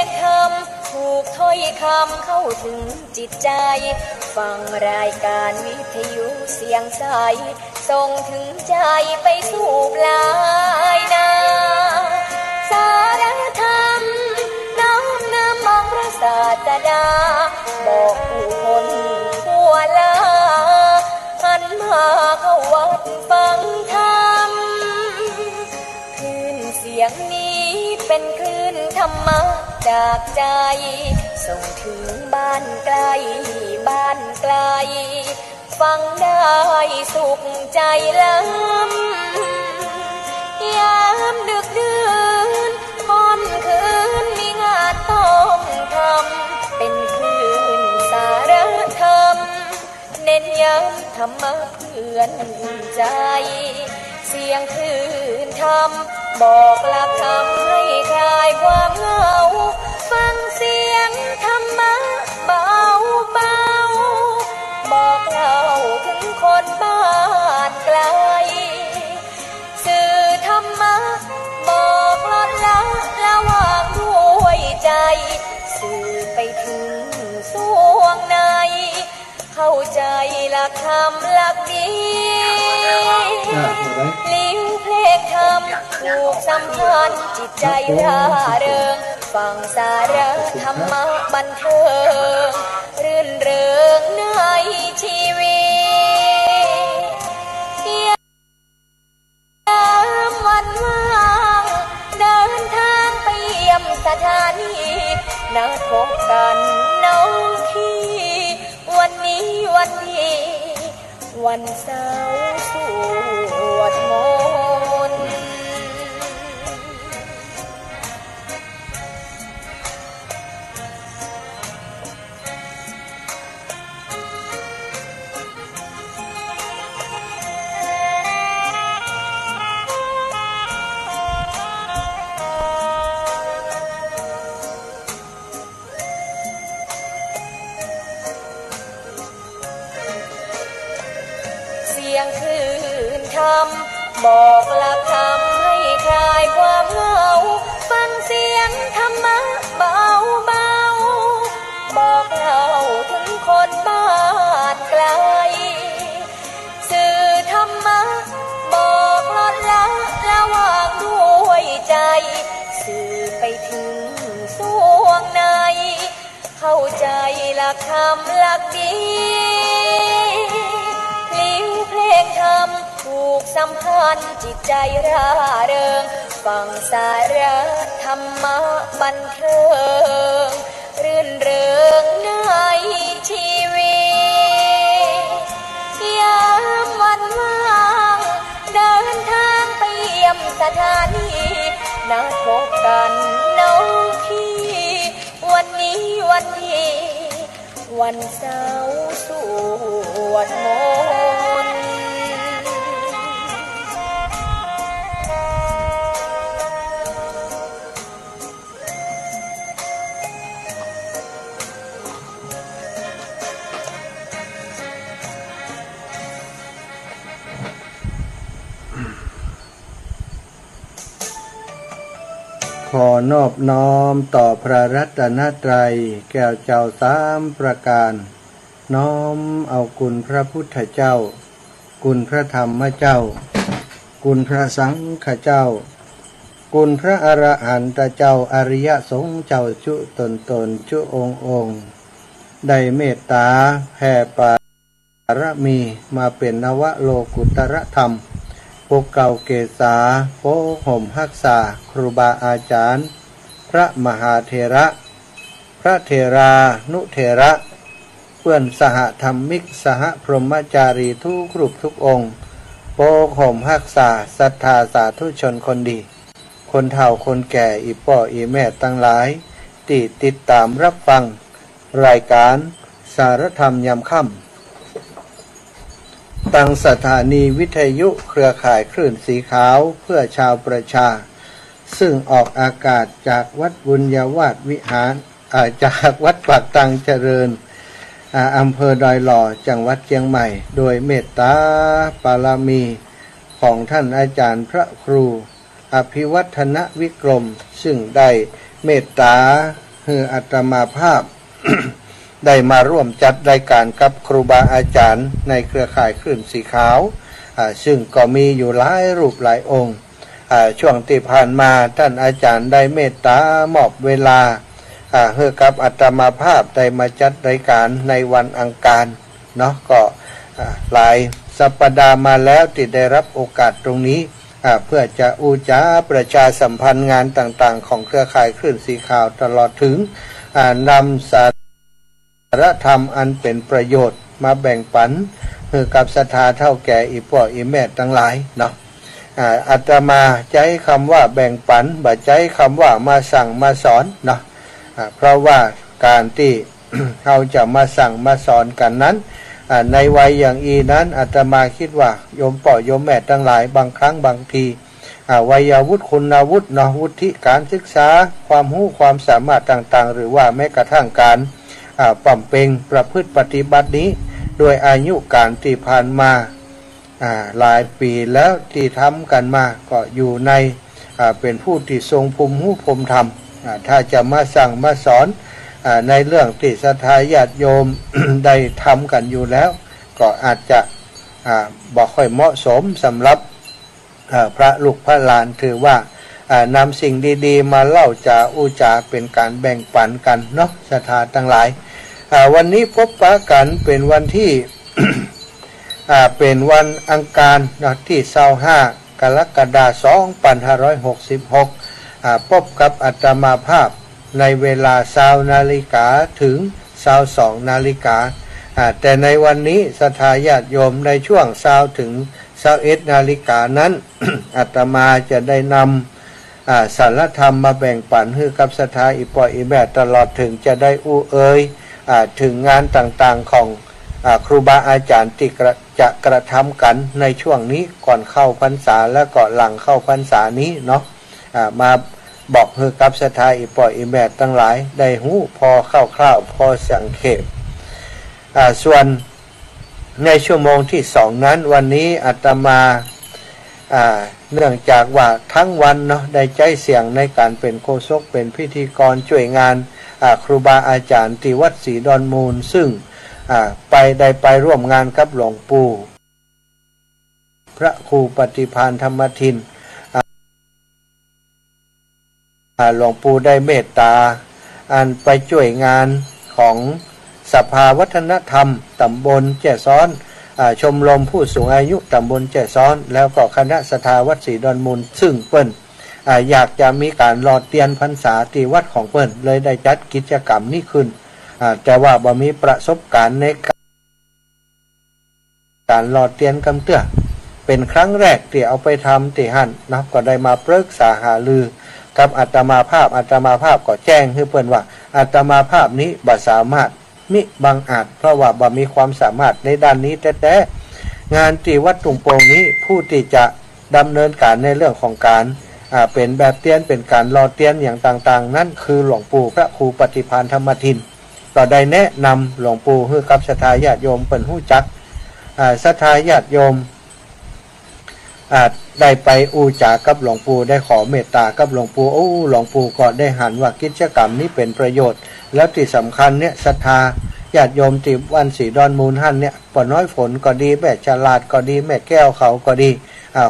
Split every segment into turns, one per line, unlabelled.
งธรรมถูกถ้อยคำเข้าถึงจิตใจฟังรายการวิทยุเสียงใสส่งถึงใจไปสู่ปลายนาสารธรรมน้อมนำมองพระศาสดาบอกผู้คนทั่วลาหันมาเข้าวัดฟังธรรมคลื่นเสียงนี้เป็นคลื่นธรรมะจากใจส่งถึงบ้านไกลบ้านไกลฟังได้สุขใจล้ำยามดึกดื่นค่ำคืนมีงานต้องทำเป็นคลื่นสารธรรมเน้นย้ำธรรมะเพื่อนใจเสียงคลื่นธรรมบอกหลักธรรมให้คลายความเหงาฟังเสียงธรรมะเบาเบาบอกเล่าถึงคนบ้านไกลสื่อธรรมะบอกลดละระหว่างด้วยใจสื่อไปถึงสวงในเข้าใจหลักธรรมหลักดีลิ้วเพลงธรรมถูกสัมพันธ์จิตใจร่าเริงฟังสาระธรรมะบันเทิงรื่นเริงในชีวิตยามวันว่างเดินทางไปเยี่ยมสถานีนัดพบกันน้องที่วันนี้วันดีวันเสาร์สวดมนต์เสียงคลื่นธรรมบอกหลักธรรมให้คลายความเหงาฟังเสียงธรรมะเบาเบาบอกเล่าถึงคนบ้านไกลสื่อธรรมะบอกลดละระหว่างด้วยใจสื่อไปถึงสวงในเข้าใจหลักธรรมหลักดีลิ้วเพลงธรรมถูกสัมพันธ์จิตใจร่าเริงฟังสาระธรรมะบันเทิงรื่นเริงในชีวิตยามวันว่างเดินทางไปเยี่ยมสถานีนัดพบกันน้องที่วันนี้วันดีวันเสาร์สวดมนต์
ขอนอบน้อมต่อพระรัตนตรัยแก้วเจ้าสามประการน้อมเอาคุณพระพุทธเจ้าคุณพระธรรมเจ้าคุณพระสังฆเจ้าคุณพระอรหันตเจ้าอริยสงฆ์เจ้าจุตนจุองค์ได้เมตตาแผ่ปารมีมาเป็นนวโลกุตรธรรมปกเก่าเกษาโพห่มหักษาครูบาอาจารย์พระมหาเถระพระเถรานุเถระเพื่อนสหธรรมิกสหพรหมจารีทุกรูปทุกองค์โปกห่มหักษาศรัทธาสาธุชนคนดีคนเฒ่าคนแก่อีป่ออีแม่ตั้งหลายที่ติดตามรับฟังรายการสารธรรมยามค่ำตั้งสถานีวิทยุเครือข่ายคลื่นสีขาวเพื่อชาวประชาซึ่งออกอากาศจากวัดบุญญาวาสวิหารจากวัดปากตังเจริญอำเภอดอยหล่อจังหวัดเชียงใหม่โดยเมตตาปารมีของท่านอาจารย์พระครูอภิวัฒนวิกรมซึ่งได้เมตตา คืออาตมาภาพ ได้มาร่วมจัดรายการกับครูบาอาจารย์ในเครือข่ายคลื่นสีขาวซึ่งก็มีอยู่หลายรูปหลายองค์ช่วงที่ผ่านมาท่านอาจารย์ได้เมตตามอบเวลาให้กับอาตมาภาพได้มาจัดรายการในวันอังคารเนาะก็หลายสัปดาห์มาแล้วที่ได้รับโอกาสตรงนี้เพื่อจะอูจ้าประชาสัมพันธ์งานต่างๆของเครือข่ายคลื่นสีขาวตลอดถึงนำสาระธรรมอันเป็นประโยชน์มาแบ่งปันให้กับศรัทธาเท่าแก่อีพ่ออีแม่ทั้งหลายเนาะอาตมาใช้คำว่าแบ่งปันบ่ใช้คำว่ามาสั่งมาสอนเนาะเพราะว่าการที่ เราจะมาสั่งมาสอนกันนั้นในวัยอย่างอีนั้นอาตมาคิดว่าโยมพ่อโยมแม่ทั้งหลายบางครั้งบางทีวัยวุฒิคุณวุฒิเนาะวุฒิการศึกษาความรู้ความสามารถต่างๆหรือว่าแม้กระทั่งการปั่มเป่งประพฤติปฏิบัตินี้โดยอายุการที่ผ่านมาหลายปีแล้วที่ทำกันมาก็อยู่ในเป็นผู้ที่ทรงภูมิหูภูมิธรรมถ้าจะมาสั่งมาสอนในเรื่องที่ศรัทธาญาติโยม ได้ทำกันอยู่แล้วก็อาจจะบ่ค่อยเหมาะสมสำหรับพระลูกพระหลานถือว่านำสิ่งดีๆมาเล่าจาอู้จาเป็นการแบ่งปันกันเนาะศรัทธาทั้งหลายวันนี้พบปะกันเป็นวันที่ เป็นวันอังคารที่25กรกฎาคม2566พบกับอาตมาภาพในเวลา20 นาฬิกาถึง22 นาฬิกาแต่ในวันนี้ศรัทธาญาติโยมในช่วง20ถึง21 นาฬิกานั้น อาตมาจะได้นำสารธรรมมาแบ่งปันให้กับศรัทธาอีพ่ออีแม่ตลอดถึงจะได้อู้เอ่ยถึงงานต่างๆของครูบาอาจารย์ที่จะกระทำกันในช่วงนี้ก่อนเข้าพรรษาและก่อนหลังเข้าพรรษานี้เนาะมาบอกให้กับศรัทธาอีพ่ออีแม่ทั้งหลายได้หู้พอคร่าวๆพอสังเขปส่วนในชั่วโมงที่2นั้นวันนี้อาตมาเนื่องจากว่าทั้งวันเนาะได้ใจเสียงในการเป็นโฆษกเป็นพิธีกรช่วยงานครูบาอาจารย์ที่วัดศรีดอนมูลซึ่งได้ไปร่วมงานกับหลวงปู่พระครูปฏิภาณธรรมทินหลวงปู่ได้เมตตาไปช่วยงานของสภาวัฒนธรรมตำบลแจ้ซ้อนชมรมผู้สูงอายุตำบลแจ้ซ้อนแล้วก็คณะศรัทธาวัดศรีดอนมูลซึ่งเปิ้นอยากจะมีการรอเตียนพรรษาที่วัดของเปิ้นเลยได้จัดกิจกรรมนี้ขึ้นแต่ว่าบ่มีประสบการณ์ในการรอเตียนกำเตื้อเป็นครั้งแรกที่เอาไปทำที่หั่นนะก็ได้มาปรึกษาหารือกับอาตมาภาพก็แจ้งให้เปิ้นว่าอาตมาภาพนี้บ่สามารถมิบังอาจเพราะว่าบ่มีความสามารถในด้านนี้แต่งานที่วัดตุงโปงนี้ผู้ที่จะดำเนินการในเรื่องของการเป็นแบบเตียนเป็นการรอเตียนอย่างต่างๆนั่นคือหลวงปู่พระครูปฏิภาณธรรมทินก็ได้แนะนำหลวงปู่ให้กับศรัทธาญาติโยมเปิ้นฮู้จักศรัทธาญาติโยมได้ไปอูจากับหลวงปู่ได้ขอเมตตากับหลวงปู่หลวงปู่ก็ได้หันว่ากิจกรรมนี้เป็นประโยชน์แล้วที่สำคัญเนี่ยศรัทธาญาติโยมที่วันศรีดอนมูลหั่นเนี่ยป่อน้อยฝนก็ดีแม่ฉลาดก็ดีแม่แก้วเขาก็ดี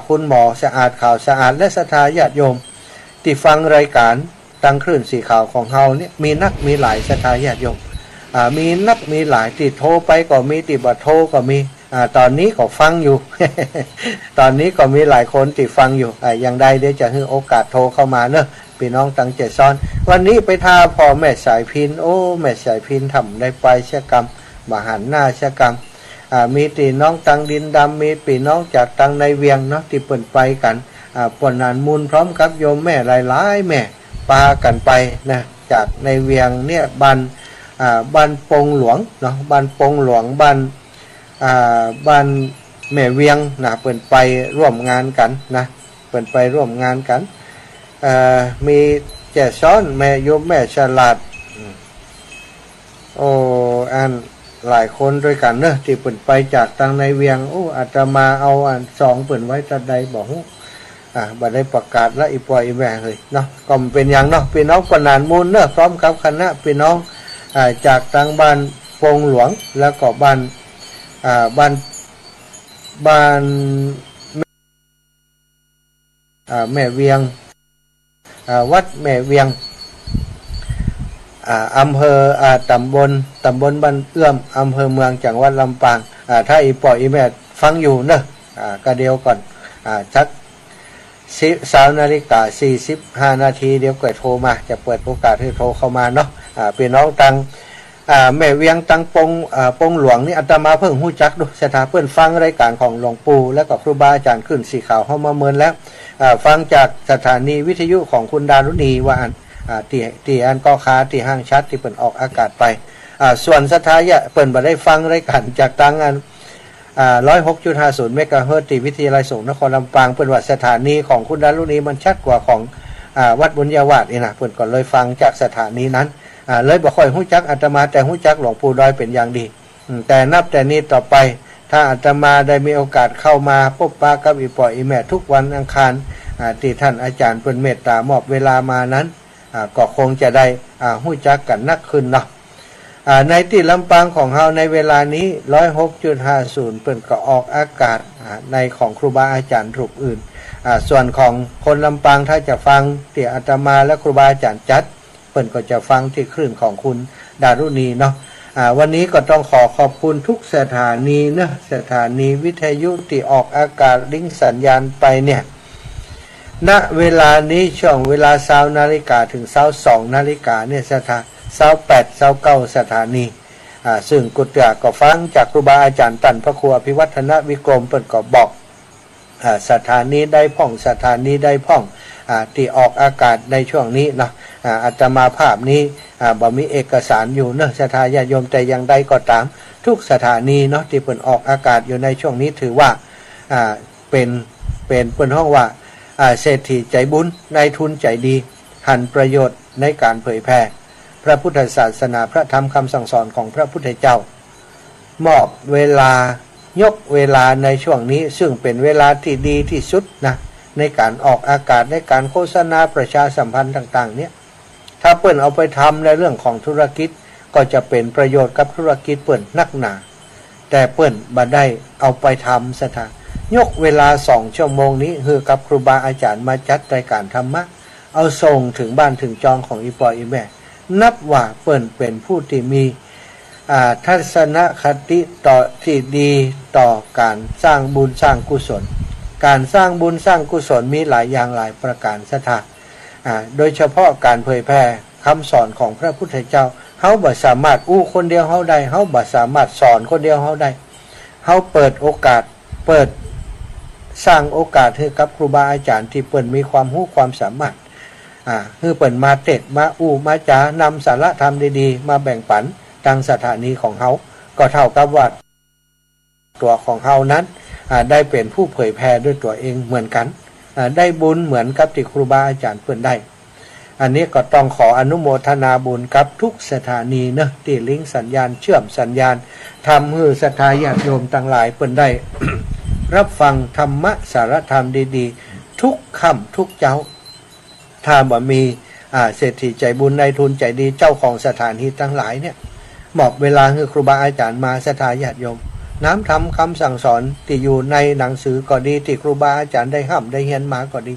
คุณหมอสะอาดข่าวสะอาดและศรัทธาญาติโยมที่ฟังรายการตั้งคลื่นสีขาวของเฮาเนี่ยมีนักมีหลายศรัทธาญาติโยมมีนักมีหลายที่โทรไปก็มีที่บ่โทรก็มีตอนนี้ก็ฟังอยู่ ตอนนี้ก็มีหลายคนที่ฟังอยู่อย่างใดเดี๋ยวจะให้โอกาสโทรเข้ามาเนอะพี่น้องตั้งใจซ้อนวันนี้ไปทาพ่อแม่สายพินแม่สายพินทำได้ไปเชกรรมมหันหน้าเชกรรมมีตีน้องตังดินดำมีพี่น้องจากตังในเวียงเนาะที่เปิ่นไปกันปนนานมูลพร้อมกับโยมแม่หลายๆแม่ปากันไปนะจากในเวียงเนี่ยบ้านปงหลวงเนาะบ้านปงหลวงบ้านแม่เวียงนะเปิ่นไปร่วมงานกันนะเปิ่นไปร่วมงานกันมีแจ่ซ้อนแม่โยมแม่ฉลาดอันหลายคนด้วยกันเนอะที่เปิ่นไปจากทางในเวียงอาตมาเอา2เปิ่นไว้ตะใดบอก บัดได้ประกาศและอีปอยอีแม่เลยเนาะก็เป็นอย่างเนาะพี่น้องปนานมูลเนาะพร้อมกับคณะพี่น้องจากทางบ้านโปงหลวงแล้วก็บ้านแม่เวียงวัดแม่เวียงอำเภอตำบลบ้านเอื้อมอำเภอเมืองจังหวัดลำปางถ้าอีปอยอีแม่ฟังอยู่เนอะก็เดียวก่อนสัก20:45 นาทีเดี๋ยวเกิดโทรมาจะเปิดโอกาสให้โทรเข้ามาเนาะพี่น้องตังแม่เวียงตังปงหลวงนี่อาตมาเพิ่งหู้จักดูสถาเพื่อนฟังรายการของหลวงปู่และก็ครูบาอาจารย์ขึ้นสีขาวเข้ามาเมินแล้วฟังจากสถานีวิทยุของคุณดารุณีว่าตีอันก็คาตีห้างชัดที่เปิ่นออกอากาศไปส่วนสถายะเปิ่นบ่ได้ฟังรายการจากตังอัน106.50 เมกะเฮิรตซ์ที่วิทยาลัยสงฆ์นครลำปางเปิ่นว่าสถานีของคุณดารุณีมันชัดกว่าของวัดบุญญาวาสนี่นะเปิ่นก็เลยฟังจากสถานีนั้นเลยบ่ค่อยหู้จักอาตมาแต่หู้จักหลวงปู่ดอยเป็นอย่างดีแต่นับแต่นี้ต่อไปถ้าอาตมาได้มีโอกาสเข้ามาพบปะกับอีปอยอีแม่ทุกวันอังคารที่ท่านอาจารย์เปิ่นเมตตามอบเวลามานั้นก็คงจะได้หู้จักกันนักขึ้นเนาะในที่ลำปางของเฮาในเวลานี้ 106.50 เปิ่นก็ออกอากาศในของครูบาอาจารย์รูปอื่นส่วนของคนลำปางถ้าจะฟังที่อาตมาและครูบาอาจารย์จัดเปิ่นก็จะฟังที่คลื่นของคุณดารุณีเนาะวันนี้ก็ต้องขอบคุณทุกสถานีนะสถานีวิทยุที่ออกอากาศลิงก์สัญญาณไปเนี่ยณเวลานี้ช่วงเวลา20 นาฬิกาถึง22 นาฬิกาเนี่ย28-29 สถานีซึ่งกุฏยาก็ฟังจากครูบาอาจารย์ตันพระครูอภิวัฒนวิกรมเปิ่นก็บอกสถานีได้พ่องสถานีได้พ่องที่ออกอากาศในช่วงนี้เนาะอาตมาภาพนี้บ่มีเอกสารอยู่เนอะสถาญาติโยมแต่อย่างใดก็ตามทุกสถานีเนาะที่เปิ่นออกอากาศอยู่ในช่วงนี้ถือว่าเป็นเปิ่นห้องว่าเศรษฐีใจบุญนายทุนใจดีหันประโยชน์ในการเผยแพร่พระพุทธศาสนาพระธรรมคำสั่งสอนของพระพุทธเจ้ามอบเวลายกเวลาในช่วงนี้ซึ่งเป็นเวลาที่ดีที่สุดนะในการออกอากาศในการโฆษณาประชาสัมพันธ์ต่างๆเนี่ยถ้าเปิ้นเอาไปทำในเรื่องของธุรกิจก็จะเป็นประโยชน์กับธุรกิจเปิ้นนักหนาแต่เปิ้นบ่ได้เอาไปทำสถานยกเวลา2 ชั่วโมงนี้คือกับครูบาอาจารย์มาจัดรายการธรรมะเอาส่งถึงบ้านถึงจองของอีปออีแม่นับว่าเปิ้นเป็นผู้ที่มีทัศนคติต่อที่ดีต่อการสร้างบุญสร้างกุศลการสร้างบุญสร้างกุศลมีหลายอย่างหลายประการสถานโดยเฉพาะการเผยแพร่คำสอนของพระพุทธเจ้าเฮาบ่สามารถคนเดียวเฮาได้เฮาบ่สามารถสอนคนเดียวเฮาได้เฮาเปิดโอกาสเปิดสร้างโอกาสให้กับครูบาอาจารย์ที่เปิ้นมีความรู้ความสามารถคือเปิ้นมาเทศน์มามาจานำสาระธรรมดีๆมาแบ่งปันทางสถานีของเฮาก็เท่ากับว่าตัวของเฮานั้นได้เป็นผู้เผยแพร่ด้วยตัวเองเหมือนกันได้บุญเหมือนกับที่ครูบาอาจารย์เปิ้นได้อันนี้ก็ต้องขออนุโมทนาบุญกับทุกสถานีเนอะที่ลิงก์สัญญาณเชื่อมสัญญาณทำให้ศรัทธาญาติโยมทั้งหลายเปิ้นได้ รับฟังธรรมะสารธรรมดีๆทุกค่ำทุกเจ้าถ้าบ่มีเศรษฐีใจบุญนายทุนใจดีเจ้าของสถานที่ทั้งหลายเนี่ยมอบเวลาให้ครูบาอาจารย์มาศรัทธาญาติโยมน้ำทำคำสั่งสอนที่อยู่ในหนังสือก็ดีที่ครูบาอาจารย์ได้ห้ำได้เฮียนมาก็ดี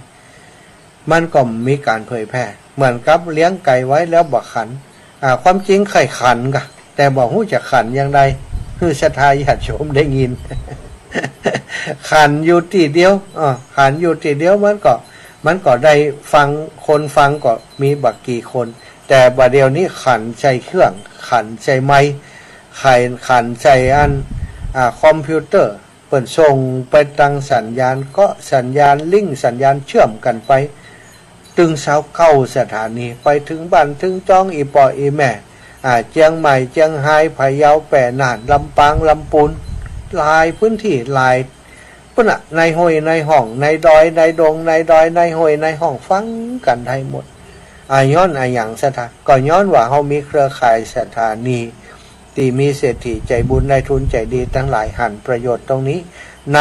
มันก็มีการเผยแพร่เหมือนกับเลี้ยงไก่ไว้แล้วบ่ขันความจริงไข่ขันกะแต่บอกหู้จะขันอย่างไรคือศรัทธาญาติโยมได้ยิน ขันอยู่ทีเดียวขันอยู่ทีเดียวมันก็ได้ฟังคนฟังก็มีบักกี่คนแต่บัดเดียวนี้ขันใช้เครื่องขันใช้ไม้ขันใช้คอมพิวเตอร์เปิดส่งไปตั้งสัญญาณก็สัญญาณลิงก์สัญญาณเชื่อมกันไปตึงเสาเก้าสถานีไปถึงบ้านถึงจ้องอีปออีแม่เจียงใหม่เจียงไฮ้พะเยาแปะน่านลำปางลำปูนหลายพื้นที่หลายปุ่นในห้วยในห้องในดอยในดงในดอยในห้วยในห้องฟังกันได้หมดย้อนอย่างสถานก็ย้อนว่าเฮามีเครือข่ายสถานีที่มีเศรษฐีใจบุญนายทุนใจดีทั้งหลายหันประโยชน์ตรงนี้น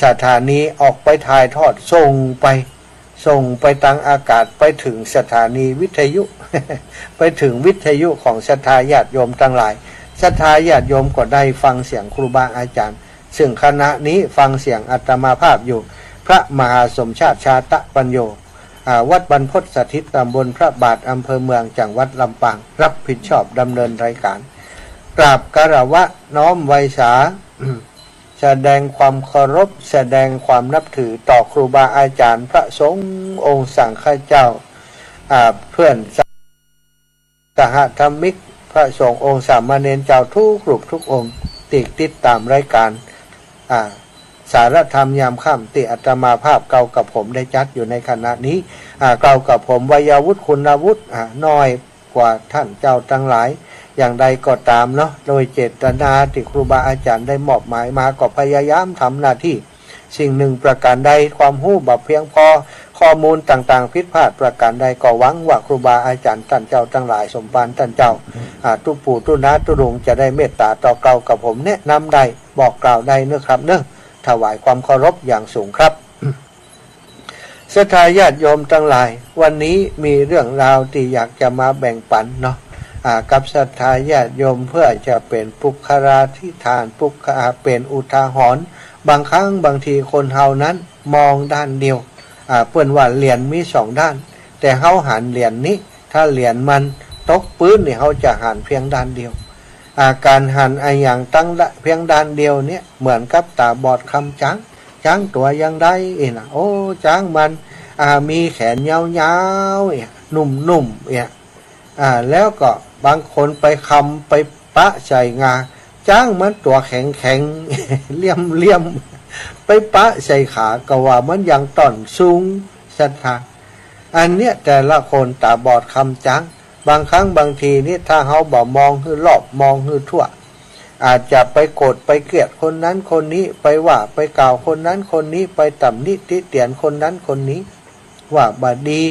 สถานีออกไปถ่ายทอดส่งไปทางอากาศไปถึงสถานีวิทยุ ไปถึงวิทยุของศรัทธาญาติโยมทั้งหลายศรัทธาญาติโยมก็ได้ฟังเสียงครูบาอาจารย์ซึ่งคณะนี้ฟังเสียงอาตมาภาพอยู่พระมหาสมชาติชาตะปัญโยวัดบรรพตสถิตตำบลพระบาทอำเภอเมืองจังหวัดลำปางรับผิดชอบดำเนินรายการกราบคารวะน้อมไว้สา แสดงความเคารพแสดงความนับถือต่อครูบาอาจารย์พระสงฆ์องค์สังฆเจ้าเพื่อนสหธรรมิกพระสงฆ์องค์สามเณรเจ้าทุกรูปทุกองค์ติดตามรายการสารธรรมยามค่ำที่อาตมาภาพเก่ากับผมได้จัดอยู่ในขณะนี้เก่ากับผมวัยวุฒิคุณวุฒิน้อยกว่าท่านเจ้าทั้งหลายอย่างใดก็ตามเนาะโดยเจตนาที่ครูบาอาจารย์ได้มอบหมายมาก็พยายามทำหน้าที่สิ่งหนึ่งประการใดความรู้บ่เพียงพอข้อมูลต่างๆผิดพลาดประการใดก็หวังว่าครูบาอาจารย์ท่านเจ้าทั้งหลายสมภารท่านเจ้าทุกปู่ทุน้าทุลุงจะได้เมตตาต่อเก่ากับผมแนะนำได้บอกกล่าวได้เนื้อครับเนื้อถวายความเคารพอย่างสูงครับศรัทธาญาติโยมทั้งหลายวันนี้มีเรื่องราวที่อยากจะมาแบ่งปันเนาะกับศรัทธาญาติโยมเพื่อจะเป็นปุคราธิฐานเป็นอุทาหรณ์บางครั้งบางทีคนเฮานั้นมองด้านเดียวเปิ้นว่าเหรียญมีสองด้านแต่เฮาหันเหรียญนี้ถ้าเหรียญมันตกปื้นเนี่ยเฮาจะหันเพียงด้านเดียวการหันอย่างตั้งเพียงด้านเดียวเนี่ยเหมือนกับตาบอดคำช้างตัวยังได้นะโอ้ช้างมันมีแขนยาวๆนุ่มๆแล้วก็บางคนไปคำไปปะใส่งาช้างมันตัวแข็งเลี่ยมไปปะใส่ขาก็ว่ามันยังต่อนสูงศรัทธาอันเนี้ยแต่ละคนตาบอดคำช้างบางครั้งบางทีนี่ถ้าเขาบอกมองคือรอบมองคือทั่วอาจจะไปโกรธไปเกลียดคนนั้นคนนี้ไปว่าไปกล่าวคนนั้นคนนี้ไปต่ำนิติเตียนคนนั้นคนนี้ว่าบาดี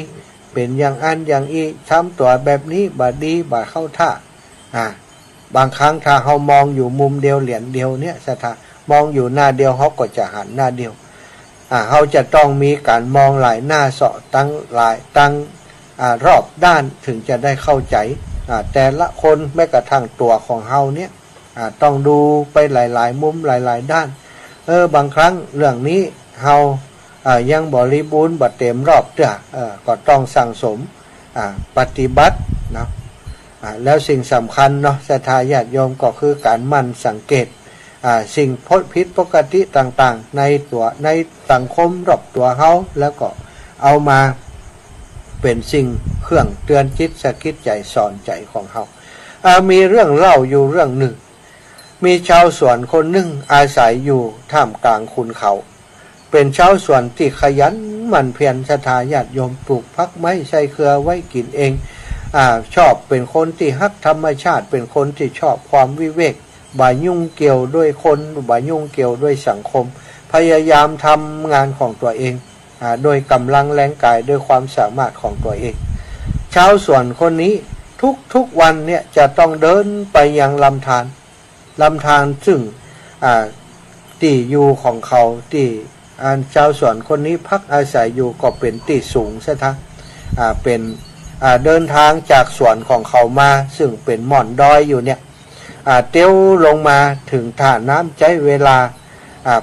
เป็นอย่างอันอย่างอีทำตัวแบบนี้บาดีบาเข้าท่าบางครั้งถ้าเขามองอยู่มุมเดียวเหรียญเดียวเนี่ยศรัทธามองอยู่หน้าเดียวเขาก็จะหันหน้าเดียวเขาจะต้องมีการมองหลายหน้าเสาะตั้งรอบด้านถึงจะได้เข้าใจแต่ละคนแม้กระทั่งตัวของเฮาเนี่ยต้องดูไปหลายๆมุมหลายๆด้านบางครั้งเรื่องนี้เฮายังบริบูรณ์บ่เต็มรอบก็ต้องสั่งสมปฏิบัติเนาะแล้วสิ่งสำคัญเนาะศรัทธาญาติโยมก็คือการหมั่นสังเกตสิ่งผิดปกติต่างๆในสังคมรอบตัวเฮาแล้วก็เอามาเป็นสิ่งเครื่องเตือนจิตสะกิดใจสอนใจของเฮามีเรื่องเล่าอยู่เรื่องหนึ่งมีชาวสวนคนหนึ่งอาศัยอยู่ท่ามกลางขุนเขาเป็นชาวสวนที่ขยันหมั่นเพียรศรัทธาญาติโยมปลูกพักไม้ใช้เครือไว้กินเองชอบเป็นคนที่ฮักธรรมชาติเป็นคนที่ชอบความวิเวกบ่ยุ่งเกี่ยวด้วยคนบ่ยุ่งเกี่ยวด้วยสังคมพยายามทำงานของตัวเองโดยกำลังแรงกายด้วยความสามารถของตัวเองชาวสวนคนนี้ทุกวันเนี่ยจะต้องเดินไปยังลำธารซึ่งที่อยู่ของเขาที่ชาวสวนคนนี้พักอาศัยอยู่ก็เป็นที่สูงซะทั้งเป็นเดินทางจากสวนของเขามาซึ่งเป็นหม่อนดอยอยู่เนี่ยเตี้ยวลงมาถึงท่าน้ำใช้เวลา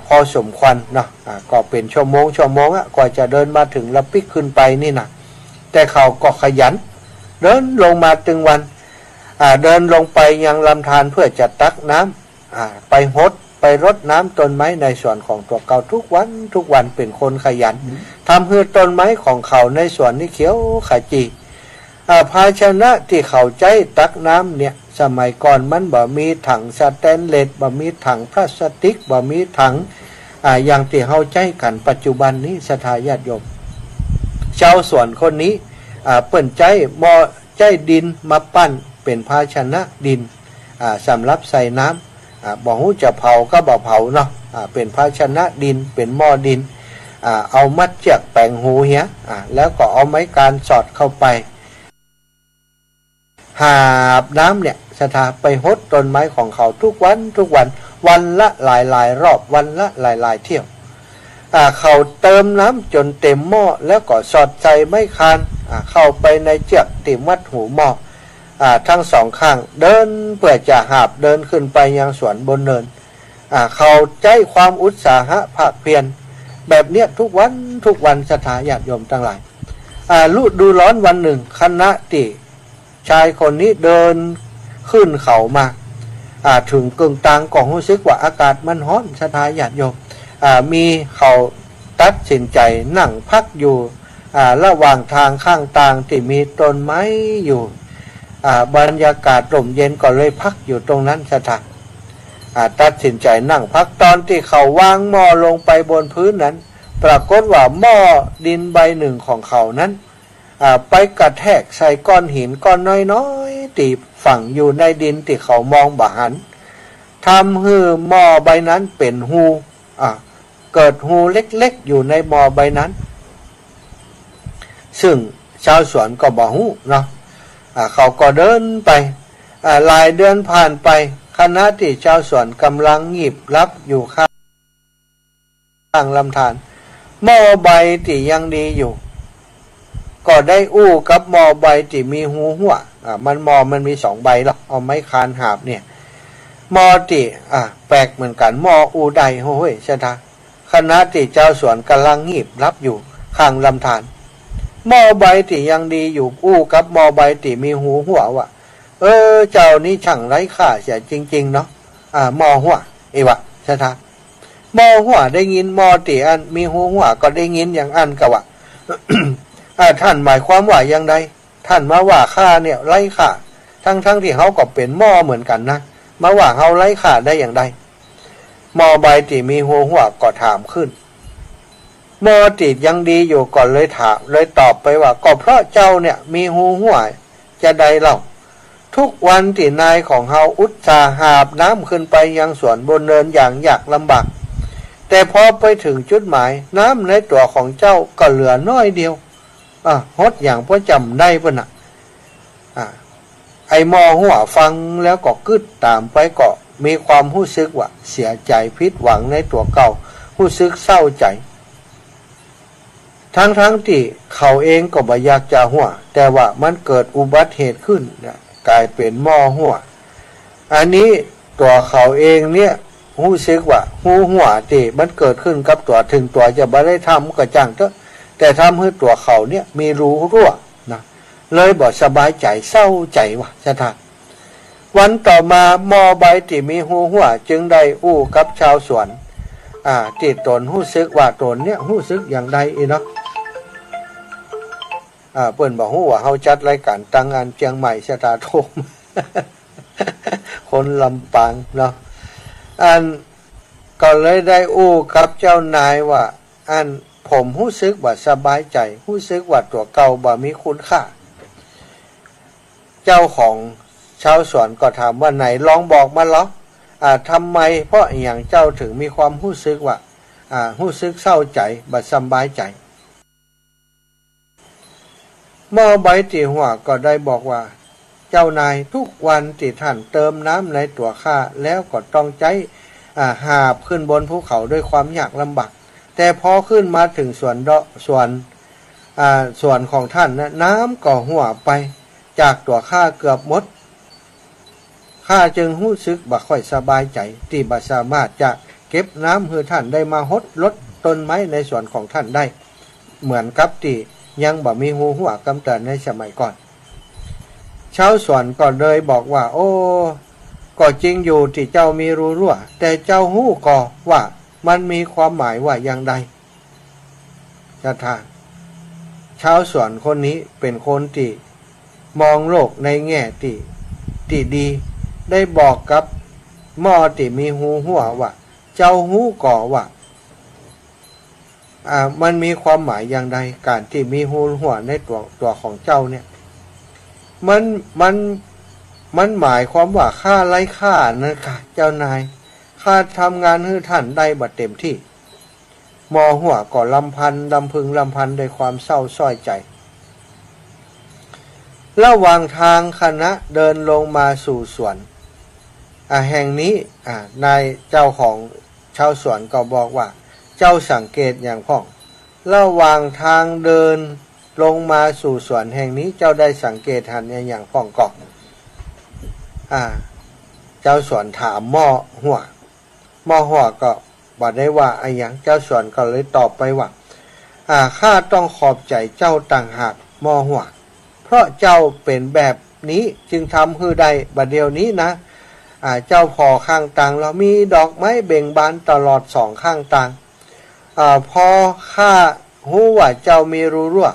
พอสมควรเนาะก็เป็นชั่วโมงกว่าจะเดินมาถึงแล้วปิกขึ้นไปนี่นะแต่เขาก็ขยันเดินลงมาถึงวันเดินลงไปยังลำธารเพื่อจะตักน้ำไปรดน้ำต้นไม้ในสวนของตัวเขาทุกวันเป็นคนขยันทำให้ต้นไม้ของเขาในสวนนี้เขียวขจีภาชนะที่เขาใช้ตักน้ำเนี่ยสมัยก่อนมันบ่มีถังสแตนเลสบ่มีถังพลาสติกบ่มีถังอย่างที่เขาใช้กันปัจจุบันนี้ศรัทธาญาติโยมชาวสวนคนนี้เปิ่นใจหม้อใจดินมาปั้นเป็นภาชนะดินสำหรับใส่น้ำบ่ฮู้จะเผาก็บ่เผาเนาะเป็นภาชนะดินเป็นหม้อดินเอามัดเชือกแปงหูเหี้ยแล้วก็เอาไม้การสอดเข้าไปหาบน้ำเนี่ยศรัทธาไปหดต้นไม้ของเขาทุกวันวันละหลายรอบวันละหลายเที่ยว เขาเติมน้ำจนเต็มหม้อแล้วก็สอดใจไม่คานเข้าไปในเจือกติมัดหูหม้อทั้งสองข้างเดินเพื่อจะหาบเดินขึ้นไปยังสวนบนเนินเขาใจความอุตสาหะภาคเพียรแบบเนี้ยทุกวันสถาญาติโยมทั้งหลายฤดูร้อนวันหนึ่งคณะติชายคนนี้เดินขึ้นเขามาถึงกึ่งกลางของรู้สึกว่าอากาศมันร้อนสถาญาติโยมมีเขาตัดสินใจนั่งพักอยู่ระหว่างทางข้างทางที่มีต้นไม้อยู่บรรยากาศร่มเย็นก็เลยพักอยู่ตรงนั้นสถานตัดสินใจนั่งพักตอนที่เขาวางหม้อลงไปบนพื้นนั้นปรากฏว่าหม้อดินใบหนึ่งของเขานั้นไปกระแทกใส่ก้อนหินก้อนน้อยๆตีฝังอยู่ในดินที่เขามองบ่หันทำให้หม้อใบนั้นเป็นหูเกิดหูเล็กๆอยู่ในหม้อใบนั้นซึ่งชาวสวนก็บ่ฮู้เนาะเขาก็เดินไปหลายเดือนผ่านไปคณะที่ชาวสวนกำลังงีบรับอยู่ข้างลำธารหม้อใบที่ยังดีอยู่ก็ได้อู้กับหม้อใบที่มีหูหัวมันมี2 ใบหรอกเอาไม้คานหาบเนี่ยหม้อที่แปลกเหมือนกันหม้ออูใดโห้ยใช่ทะคณะที่เจ้าสวนกำลังงีบรับอยู่ข้างลำธารหม้อใบที่ยังดีอยู่อู้กับหม้อใบที่มีหูหัวว่ะเจ้านี่ช่างไร้ค่าเสียจริงๆเนาะหม้อหัววะใช่ทะหม้อหัวได้ยินหม้อที่อันมีหูหัวก็ได้ยินอย่างอันกะวะ ท่านหมายความว่าอย่างไรท่านมาว่าข้าเนี่ยไร้ค่าทั้งที่เขาก็เป็นหม้อเหมือนกันนะมาว่าเขาไร้ค่าได้อย่างไรหม้อใบที่มีหูหัวก็ถามขึ้นหม้อติดยังดีอยู่ก่อนเลยตอบไปว่าก็เพราะเจ้าเนี่ยมีหูหัวจะใดเล่าทุกวันที่นายของเฮาอุตสาหาบน้ำขึ้นไปยังสวนบนเนินอย่างยากลำบากแต่พอไปถึงจุดหมายน้ำในตัวของเจ้าก็เหลือน้อยเดียวฮดอย่างพ่อจำได้ป่ะน่ะไอหม้อหัวฟังแล้วก็กึดตามไปก็มีความรู้สึกว่าเสียใจผิดหวังในตัวเก่ารู้สึกเศร้าใจทั้งที่เขาเองก็บ่อยากจะหัวแต่ว่ามันเกิดอุบัติเหตุขึ้นกลายเป็นหม้อหัวอันนี้ตัวเขาเองเนี่ยรู้สึกว่าหัวที่มันเกิดขึ้นกับตัวถึงตัวจะบ่ได้ทำก็จังแต่ทำให้ตัวเขาเนี่ยมีรู้รั่วนะเลยบ่สบายใจเศร้าใจว่ะสถานวันต่อมาหม้อใบที่มีหัวจึงได้อู้กับชาวสวนที่ตนรู้สึกว่าตนเนี่ยรู้สึกอย่างใดเนาะเปิ้นบอกว่าเฮาจัดรายการตั้งงานเชียงใหม่ชะตาโทม คนลำปางเนาะก็เลยได้อู้กับเจ้านายว่าผมรู้สึกว่าสบายใจรู้สึกว่าตัวเก่าบ่มีคุณค่าเจ้าของชาวสวนก็ถามว่าไหนลองบอกมาเหรอทำไมเพราะอย่างเจ้าถึงมีความรู้สึกว่ารู้สึกเศร้าใจบ่สบายใจหม้อใบที่หัวก็ได้บอกว่าเจ้านายทุกวันที่ท่านเติมน้ำในตัวข้าแล้วก็ต้องใจหาบขึ้นบนภูเขาด้วยความยากลำบากแต่พอขึ้นมาถึงส่วนของท่านนะน้ำก็หัวไปจากตัวข้าเกือบหมดข้าจึงรู้สึกบ่ค่อยสบายใจที่บ่สามารถจะเก็บน้ำให้ท่านได้มาลดต้นไม้ในสวนของท่านได้เหมือนกับที่ยังบ่มีหัวกำเนิดในสมัยก่อนชาวสวนก็เลยบอกว่าโอ้ก็จริงอยู่ที่เจ้ามีรู้รั่วแต่เจ้าหู้ก็ว่ามันมีความหมายว่าอย่างใดจะทานชาวสวนคนนี้เป็นคนที่มองโลกในแง่ที่ดีได้บอกกับหม้อที่มีหัวว่าเจ้าหู้ก่อว่ามันมีความหมายอย่างใดการที่มีหัวในตัวของเจ้าเนี่ยมันหมายความว่าข้าไร้ค่านะค่ะเจ้านายข้าทำงานให้ท่านได้บัดเต็มที่หม้อหัวก็ลำพันด้วยความเศร้าส้อยใจระหว่างทางคณะเดินลงมาสู่สวนแห่งนี้นายเจ้าของชาวสวนก็บอกว่า เจ้าสังเกตอย่างพ่องระหว่างทางเดินลงมาสู่สวนแห่งนี้เจ้าได้สังเกตหันอย่างพ่องก่อนเจ้าสวนถามหม้อหัวก็บอกได้ว่าไอ้อย่างเจ้าสวนก็เลยตอบไปว่าข้าต้องขอบใจเจ้าต่างหากหม้อหัวเพราะเจ้าเป็นแบบนี้จึงทำให้ได้บัดเดียวนี้นะเจ้าพอข้างต่างเรามีดอกไม้เบ่งบานตลอดสองข้างต่างพอข้าหูว่าเจ้ามีรูรั่ว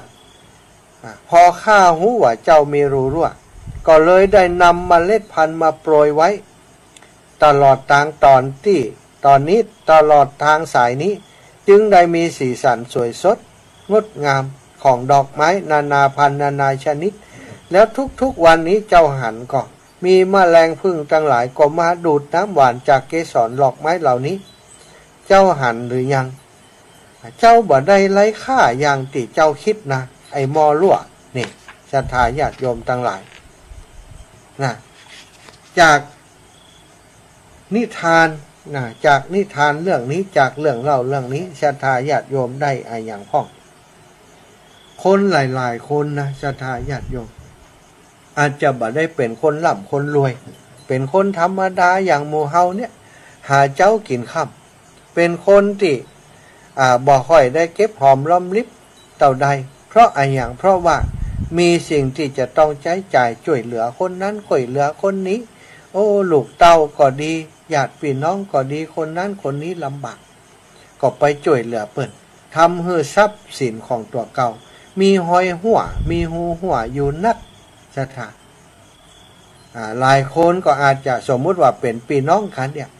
พอข้าหูว่าเจ้ามีรูรั่วก็เลยได้นำเมล็ดพันธุ์มาโปรยไว้ตลอดทางตอนนี้ตลอดทางสายนี้จึงได้มีสีสันสวยสดงดงามของดอกไม้นานาพันธุ์นานาชนิดแล้วทุกๆวันนี้เจ้าหันก็มีแมลงผึ้งทั้งหลายก็มาดูดน้ำหวานจากเกสรดอกไม้เหล่านี้เจ้าหันหรือยังเจ้าบ่ได้ไร้ค่าอย่างที่เจ้าคิดนะไอ้มอลั่วนี่ศรัทธาญาติโยมทั้งหลายนะจากนิทานจากนิทานเรื่องนี้จากเรื่องเล่าเรื่องนี้ศรัทธาญาติโยมได้อย่างพ่องคนหลายๆคนนะศรัทธาญาติโยมอาจจะบ่ได้เป็นคนร่ำคนรวยเป็นคนธรรมดาอย่างหมู่เฮาเนี่ยหาเจ้ากินค่ำเป็นคนที่บ่ค่อยได้เก็บหอมรอมริบเต่าใดเพราะอย่างเพราะว่ามีสิ่งที่จะต้องใช้จ่ายช่วยเหลือคนนั้นช่วยเหลือคนนี้โอ้ลูกเต้าก็ดีญาติพี่น้องก็ดีคนนั้นคนนี้ลำบากก็ไปช่วยเหลือเปิ้นทำให้ทรัพย์สินของตัวเก่ามีหอยหัวมีหูหัวอยู่นักศรัทธาหลายคนก็อาจจะสมมุติว่าเป็นพี่น้องกันเนี่ย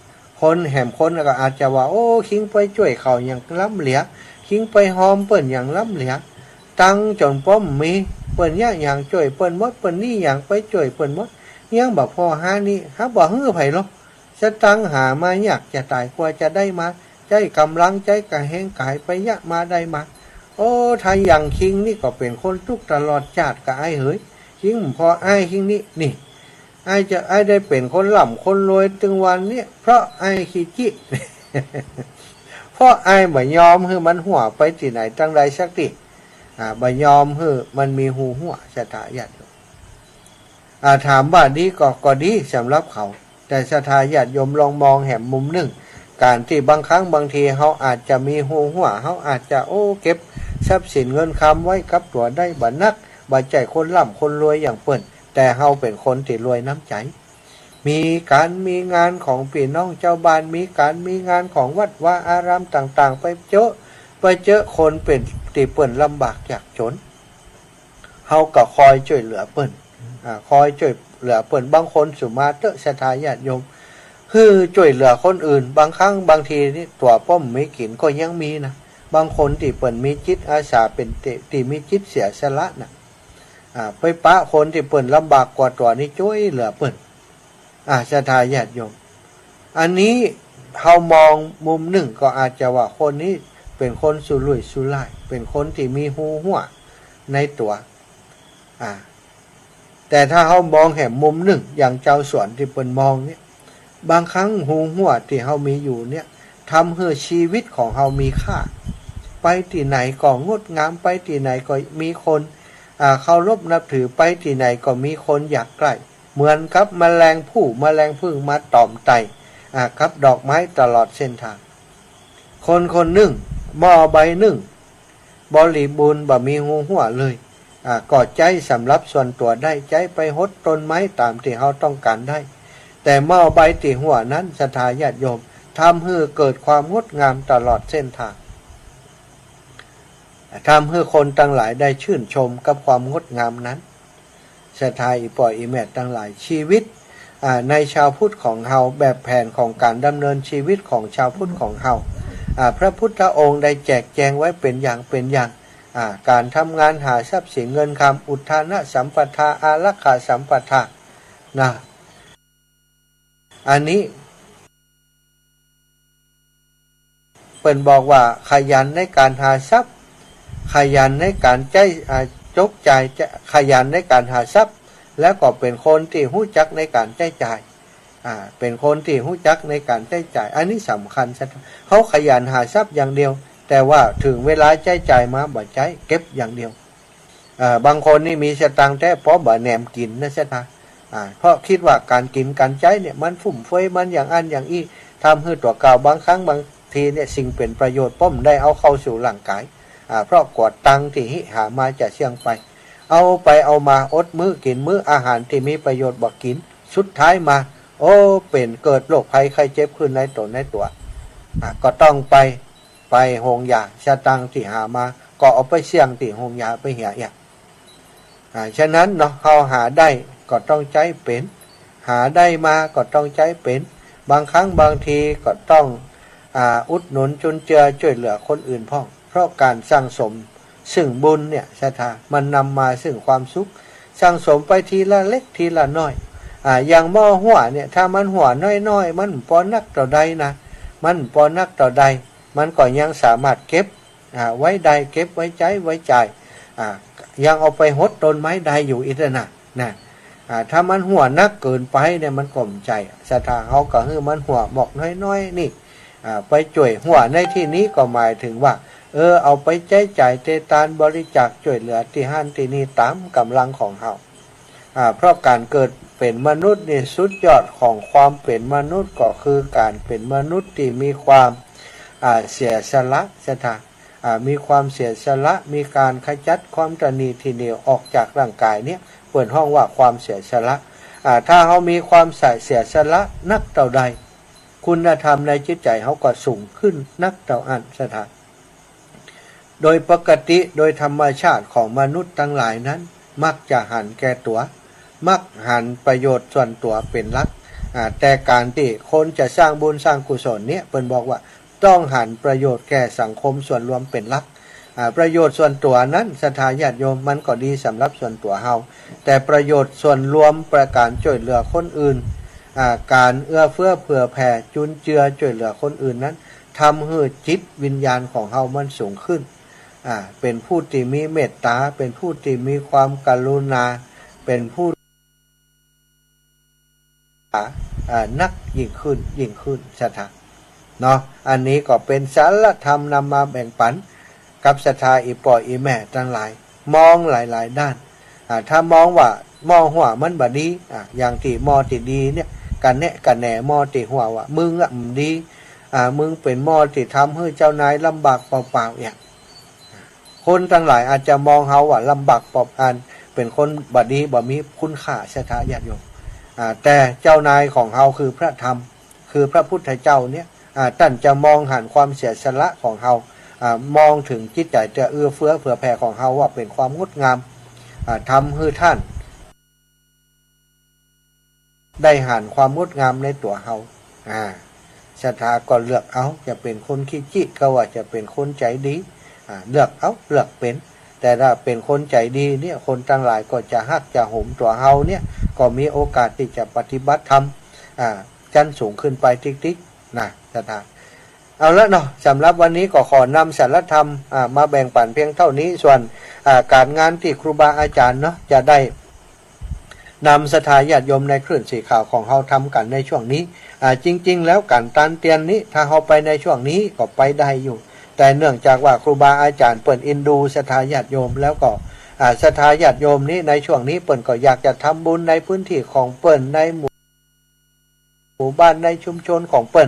คนแหมคนก็อาจจะว่าโอ้คิงไปช่วยเขาอย่างล้ำเหลียคิงไปหอมเปิ้นอย่างล้ำเหลียตั้งจนป้อมมีเปิ้นอย่างช่วยเปิ้นมดเปิ้นนี่อย่างไปช่วยเปิ้นมดยังบ่พอหานี่หาบ่ฮื้อไผหรอกจะตั้งหามายากจะตายกว่าจะได้มาใจกำลังใจกระแหงกายไปยะมาได้มาโอ้ถ้าอย่างคิงนี่ก็เป็นคนทุกตลอดชาติกับไอ้เฮ้ยคิงพอไอ้คิงนี่ไอ้จะไอ้ได้เป็นคนหล่ำคนรวยถึงวันนี้เพราะไอ้ขี้จิ เพราะไอ้บ่ยอมให้มันหัวไปที่ไหนตั้งใดสักทีบ่ยอมให้มันมีหูหัวศรัทธาญาติโยมถามว่าดีก็ดีสำหรับเขาแต่ศรัทธาญาติโยมลองมองแหมมุมหนึ่งการที่บางครั้งบางทีเขาอาจจะมีหูหัวเขาอาจจะเก็บทรัพย์สินเงินคำไว้กับตัวได้บ่นักบ่ใจคนร่ำคนรวยอย่างเปิ้นแต่เฮาเป็นคนที่รวยน้ำใจมีการมีงานของพี่น้องเจ้าบ้านมีการมีงานของวัดว่าอารามต่างๆไปเจอคนเป็นที่เปิ้นลำบากยากจนเฮาก็คอยช่วยเหลือเปิ้นคอยช่วยเหลือเปิ้นบางคนสุมาเตศรัทธาญาติโยมคือช่วยเหลือคนอื่นบางครั้งบางทีนี่ตัวป้อมไม่กินก็ยังมีนะบางคนที่เปิ้นมีจิตอาสาเป็นที่มีจิตเสียสละนะไปปะคนที่เปิ้นลำบากกว่าตัวนี้ช่วยเหลือเปิ้นศรัทธาญาติโยมอันนี้เฮามองมุมหนึ่งก็อาจจะว่าคนนี้เป็นคนสุรุ่ยสุร่ายเป็นคนที่มีหูหัวในตัวแต่ถ้าเฮามองแหมมุมหนึ่งอย่างเจ้าสวนที่เปิ้นมองเนี่ยบางครั้งหูหัวที่เฮามีอยู่เนี่ยทำให้ชีวิตของเฮามีค่าไปที่ไหนก็งดงามไปที่ไหนก็มีคนเคารพนับถือไปที่ไหนก็มีคนอยากใกล้เหมือนกับแมลงผู้แมลงผึ้งมาตอมไตครับดอกไม้ตลอดเส้นทางคนหนึ่งหม้อใบหนึ่งบริบูรณ์บ่มีหูหัวเลยก็ใจสำหรับส่วนตัวได้ใจไปหดต้นไม้ตามที่เขาต้องการได้แต่หม้อใบที่หัวนั้นศรัทธาญาติโยมทำให้เกิดความงดงามตลอดเส้นทางทำให้คนทั้งหลายได้ชื่นชมกับความงดงามนั้นศรัทธาอีปอยอีแม่ทั้งหลายชีวิตในชาวพุทธของเฮาแบบแผนของการดำเนินชีวิตของชาวพุทธของเฮาพระพุทธองค์ได้แจกแจงไว้เป็นอย่างการทำงานหาทรัพย์สินเงินคำอุทานะสัมปทาอารักขาสัมปทานะอันนี้เป็นบอกว่าขยันในการหาทรัพย์ขยันในการจกจ่ายขยันในการหาทรัพย์แล้วก็เป็นคนที่รู้จักในการใช้จ่าย เป็นคนที่รู้จักในการใช้จ่ายอันนี้สำคัญเขาขยันหาทรัพย์อย่างเดียวแต่ว่าถึงเวลาใช้จ่ายมาบ่ใช้เก็บอย่างเดียวบางคนนี่มีสตังค์แต่เพราะบ่แหนมกินนะใช่ไหมเพราะคิดว่าการกินการใช้เนี่ยมันฟุ่มเฟือยมันอย่างอันอย่างอี้ทำให้ตัวเก่าบางครั้งบางทีเนี่ยสิ่งเป็นประโยชน์ป้อมได้เอาเข้าสู่ร่างกายเพราะกวดตังที่หามาจะเสี่ยงไปเอามาอดมื้อกินมื้ออาหารที่มีประโยชน์บ่กินสุดท้ายมาโอ้เป็นเกิดโรคภัยไข้เจ็บขึ้นในตัวก็ต้องไปโรงยาสตังที่หามาก็เอาไปเสี่ยงที่โรงยาไปเหี่ยฉะนั้นเนาะเขาหาได้ก็ต้องใช้เป็นหาได้มาก็ต้องใช้เป็นบางครั้งบางทีก็ต้องอุดหนุนจุนเจือช่วยเหลือคนอื่นพ่องเพราะการสร้างสมซึ่งบุญเนี่ยศรัทธามันนำมาซึ่งความสุขสร้างสมไปทีละเล็กทีละน้อยอย่างหม้อหัวเนี่ยถ้ามันหัวน้อยๆมันพอนักต่อใดนะมันพอนักต่อใดมันก็ยังสามารถเก็บไว้ได้เก็บไว้ใจไว้จ่ายยังเอาไปหดต้นไม้ได้อยู่อีกนะถ้ามันหัวนักเกินไปเนี่ยมันกล่อมใจศรัทธาเขาก็คือมันหัวหมอกน้อยๆนี่ไปจ่วยหัวในที่นี้ก็หมายถึงว่าเอาไปใช้จ่ายเทตานบริจาคช่วยเหลือที่ห้านที่นี่ตามกำลังของเขาเพราะการเกิดเป็นมนุษย์นี่สุดยอดของความเป็นมนุษย์ก็คือการเป็นมนุษย์ที่มีความเสียสละศรัทธามีความเสียสละมีการขจัดความตนีทีเหนียวออกจากร่างกายเนี่ยเปิดห้องว่าความเสียสละถ้าเขามีความเสียสละนักเท่าใดคุณธรรมในจิตใจเขาก็สูงขึ้นนักเท่าอันศรัทธาโดยปกติโดยธรรมชาติของมนุษย์ทั้งหลายนั้นมักจะหันแก่ตัวมักหันประโยชน์ส่วนตัวเป็นหลักแต่การที่คนจะสร้างบุญสร้างกุศลเนี่ยเพิ่นบอกว่าต้องหันประโยชน์แก่สังคมส่วนรวมเป็นหลักประโยชน์ส่วนตัวนั้นศรัทธาญาติโยมมันก็ดีสำหรับส่วนตัวเฮาแต่ประโยชน์ส่วนรวมประการช่วยเหลือคนอื่นการเอื้อเฟื้อเผื่อแผ่จุนเจือช่วยเหลือคนอื่นนั้นทำให้จิตวิญญาณของเฮามันสูงขึ้นเป็นผู้ที่มีเมตตาเป็นผู้ที่มีความกรุณาเป็นผู้นักยิ่งขึ้นศรัทธาเนาะอันนี้ก็เป็นสารธรรมนำมาแบ่งปันกับศรัทธาอีปออีแม่ทั้งหลายมองหลายๆด้านถ้ามองว่ามอหัวมันบ่ดีอย่างที่มอที่ดีเนี่ยกันแหน่มอที่หัวว่ามึงดีมึงเป็นมอที่ทำให้เจ้านายลำบากเปล่าๆอย่างคนทั้งหลายอาจจะมองเขาว่าลำบากเปล่าเป็นคนบ่ดีบ่มีคุณค่าศรัทธาญาติโยมแต่เจ้านายของเขาคือพระธรรมคือพระพุทธเจ้าเนี่ยท่านจะมองหันความเสียสละของเขามองถึงจิตใจจะเอื้อเฟื้อเผื่อแผ่ของเขาว่าเป็นความงดงามทำให้ท่านได้หันความงดงามในตัวเขาศรัทธาก็เลือกเอาจะเป็นคนขี้จิก็ว่าจะเป็นคนใจดีเลือกเป็นแต่ถ้าเป็นคนใจดีเนี่ยคนทั้งหลายก็จะฮักจะหมตัวเฮาเนี่ยก็มีโอกาสที่จะปฏิบัติธรรมชั้นสูงขึ้นไปติ๊กๆนะศรัทธาเอาละเนาะสำหรับวันนี้ก็ขอนำสารธรรมมาแบ่งปันเพียงเท่านี้ส่วนการงานที่ครูบาอาจารย์เนาะจะได้นำศรัทธาญาติโยมในคลื่นสีขาวของเฮาทำกันในช่วงนี้จริงๆแล้วการตันเตียนนี้ถ้าเฮาไปในช่วงนี้ก็ไปได้อยู่แต่เนื่องจากว่าครูบาอาจารย์เปิ่นอินดูศรัทธาญาติโยมแล้วก็ศรัทธาญาติโยมนี้ในช่วงนี้เปิ่นก็อยากจะทำบุญในพื้นที่ของเปิ่นในหมู่บ้านในชุมชนของเปิ่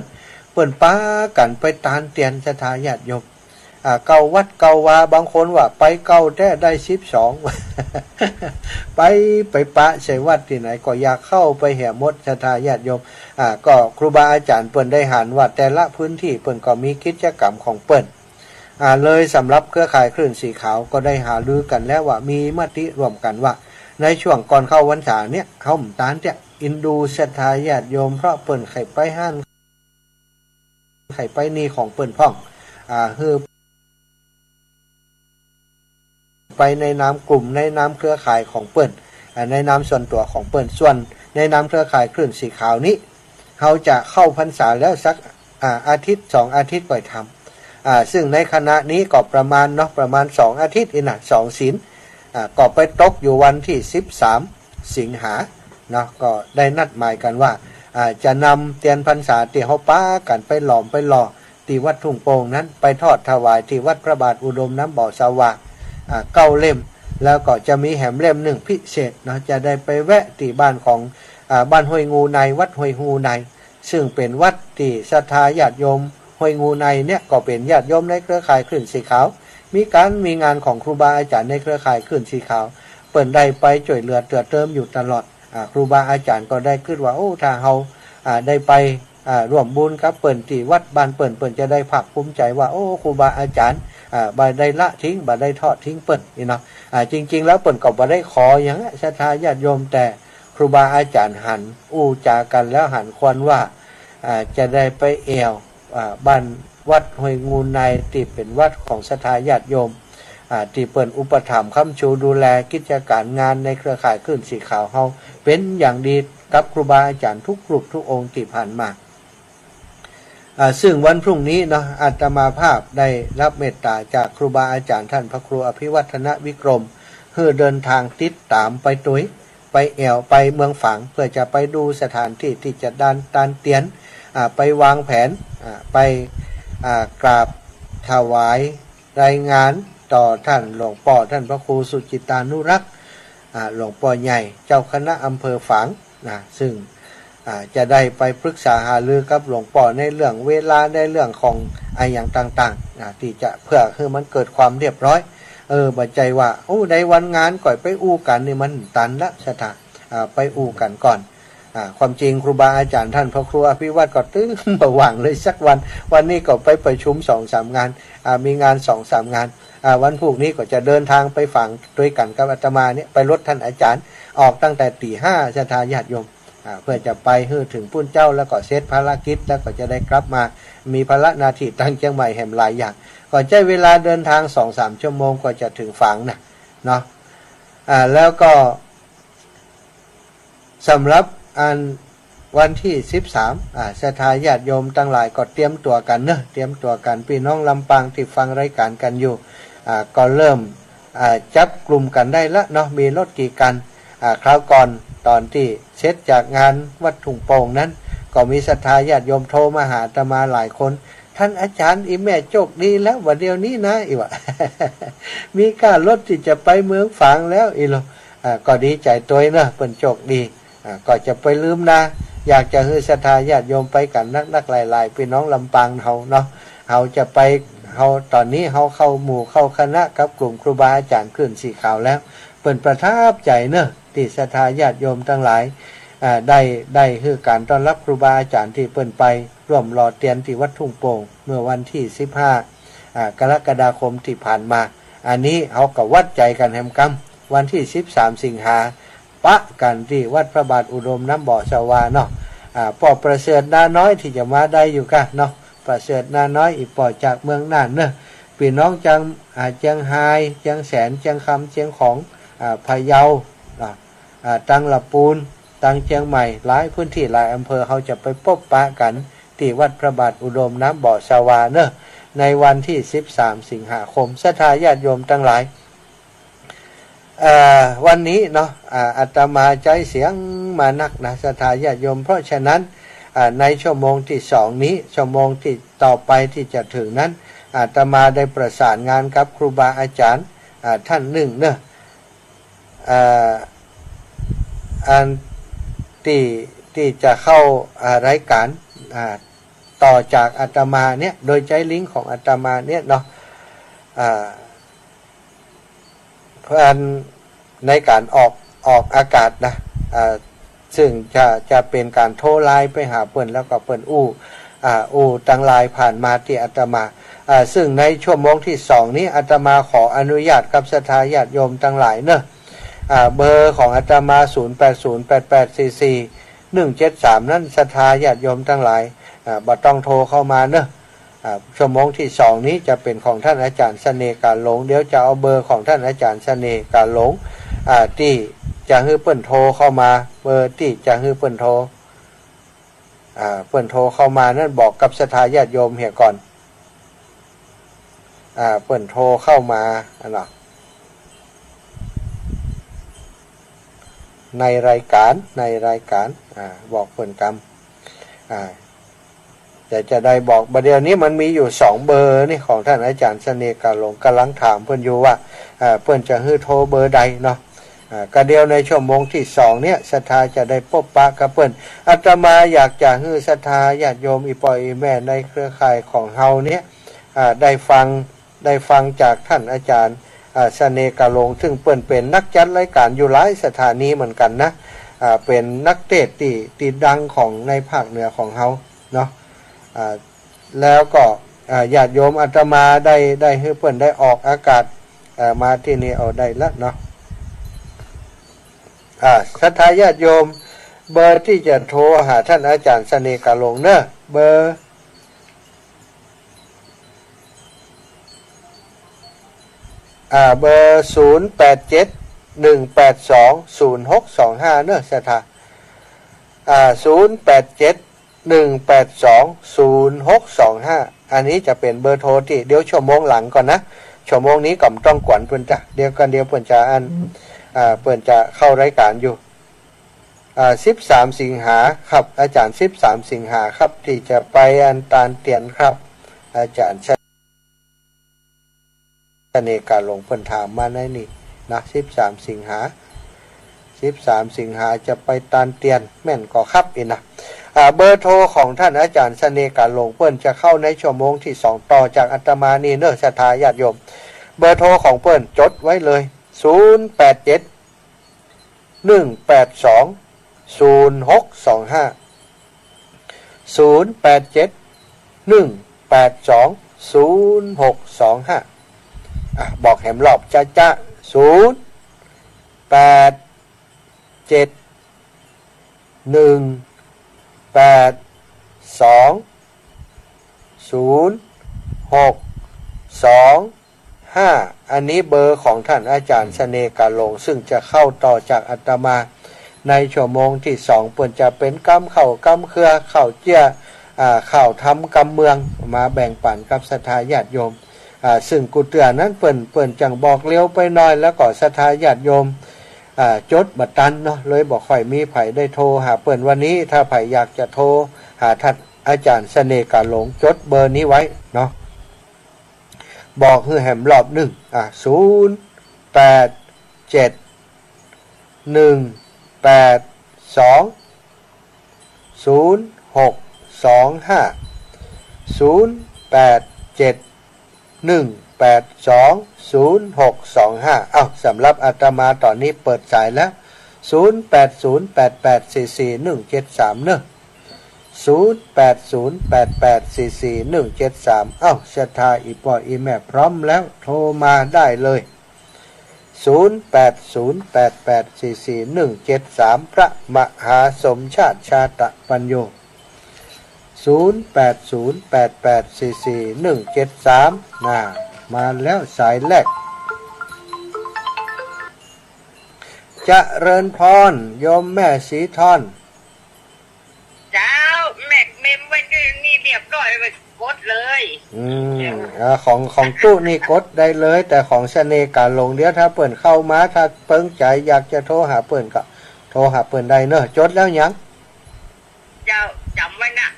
นป้ากันไปตานเตียนศรัทธาญาติโยมเก่าวัดเก่าวาบางคนว่าไปเก่าแท้ได้12 ไปปะใส่วัดที่ไหนก็อยากเข้าไปแห่มดศรัทธาญาติโยมก็ครูบาอาจารย์เปิ่นได้หันว่าแต่ละพื้นที่เปิ่นก็มีกิจกรรมของเปิ่นเลยสำหรับเครือข่ายคลื่นสีขาวก็ได้หารือกันแล้วว่ามีมติร่วมกันว่าในช่วงก่อนเข้าพรรษาเนี่ยเขาหมู่ตานเนี่ยอินดูศรัทธาญาติโยมเพราะเปิ่นไข่ไปห้านไข่ไปนี่ของเปิ่นพ่องคือไปในนามกลุ่มในนามเครือข่ายของเปิ่นในนามส่วนตัวของเปิ่นส่วนในนามเครือข่ายคลื่นสีขาวนี้เขาจะเข้าพรรษาแล้วสักอาทิตย์2อาทิตย์ก่อนทำซึ่งในคณะนี้ก็ประมาณ2อาทิตย์2ศีลก็ไปตกอยู่วันที่13สิงหาเนาะก็ได้นัดหมายกันว่า จะนำเตียนพรรษาที่เขาป้ากันไปหลอมไปหล่อที่วัดทุ่งโป่งนั้นไปทอดถวายที่วัดพระบาทอุดมน้ำบ่อสว่าง9 เล่มแล้วก็จะมีแหมเล่มหนึ่งพิเศษนะจะได้ไปแวะที่บ้านของบ้านห้วยงูในวัดห้วยงูในซึ่งเป็นวัดที่ศรัทธาญาติโยมห้วยงูในเนี่ยก็เป็นญาติโยมในเครือข่ายคลื่นสีขาวมีงานของครูบาอาจารย์ในเครือข่ายคลื่นสีขาวเปิดได้ไปช่วยเหลือเตือเติมอยู่ตลอดครูบาอาจารย์ก็ได้ขึ้นว่าโอ้ถ้าเราได้ไปร่วมบุญครับเปิ่นที่วัดบ้านเปิ่นจะได้ภาคภูมิใจว่าโอ้ครูบาอาจารย์บ่ได้ละทิ้งบ่ได้ทอดทิ้งเปิ่นนี่เนาะจริงๆแล้วเปิ่นก็บ่ได้ขออย่างศรัทธาญาติโยมแต่ครูบาอาจารย์หันจากันแล้วหันควันว่าจะได้ไปแอวบ้านวัดห้วยงูในที่เป็นวัดของศรัทธาญาติโยมที่เปิ่นอุปถัมภ์ค้ำชูดูแลกิจการงานในเครือข่ายคลื่นสีขาวเฮาเป็นอย่างดีกับครูบาอาจารย์ทุกกลุ่มทุกองค์ที่ผ่านมาซึ่งวันพรุ่งนี้เนาะอาตมาภาพได้รับเมตตาจากครูบาอาจารย์ท่านพระครูอภิวัฒนวิกรมเพื่อเดินทางติดตามไปตุ้ยไปแอวไปเมืองฝางเพื่อจะไปดูสถานที่ที่จะตานเตียนไปวางแผนไปกราบถวายรายงานต่อท่านหลวงพ่อท่านพระครูสุจิตานุรักษ์หลวงพ่อใหญ่เจ้าคณะอำเภอฝางซึ่งจะได้ไปปรึกษาหารือกับหลวงพ่อในเรื่องเวลาในเรื่องของอย่างต่างๆที่จะเพื่อให้มันเกิดความเรียบร้อยบัดใจว่าโอ้ในวันงานก่อยไปอู้กันนี่มันตันละสถานไปอู้กันก่อนความจริงครูบาอาจารย์ท่านพระครูอภิวัตรก็ตึ้งระหว่างเลยสักวันนี้ก็ไปประชุม 2-3 งานมีงาน 2-3 งานวันพรุ่งนี้ก็จะเดินทางไปฝั่งด้วยกันกับอาตมาเนี่ยไปรถท่านอาจารย์ออกตั้งแต่ตี 5ศรัทธาญาติโยมเพื่อจะไปถึงปุ้นเจ้าแล้วก็เซตภารกิจแล้วก็จะได้กลับมามีภาระหน้าที่ตั้งเชียงใหม่แห่งหลายอย่างก็ใช้เวลาเดินทาง 2-3 ชั่วโมงก็จะถึงฝั่งนะเนาะแล้วก็สำหรับวันที่13ศรัทธาญาติโยมทั้งหลายก็เตรียมตัวกันเนอะเตรียมตัวกันพี่น้องลำปางที่ฟังรายการกันอยู่ก็เริ่มจับกลุ่มกันได้ละเนาะมีรถกี่กันคราวก่อนตอนที่เสร็จจากงานวัดทุ่งโป่งนั้นก็มีศรัทธาญาติโยมโทรมาหาอาตมาหลายคนท่านอาจารย์อีแม่โชคดีแล้ววันเดียวนี้นะอีวะ มีค่ารถที่จะไปเมืองฝางแล้วอีโลก็ดีใจตัวเนอะเป็นโชคดีก็จะไปลืมนะอยากจะให้ศรัทธาญาติโยมไปกันนักหลายๆพี่น้องลำปางเฮาเนาะเฮาจะไปเฮาตอนนี้เฮาเข้าหมู่เข้าคณะกับกลุ่มครูบาอาจารย์คลื่นสีขาวแล้วเป็นประทับใจเนอะที่ศรัทธาญาติโยมทั้งหลายได้คือการต้อนรับครูบาอาจารย์ที่เปิ้นไปร่วมรอเตียนที่วัดทุ่งโป่งเมื่อวันที่15กรกฎาคมที่ผ่านมาอันนี้เขาก็วัดใจกันแฮมกำวันที่13สิงหาปะกันที่วัดพระบาทอุดมน้ำบ่อสวาเนาะปอประเสริฐนาน้อยที่จะมาได้อยู่กันเนาะประเสริฐนาน้อยอีปอจากเมืองน่านเนอะพี่น้องจังเจียงไฮ้เจียงแสนเจียงคำเจียงของพะเยาตังละปูนตังเชียงใหม่หลายพื้นที่หลายอำเภอเขาจะไปพบปะกันที่วัดพระบาทอุดมน้ำบ่อสวาเนอะในวันที่13สิงหาคมศรัทธาญาติโยมทั้งหลายวันนี้เนาะอาตมาใจเสียงมานักนะศรัทธาญาติโยมเพราะฉะนั้นในชั่วโมงที่2นี้ชั่วโมงที่ต่อไปที่จะถึงนั้นอาตมาได้ประสานงานกับครูบาอาจารย์ท่านหนึ่งเนอะอันที่จะเข้ารายการต่อจากอาตมาเนี่ยโดยใช้ลิงก์ของอาตมาเนี่ยเนาะเพื่อในการออกอากาศนะซึ่งจะเป็นการโทรไลน์ไปหาเปิ้นแล้วก็เปิ้นตั้งไลน์ผ่านมาที่อาตมาซึ่งในชั่วโมงที่2นี้อาตมาขออนุญาตกับศรัทธาญาติโยมทั้งหลายเนอะเบอร์ของอาตมา0808844173นั่นศรัทธาญาติโยมทั้งหลายบ่ต้องโทรเข้ามาเนอะชั่วโมงที่2นี้จะเป็นของท่านอาจารย์เสน่ห์การหลงเดี๋ยวจะเอาเบอร์ของท่านอาจารย์เสน่ห์การหลงที่จะให้เปิ้นโทรเข้ามาเบอร์ที่จะให้เปิ้นโทรเข้ามานั่นบอกกับศรัทธาญาติโยมเหี่ยก่อนเปิ้นโทรเข้ามาเนาะในรายการบอกเปิ้นกรรม แต่จะได้บอกประเดี๋ยวนี้มันมีอยู่2เบอร์นี่ของท่านอาจารย์เสน่ห์กาหลงกำลังถามเพื่อนอยู่ว่าเพื่อนจะให้โทรเบอร์ใดเนาะก็เดียวในชั่วโมงที่2เนี่ยศรัทธาจะได้พบปะกับเพื่อนอาตมาอยากจะให้ศรัทธาญาติโยมอีปอยอีแม่ในเครือข่ายของเฮาเนี่ยได้ฟังจากท่านอาจารย์เสน่ห์กาหลงซึ่งเพื่อนเป็นนักจัดรายการอยู่หลายสถานีเหมือนกันนะเป็นนักเทศน์ที่ดังของในภาคเหนือของเฮาเนาะแล้วก็ญาติโยมอาตมาได้ให้เพื่อนได้ออกอากาศมาที่นี่เอาได้แล้วเนาะศรัทธาญาติโยมเบอร์ที่จะโทรหาท่านอาจารย์เสน่ห์กาหลงเนอะเบอร์เบอร์0871820625เนอะศรัทธา0871820625อันนี้จะเป็นเบอร์โทรที่เดี๋ยวชั่วโมงหลังก่อนนะชั่วโมงนี้ก็ต้องกวนเพิ่นจ้ะเดี๋ยวเพิ่นจะเพิ่นจะเข้ารายการอยู่13 สิงหาครับอาจารย์13 สิงหาครับที่จะไปอันตาลเตียนครับอาจารย์เสน่ห์กาหลงเพิ่นถามมาในนี่นะ13 สิงหาจะไปตาลเตียนแม่นก็ครับอีนะเบอร์โทรของท่านอาจารย์เสน่ห์กาหลงเพิ่นจะเข้าในชั่วโมงที่2ต่อจากอาตมานี่เนอะศรัทธาญาติโยมเบอร์โทรของเพิ่นจดไว้เลย0871820625บอกแหมรอบจ้าอันนี้เบอร์ของท่านอาจารย์เสน่ห์กาหลงซึ่งจะเข้าต่อจากอาตมาในชั่วโมงที่2เพิ่นจะเป็นกำเข้ากำเครือเข้าเจี้ยข่าวทำกำเมืองมาแบ่งปันกับศรัทธาญาติโยมซึ่งกุเตือนั้นเปิ่นจังบอกเลี้ยวไปหน่อยแล้วก็ศรัทธาญาติโยมจดบัตรตันเนาะเลยบอกค่อยมีไผได้โทรหาเปิ่นวันนี้ถ้าไผอยากจะโทรหาท่านอาจารย์เสน่ห์กาหลงจดเบอร์นี้ไว้เนาะบอกคือแหมรอบ1 สำหรับอาตมาตอนนี้เปิดสายแล้ว0808844173เนอะ0808844173ศรัทธาอีปออีแม่พร้อมแล้วโทรมาได้เลย0808844173พระมหาสมชาติชาตปัญโย0808844173มาแล้วสายแรกเจริญพรโยมแม่สีทอน
เจ้าแม็กเมมไว้นี่เรียบร้อยไปกดเลย
ของตู้นี่กดได้เลยแต่ของเสน่ห์กาหลงเดี๋ยวถ้าเปิ่นเข้ามาถ้าเปิ้งใจอยากจะโทรหาเปิ่นก็โทรหาเปิ่นได้เนอะจดแล้วยัง
เจ้าจำไว้นะ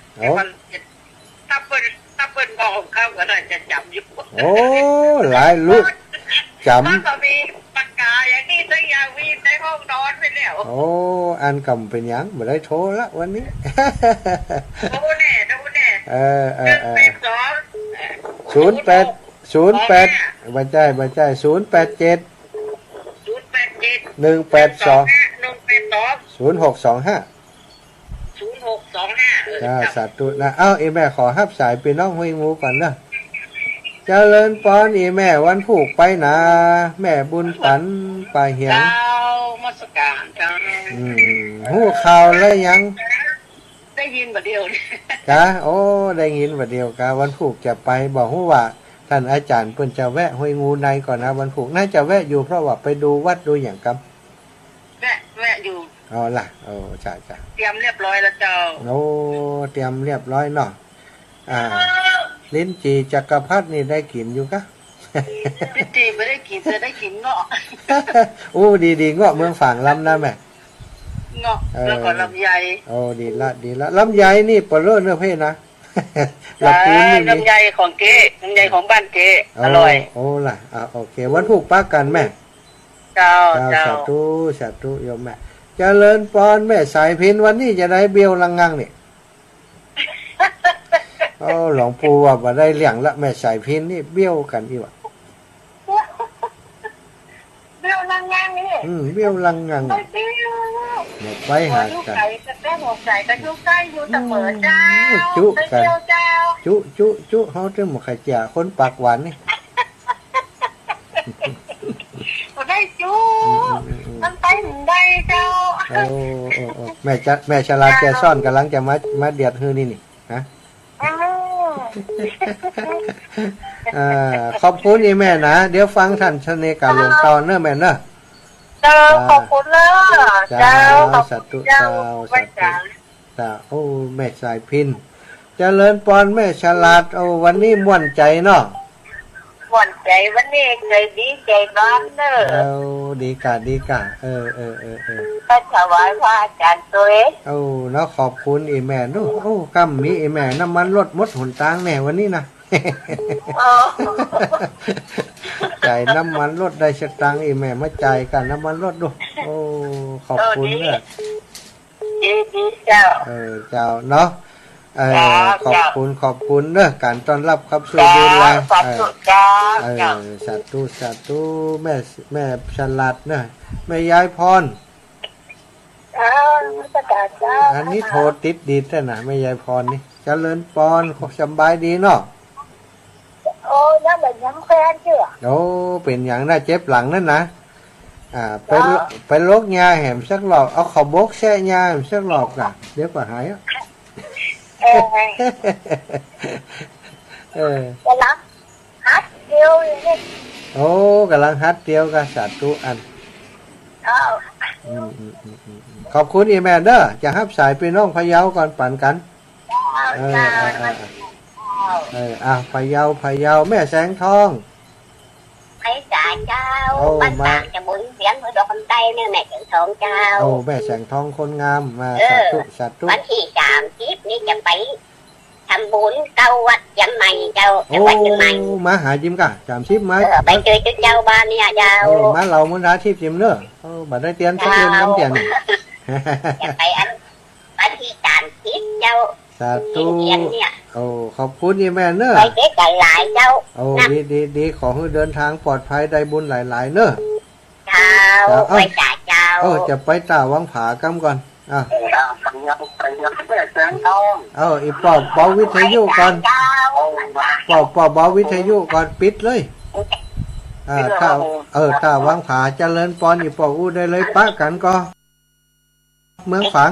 ถ้าเปิ้นบอกเขาก็น่าจะจำอยู่
โอ้หลายลูกจำ
ก็มีปากกาอย่างนี้สักอย่างมีในห้องนอนไปแล้ว
โอ้อันกำเป็นยังไม่ได้โทรละวันนี้
โทรแน่
08บัจจัย0871820625จ้าสาธุนะอีแม่ขอฮับสายพี่น้องห้วยงูก่อนนะเจริญปอนอีแม่วันผูกไปนะแม่บุญปันปลาเหียง
มาสการจ้า
หูข่าวแล้วยัง
ได้ยินบัดเดียว
กะโอ้ได้ยินบัดเดียวกะวันผูกจะไปบอกหูว่าท่านอาจารย์เพิ่นจะแวะห้วยงูในก่อนนะวันผูกน่าจะแวะอยู่เพราะว่าไปดูวัดดูอย่างกับ
แวะอยู่
ล่ะจ้า
เตรียมเรียบร้อยแล้วเจ้า
เตรียมเรียบร้อยเนาะลิ้นจีจักรพรรดินี่ได้กินอยู่กะ
ลิ้นจีไม่ได้กินจะได้กินเงาะ
ดีเงาะเมืองฝางลำนะแม่
เงาะแล้วก็ลำไย
โอ้ดีละดีละลำไยนี่ปลาเลือเนื้อเพศนะ
จ้า
ลำปูนนี่
ลำไยของเจ๊ลำไยของบ้านเจ๊อร่อย
โอ้ล่ะโอเควันผูกป้ากันแม่
เจ้า
สา
เจ้า
ธุสาธุโยมแม่เจริญพรแม่สายพินวันนี้จะได้เบี้ยวลังงังนี่ โอ้หลวงปู่ว่าบ่ได้เลี้ยงละแม่สายพินนี่เบี้ยวกันอีกว่ะ
เบี้ยวนางงามนี่
เบี้ยวลังงัง
ไม่เบี้ยว
หมดไปหา
ลูก
กัน
ไก่จะแป้งหัวไก่ก็ยุ่งใกล้อยู่เสมอเจ้า
จุ
ไม่
กัน
เบี้ยวเจ้า
จุเฮาเจ้าหมกไข่เจียคนปากหวานนี่
บ่ได้จูมันไปถึงได้เจ้า
โอ้แม่ฉลาดแกซ่อนกำลังจะมาเดียดฮือนี่ฮะ ขอบคุณอีแม่นะเดี๋ยวฟังท่านชเนกาหลวงตอนเนอะแม่เนอะ
เจ้าขอบคุณเลยเจ้าขอบ
สา
คุ
ธุ
ณเจ้า
สาธุสาโอ้แม่สายพินเจริญปอนแม่ฉลาดโอ้วันนี้ม่วนใจเนาะ
หวั่นใจวันนี้ใจดีใจร้อนเนอะ
เอาดีกะ
ก็ถวายพระอาจารย์ตัวเอง
เอาเนาะขอบคุณอีแม่ดูโอ้กัมมีอีแม่น้ำมันลดมดหนตางแน่วันนี้นะ จ่ายน้ำมันลดได้สตังค์อีแม่มาจ่ายกันน้ำมันลดดูโอ้ขอบคุณเนอะ
ดีเจ้า
เจ้าเนาะขอบคุณเนอะการต้อนรับครับสู่ดูแล
สาธุเจ้า
สาธุแม่ฉลาดเนอะแม่ยายพร
ประกาศเจ้า
อันนี้โทรติดดีแต่นะแม่ยายพรนี่เจริญปอนสบายดีเนาะ
โอ้ยังแบบยังแฟนเชื่อ
โอ้เป็นอย่างน่าเจ็บหลังนั่นนะไปลกยาแหมสักหลอกเอาขอบกแช่ยาแหมสักหลอกอ่ะเดี๋ยวก็หายอ่ะ
จะรับฮัทเดียวนี่
โอ้กำลังฮัดเดียวกับสาธุอันขอบคุณอีแมนเดอร์จะฮับสายไปน้องพะเยาก่อนปั่นกันพะเยาแม่แสงทอง
ไอ้จ่าเจ้าบ้านต่างจะบุญเสียงมือดอกคำไตเนี่ยแม่ถึงทองเจ้า
โอ้แม่แสงทองคนงามมาสาธุ
วันที่30นี่จะไปทำบุญเก้าวัดยังใหม่เจ้าจังหวัดเชียงใหม่
มาหาจิมกะ30มา
ไปเจอจุดเจ้าบ้านเนี่ยเจ้า
มาเรามุนราทิพย์จิมเนอะบัดได้เตียนสักเดือนน้ำเตียน
จะไปวันที่30เจ้า
สาธุ
เนี่ย
โอ้ขอบคุณอีแม่เนอะ
ไปเจ๊ไก่หลายเจ้า
โอ้ดีขอให้เดินทางปลอดภัยได้บุญหลายๆเนอะ
เจ้าไปจ่าเจ้า
จะไปตาวังผากำก่อนอีปอบเบาวิทยุก่อนปอบเบาวิทยุก่อนปิดเลยถ้าวังผาเจริญปอนอีปอบอู้ได้เลยปะกันก็เมืองฝัง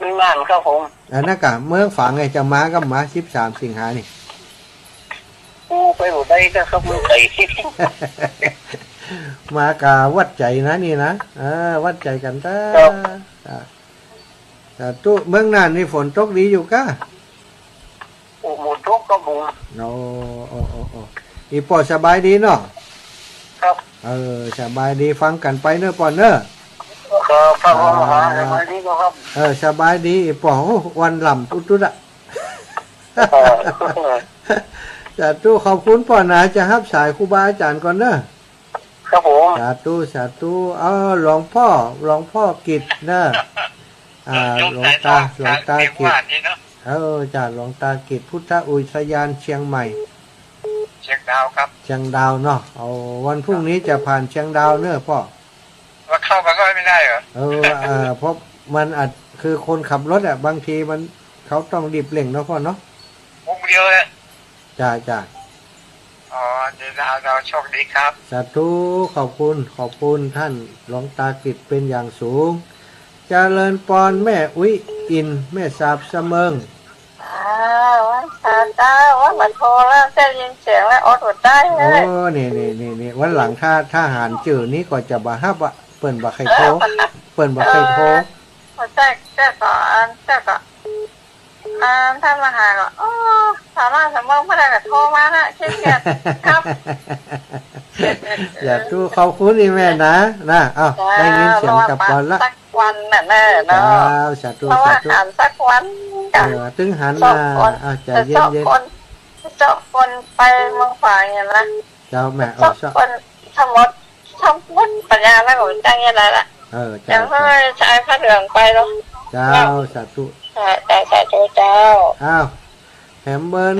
มีบ้านครับผม
นั่นกะเมืองฝังไงจะมาก็มา13 สิงหานี่
ไปอยู่ได้ก็ครับมือไก่
มากาวัดใจนะนี่นะวัดใจกันตาแต่ตู้เมืองน่านนี่ฝนตกดีอยู่ก้า
โอ้หมดทุกก็บุญ
โอ้อีปอสบายดีเนาะ
ครับ
สบายดีฟังกันไปเนอะปอนเนอะ
ครับสบายดีครับ
สบายดีอีปอวันลำตุ๊ดอะแต่ตู้ขอบคุณปอนนะจะฮับสายครูบาอาจารย์ก่อนเนอะ
ครับผม
สาธุหลวงพ่อกิจเนอะหลวงตากิจจ้าหลวงตากิจพุทธอุทยานเชียงใหม่
เชียงดาวครับ
เชียงดาวเนาะวันพรุ่งนี้จะผ่านเชียงดาวเนอะพ่อ
ว่าเข้ามาก็ไม่ได้เหรอ
เพราะมันอาจคือคนขับรถบางทีมันเขาต้องรีบเร่งเนาะพ่อเนาะ
มุกเดียวเลย
จ้า
อ๋อเดี๋ยวเราโชคดีครับ
สาธุขอบคุณท่านหลวงตากิจเป็นอย่างสูงเจริญปอนแม่อุ้ยอินแม่สาบเสมิง
วันตาว่ามันโทรแล้วจะยินเสียงแล้วอดได้เลย
นี่วันหลังถ้าหารจื่อนี้ก็จะบ่ฮับอ่ะเปิ้นบ่ใครโทร
แจ้ก็ ท่านมาหาก็อ๋อสามารถสมองพนักโทรมานะเช่นกันครับ
อย่าตู้ขอบคุณอีแม่นะเอาได้ยินเสียงกับปอนละ
สักวันน่ะแน่เนาะ
สาธุ
เพราะ
สา
ว่า
ธุ
อ่านสักวันกัน
ตึงหันมาใจเย็นเย็น
เจ้าคนไปเมืองฝ่ายเนี่ยนะ
เจ้าแม่ชอบ
คนทำมดปัญญาแล้วก็จังยังไงล่ะ
เจ้า
ให้ใช้ผ้าเหลืองไปแล้ว
เจ้าสาธุ
แต่เจ้า
อ้าวแถมเบอร์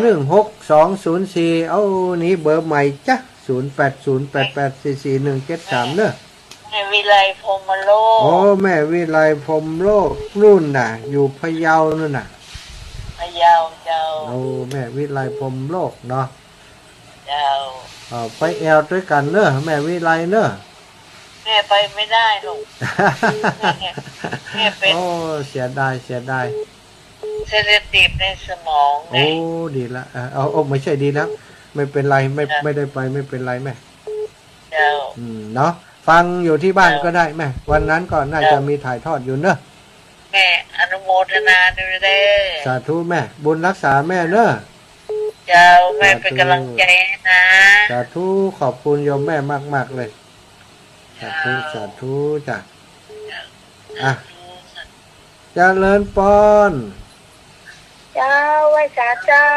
16204เอานี้เบอร์ใหม่จ้ะ0808844173เนอะ
วิไลพรหมโลก
โอ้แม่วิไลพรหมโลกรุ่นน่ะอยู่พะเยานู่นน่ะ
พะเยาเจ้า
โอ้แม่วิไลพรหมโลกเนาะ
เจ้า
ไปแอลด้วยกันเนอะแม่วิไลเนอะ
แม่ไปไม่ได้หรอกแม่เป็น
โอ้เสียดาย
เซนซิทีฟในสมอง
โอ้ดีละเอาไม่ใช่ดีแล้วไม่เป็นไรไม่ได้ไปไม่เป็นไรแม่
เจ้า
เนาะฟังอยู่ที่บ้านก็ได้แม่วันนั้นก็น่าจะมีถ่ายทอดอยู่เนอะ
แม่อนุโมทนาด้วยเด้อ
สาธุแม่บุญรักษาแม่เนอะ
เจ้าแม่เป็นกำลังใจนะ
สาธุขอบคุณโยมแม่มากๆเลยสาธุจ้ะอ่ะเจริญปอน
เจ้าไว้สาเจ้า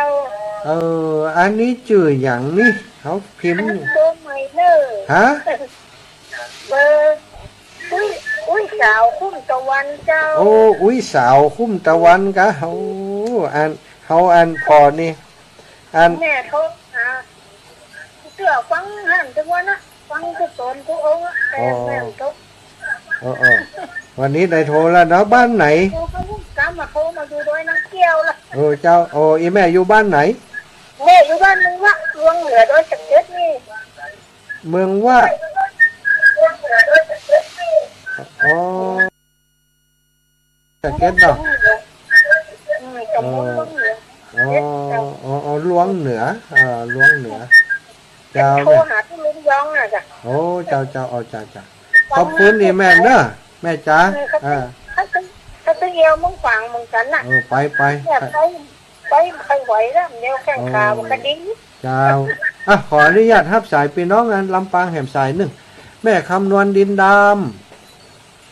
อันนี้จื่ออย่างนี้เขาพิมพ์
ตัวใหม่เนอะ
ฮะ
เบอร์อุ้ยสาวคุ้มตะวันเจ้า
โอ้อุ้ยสาวคุ้มตะวันกะเขาอันพอนี่อัน
แม่เขาเสื้อฟังหันทุกวันนะฟังทุกตนทุกองค์แต่แม่เขา
วันนี้ได้โทรแล้วเนาะบ้านไหน
เขากำมาเขามาดูด้วยนักเกี่ยวละ
เจ้าอีแม่อยู่บ้านไหน
แม่อยู่บ้านมึงวะลวงเหลือด้วยสักเจ็ดนี่
เมืองว่า
ลวงเหลือด้วยสักเจ็ดนี่
สะเก็ตเนาะ
จมูกลวงเหลือ
ล้วงเหนือล้วงเหนือเจ้า
โทร
แม่
หาที่ลุงยองน่ะจ้ะ
เจ้าเอาจ้าขอบคุณอีแม่เนอะแม่จ๋า
เขาจะเยี่ยวมึงฟังมึงกันน่ะ
ไป
เนี่ยไปใครไหวแล้วเดี๋ยวแข้งขามันก็ดิ้ง
เจ้าขออนุญาตรับสายพี่น้องงานลำปางแหมสายหนึ่งแม่คำนวณดินดำ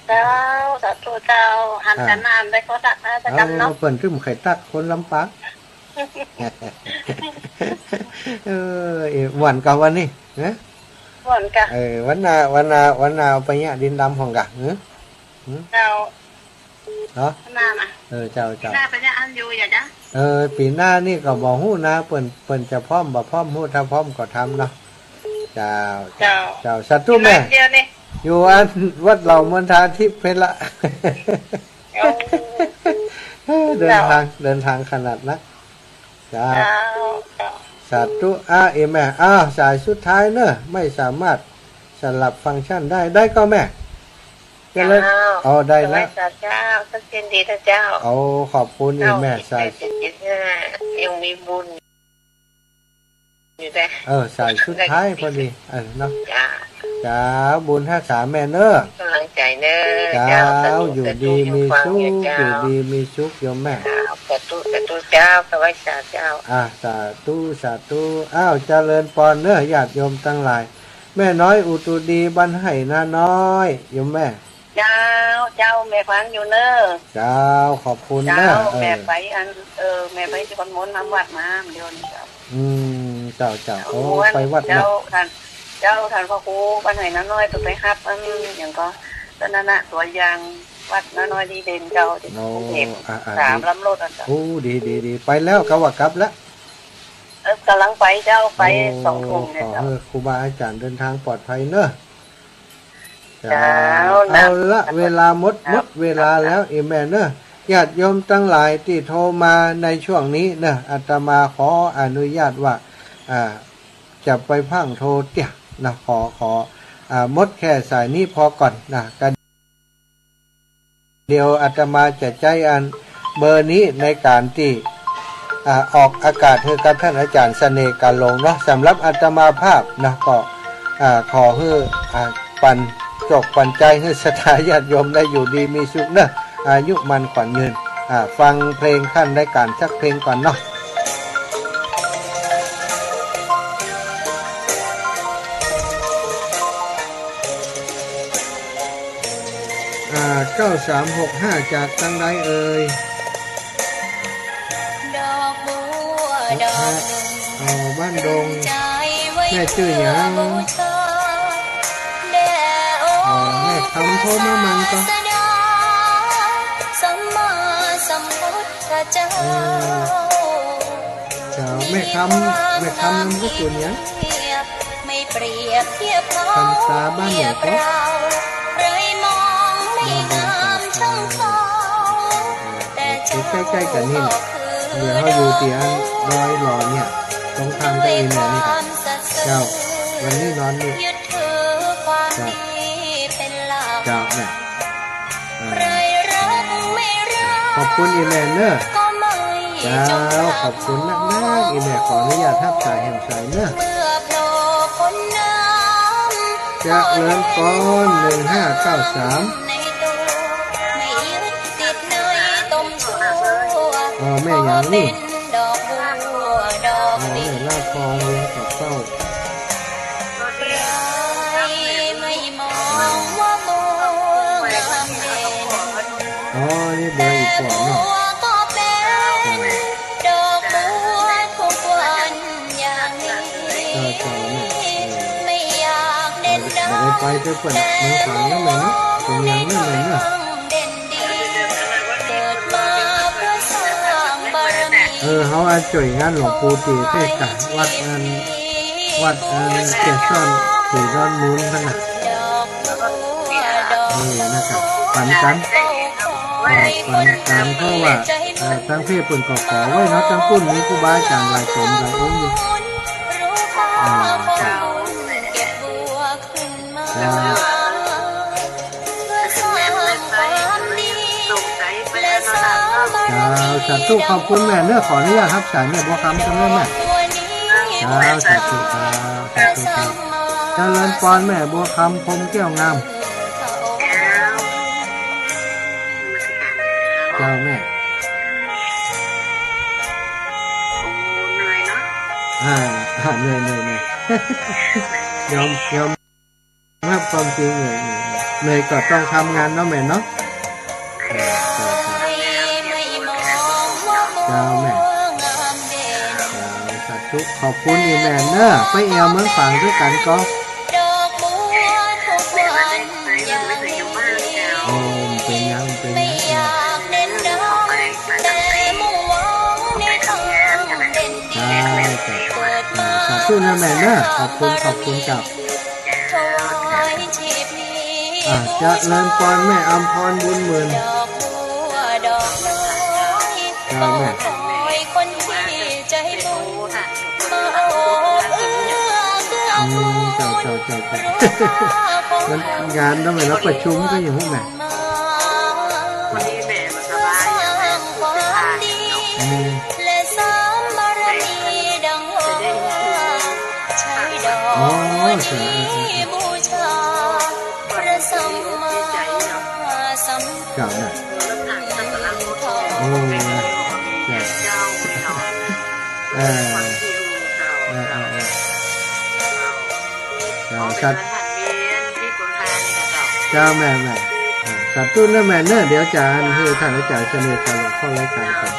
เจ้าสาธุเจ้าหันกันนานไปเขาตักนะจะกันเนาะ
เปิ่นขึ้นไข่ตักคนลำปางวันกับวันนี้นะ
หวนกะ
วันนาเอาไปเนี่ยดินดำของกะ
เจ้า
เนาะ
นานอ่ะ
เจ้า
หน้าไปเนี่ยอันอยู่อย่าจ้ะ
ปีหน้านี่ก็บอกฮู้นะเปิ่นจะพร้อมบ่พร้อมฮู้ถ้าพร้อมก็ทำเนาะเจ้าสัตว์ตู้แม่
เดียวนี่
อยู่อันวัดเหล่ามณฑาทิพย์เพชรละเดินทางขนาดนะจ้าสัตว์ตู้เอแม่สายสุดท้ายเนอะไม่สามารถสลับฟังก์ชันได้ก็แม่ก็เลยได้แล้ว
เจ้าสักเจนดีนะเจ้า
ขอบคุณอีแม่สาย
ยังมีบุญอยู่ได้
สายสุดท้ายพอดีเนาะจ้าบุญท่าสาแม่เนอะ
กำลังใจเนอะ
เจ้าอยู่ดีมีสุขโยมแม่
สาธุเจ้าพระวิชาเจ้า
สาธุเจริญปอนเนอะญาติโยมทั้งหลายแม่น้อยอุตุดีบันไห้นาน้อยโยมแม่
เจ้าแม่ฟังอยู่เนอะ
เจ้าขอบคุณนะ
แม่ไปแม่ไปที่วัดมนต์น้ำวัดมาเดี๋ยวนี้
เจ้าไปวัด
เจ้าท่านพ่อครูบ้านไหนน้อยตัวไปครับอย่างก็ตอนนั้นตัวอย่างวัดน้อยดีเด่นเจ้าที่เด็ก3 ลำโลดเจ้า
ดีไปแล้วก็ว่ากลับแล้ว
กำลังไปเจ้าไป2 ทุ่มเนี่ยเจ้า
ครูบาอาจารย์เดินทางปลอดภัยเนอะ
เอา
ละเวลาหมดเวลาแล้วแม่เนอะญาติโยมทั้งหลายที่โทรมาในช่วงนี้เนอะอาตมาขออนุญาตว่าจะไปพังโทรเตี้ยนะขอมดแค่สายนี้พอก่อนนะกันเดี๋ยวอาตมาจะใจเบอร์นี้ในการที่ออกอากาศให้กับท่านอาจารย์เสน่ห์การลงเนาะสำหรับอาตมาภาพนะก็ขอให้ปันใจให้ศรัทธาญาติโยมได้อยู่ดีมีสุขเนอะอายุมันขวัญยืน ฟังเพลงขั้นได้การสักเพลงก่อนเนาะ9365จากทางใดเอ่ย
ดอกบัวดอกหนึ่ง
บ้านดง
แม่ชื่อหยัง
แม่คำโทรมามันก็
สัมมาสัมพุทธเจ้า
แม่คำนามสกุลหยัง
ไม่เปรียบเทียบเขา
คำสาบ้านหยังก็
ใครมองไม่งามช่างเขาแต่เจ้า
ใกล้ๆกันนี่เดี๋ยวเขาอยู่ที่อันดอยหล่อเนี่ยตรงทางก็อินเนี่ยนี่ครับเจ้าวันนี้นอนนี่เจ้าเนี่ยขอบคุณอีแมนเนอร์เจ้าขอบคุณนักอีแมนขออนุญาตทับสายแห่งสายเนอร์จะเริ่มก้อน1593แม่อย่างนี้แม่ลาคอเลี้ยงกับเต้านี่เบอร์อีกก่อนเนาะไปเพื่อนเมืองฝังนั่นเลยเนาะเป็นยังนั่นเลยเนาะเขาจ่วยงานหลวงปู่ตีเทศกับวัดเจซ่อนถือร้อนมูลขนาดนะครับปันกันเพราะว่าทั้งเพศปุ่นก็ขอไว้เนาะทั้งปุ่นมีครูบาอาจารย์หลายสมหลายองค์อยู่สาธุขอบคุณแม่เนื้อขออนุญาตครับสายแม่บัวคำจังเลยแม่สาธุเจริญพรแม่บัวคำพรมแก้วงามเจ้าแม่เหนื่อยยอมรับความจริงเหนื่อยก็ต้องทำงานเนาะแม่เนาะเจ้าแม่สาธุขอบคุณอีแม่เนอะไปเอวเมืองฝังด้วยกันก็เป็นยังสาธุนะแม่เนอะขอบคุณจับจะเริ่มปอนแม่อัมพรบุญหมื่นเจ้าแม่เจ้ามันงานต้องไปรับประชุมก็อย่างพวกแม่
วันนี้แม่มาสบาย
และสามบารมีดังว่าใช้ดอกนี้บูชาพระสัมมาสัมพุทธเจ้า
แม่สาธุนะแม่เนอะเดี๋ยวอาจารย์ให้ท่านอาจารย์เสนอการเข้ารายการก่อน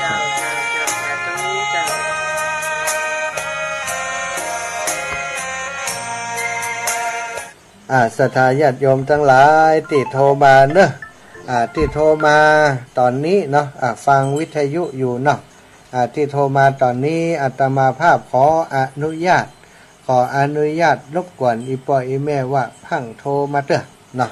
ศรัทธาญาติโยมทั้งหลายที่โทรมาเนอะที่โทรมาตอนนี้เนาะฟังวิทยุอยู่เนาะที่โทรมาตอนนี้อาตมาภาพขออนุญาตรบกวนอีปออีแม่ว่าพังโทรมาเถอะเนาะ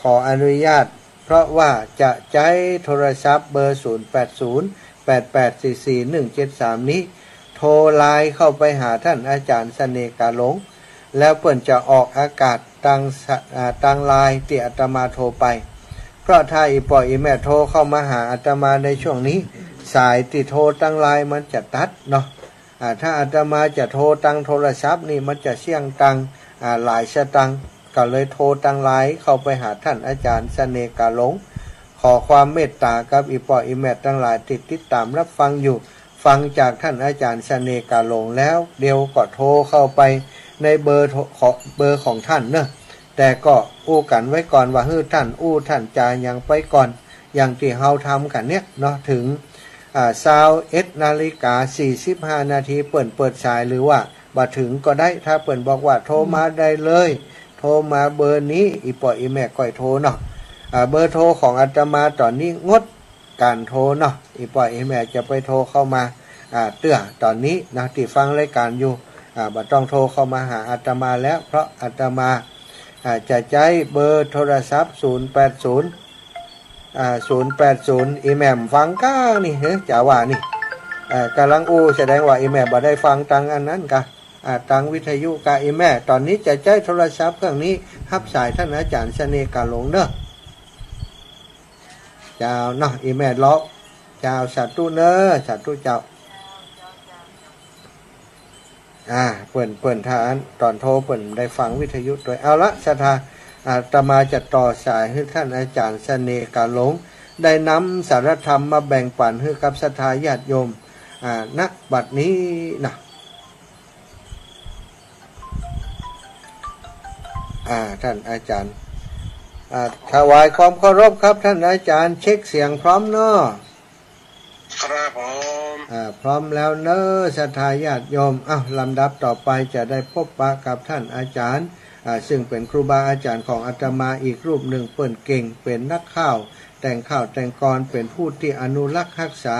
ขออนุญาตเพราะว่าจะใช้โทรศัพท์เบอร์0808844173นี้โทรไลน์เข้าไปหาท่านอาจารย์เสน่ห์กาหลงแล้วเปิ่นจะออกอากาศทางไลน์ที่อาตมาโทรไปเพราะถ้าอีปออีแม่โทรเข้ามาหาอาตมาในช่วงนี้สายที่โทรทางไลน์มันจะตัดเนาะถ้าอาตมาจะโทรทางโทรศัพท์นี่มันจะเสี่ยงตังหลายสตังค์ก็เลยโทรทางไลน์เข้าไปหาท่านอาจารย์เสน่ห์กาหลงข อความเมตตากับอีปออีแมตทั้งหลายติดตามรับฟังอยู่ฟังจากท่านอาจารย์เสน่ห์กาหลงแล้วเดี๋ยวก็โทรเข้าไปในเบอร์ของท่านเนอะแต่ก็อู้กันไว้ก่อนว่าท่านจายังไปก่อนอย่างที่เฮาทำกันเนี่ยเนาะถึง21:45 นาทีเปิดสายหรือว่าบ่ถึงก็ได้ถ้าเปิ่นบอกว่าโทรมาได้เลยโทรมาเบอร์นี้อีปออีแม่ก่อยโทรเนาะเบอร์โทรของอาตมาตอนนี้งดการโทรเนาะอีปออีแม่จะไปโทรเข้ามาเตื้อตอนนี้นะที่ฟังรายการอยู่บ่ต้องโทรเข้ามาหาอาตมาแล้วเพราะอาตมาจะใช้เบอร์โทรศัพท์080อีแม่มฟังก้านี่จะว่านี่กำลังแสดงว่าอีแม่บ่ได้ฟังตังอันนั้นกะตังวิทยุกะอีแม่ตอนนี้จะใช้โทรศัพท์เครื่องนี้รับสายท่านอาจารย์เสน่ห์กาหลงเด้อเจ้าเนาะอีแม่ล็อกเจ้าสาธุเนอสาธุเจ้าเปิ่นทานตอนโทรเปิ่นได้ฟังวิทยุด้วยเอาละศรัทธาอาตมาจะต่อสายให้ท่านอาจารย์เสน่ห์กาหลงได้นำสารธรรมมาแบ่งปันให้กับศรัทธาญาติโยมณบัดนี้นะท่านอาจารย์ถวายความเคารพครับท่านอาจารย์เช็คเสียงพร้อมเนาะ
ครับผม
พร้อมแล้วเนอะศรัทธาญาติโยมลำดับต่อไปจะได้พบปะกับท่านอาจารย์ซึ่งเป็นครูบาอาจารย์ของอาตมาอีกรูปหนึ่งเปิ่นเก่งเป็นนักข่าวแต่งกรเป็นผู้ที่อนุรักษ์รักษา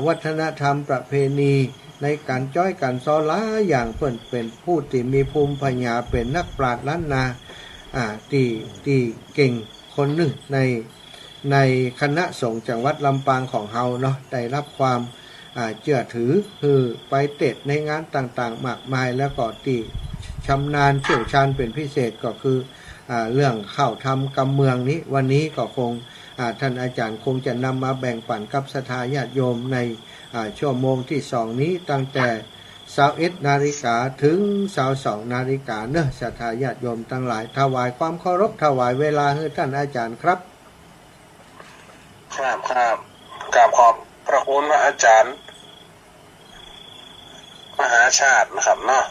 วัฒนธรรมประเพณีในการจ้อยการซ้อล้าอย่างเปิ่นเป็นผู้ที่มีภูมิปัญญาเป็นนักปราชญ์ล้านนาที่เก่งคนหนึ่งในคณะสงฆ์จังหวัดลำปางของเฮาเนาะได้รับความเชื่อถือคือไปเตะในงานต่างๆมากมายแล้วก็ที่ชำนาญเชี่ยวชาญเป็นพิเศษก็คือเรื่องเข้าทำกำเมืองนี้วันนี้ก็คงท่านอาจารย์คงจะนำมาแบ่งปันกับศรัทธาญาติโยมในชั่วโมงที่2นี้ตั้งแต่21 นาฬิกาถึง22 นาฬิกาเนอะศรัทธาญาติโยมทั้งหลายถวายความเคารพถวายเวลาให้ท่านอาจารย์ครับ
ครับกราบขอบพระคุณพระอาจารย์มหาชาตินะครับเนาะ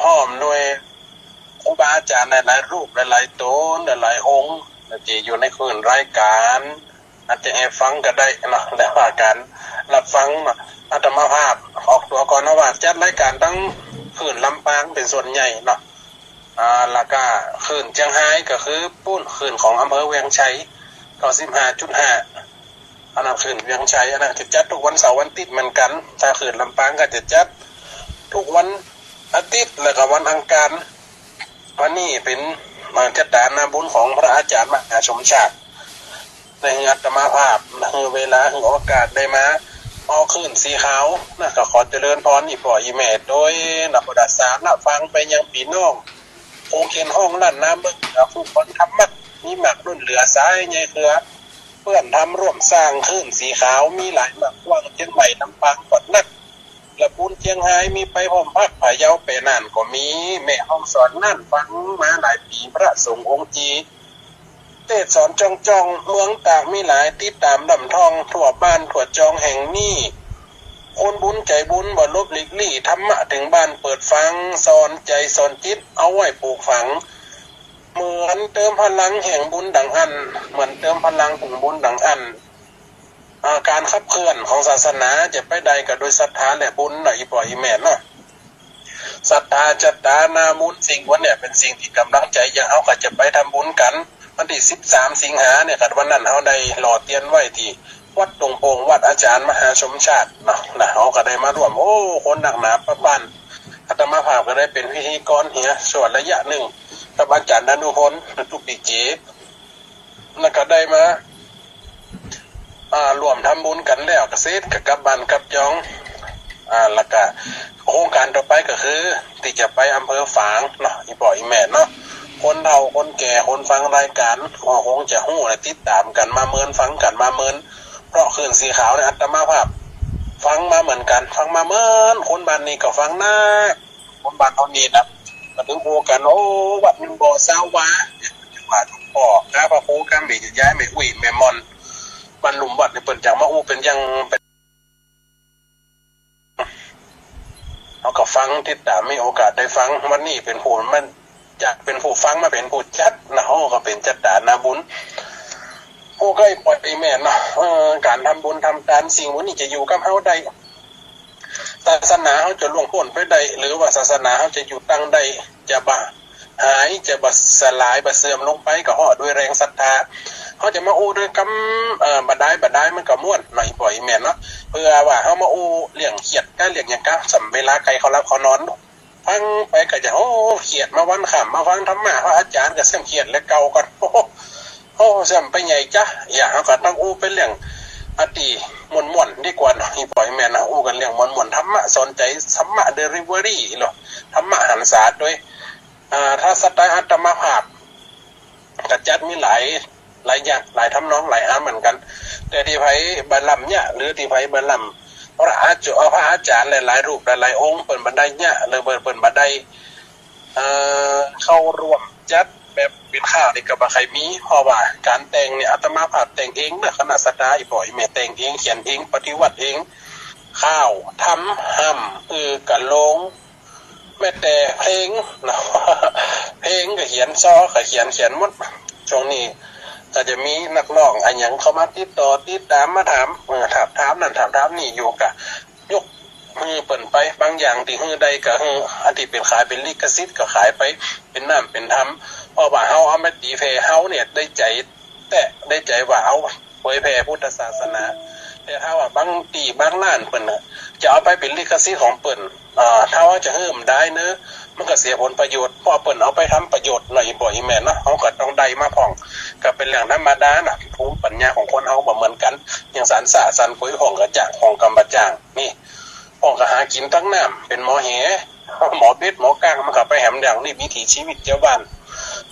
พร้อมด้วยครูบาอาจารย์หลายรูปหลายตนหลายองค์ที่อยู่ในคืนรายการอาจจะให้ฟังก็ได้เนาะแล้วว่าการรับฟังอาตมาภาพออกตัวก่อนนะว่าจัดรายการตั้งคืนลำปางเป็นส่วนใหญ่เนาะแล้วก็คืนเชียงรายก็คือปุ้นคืนของอำเภอเวียงชัย95.5อันนั้นคืนเวียงชัยอันนั้นจะจัดทุกวันเสาร์วันอาทิตย์เหมือนกันถ้าคืนลำปางก็จะจัดทุกวันอาทิตย์แล้วก็วันอังคารวันนี้เป็นจัดการนาบุญของพระอาจารย์มหาชมชาติในอาตมาภาพเวลาโอกาสได้มาเอาขึ้นสีขาวนะก็ขอเจริญพรอีพ่ออีแม่โดยนับประดาสารละฟังไปยังปีน้องโอเขียนห้องลั่นน้ำเบิ่งผู้คนทำมัดมีหมักรุ่นเหลือซ้ายใหญ่เครือเพื่อนทำร่วมสร้างขึ้นสีขาวมีหลายหมักว่างเชียงใหม่ลำปางกดนักและปูนเชียงรายมีไปพร้อมพักผายาวไปนั่นก็มีแม่ห้องสอนนั่นฟังมาหลายปีพระสงฆ์องค์จีเทศสอนจองเมืองต่างมีหลายติดตามดำทองทั่วบ้านทั่วจองแห่งนี้คนบุญใจบุญบ่ลบหลีกลี่ธรรมะถึงบ้านเปิดฟังสอนใจสอนจิตเอาไว้ปลูกฝังเหมือนเติมพลังแห่งบุญดังอันเหมือนเติมพลังแห่งบุญดังอันการขับเคลื่อนของศาสนาจะไปใดก็โดยศรัทธาและบุญอีปล่อยอีแม่เนาะศรัทธาจัตตานาบุญสิ่งวันเนี่ยเป็นสิ่งที่กำลังใจอย่างเอาก็จะไปทำบุญกันวันที่13 สิงหาเนี่ยกันวันนั้นเอาได้หล่อเตียนไว้ที่วัดตรงโป่งวัดอาจารย์มหาชมชาติเนาะเขาก็ได้มาร่วมคนหนักหนาประบ้านอาตมาภาพก็ได้เป็นพิธีกรเหียส่วนระยะหนึ่งกับอาจารย์ดานุพลทุกปีเจ็บแล้วก็ได้มารวมทำบุญกันแล้วเกษตรกับบ้านกับจองแล้วก็โครงการต่อไปก็คือที่จะไปอำเภอฝางเนาะอีปล่อยอีแม่เนาะคนเฒ่าคนแก่คนฟังรายการคงจะหู้และติดตามกันมาเมินฟังกันมาเมินเพราะคืนสีขาวในอาตมาภาพฟังมาเหมือนกันฟังมาเมินคนบ้านนี้ก็ฟังหน้าคนบ้านเท่านี้นะมาถึงโหกันวัดมันบ่อสาววาว่า ออกนะพระครูกำบีย้ายแม่อุ้ยแม่มอนบรรลุมวัดในเปิ่นจากมาอู้เป็นยังเป็นเอาก็ฟังติดตามมีโอกาสได้ฟังวันนี้เป็นผู้มันจากเป็นผู้ฟังมาเป็นผู้จัดนะโอ้ก็เป็นจัดดานาบุญผู้ใกล้ปล่อยแม่เนาะการทำบุญทำทานสิ่งวันนี้จะอยู่กับเฮาได้ศาสนาเขาจะล่วงพ้นไปได้หรือว่าศาสนาเขาจะอยู่ตั้งได้จะบ่หายจะบ่สลายบ่เสื่อมลงไปก็ห่อด้วยแรงศรัทธาเขาจะมาอู้ด้วยกำบัดได้มันก็ม่วนหน่อยปล่อยแม่เนาะเพื่อว่าเขามาอู้เลี้ยงเขียดก็เลี้ยงอย่างก็สำเวลาไกลเขารับเขานอนฟังไปก็จะโอ้เขียดมาวันข่ำมาฟังธรรมะพระอาจารย์ก็เสื่อมเขียดและเก่าก่อนโอ้เสื่อมไปใหญ่จ้ะอย่าเขาก็ต้องอู้เป็นเรื่องอดีม่วนดีกว่าหน่อยปล่อยแม่นะอู้กันเรื่องม่วนธรรมะสนใจธรรมะเดลิเวอรี่หรอธรรมะหันษาด้วยถ้าสไตล์อัตมาภาพกระจัดมีหลายอย่างหลายทำนองหลายอาเหมือนกันแต่ที่ไผ่บาลัมเนี่ยหรือที่ไผ่บาลัมพระอาจารย์หลายรูปหลายองค์เปิดบันไดเนี่ยหรือเปิดบันไดเข้าร่วมจัดแบบเป็นข้าวในกระบะไข่มีเพราะว่าการแต่งเนี่ยอัตมาภาพแต่งเองนะคณะสตาบ่อยแม่แต่งเองเขียนเองปฏิวัติเองข้าวทำห้ำกะลงแม่แต่เพลงนะเพลงก็เขียนซ้อก็เขียนหมดช่วงนี้ก็จะมีนักร้องอันยังเขามาติดตามมาถามนั่นถามนี่อยู่กะยกมือเปิ่นไปบางอย่างที่ฮือใดก็ฮืออันที่เป็นขายเป็นลิขสิทธิ์ก็ขายไปเป็นน้ำเป็นทำเพราะว่าเฮาเอามาตีแผ่เฮาเนี่ยได้ใจว่าเอาเผยแผ่พุทธศาสนาแต่ถ้าว่าบางตีบางล้านเปิ่นจะเอาไปเป็นลิขสิทธิ์ของเปิ่นถ้าว่าจะเพิ่มได้เนอะมันก็เสียผลประโยชน์เพราะเปิ่นเอาไปทำประโยชน์หน่อยบ่อยแม่เนาะเขาก็ต้องได้มาพ่องก็เป็นเรื่องธรรมดานะภูมิปัญญาของคนเฮาบ่เหมือนกันอย่างสารสะสันปุ๋ยของกระจ่างของกำบะจ่างนี่ของก็หากินทั้งน้ำเป็นหมอแหหมอเบ็ดหมอกลางมันก็ไปแหมอย่างนี่วิถีชีวิตเจ้าบ้าน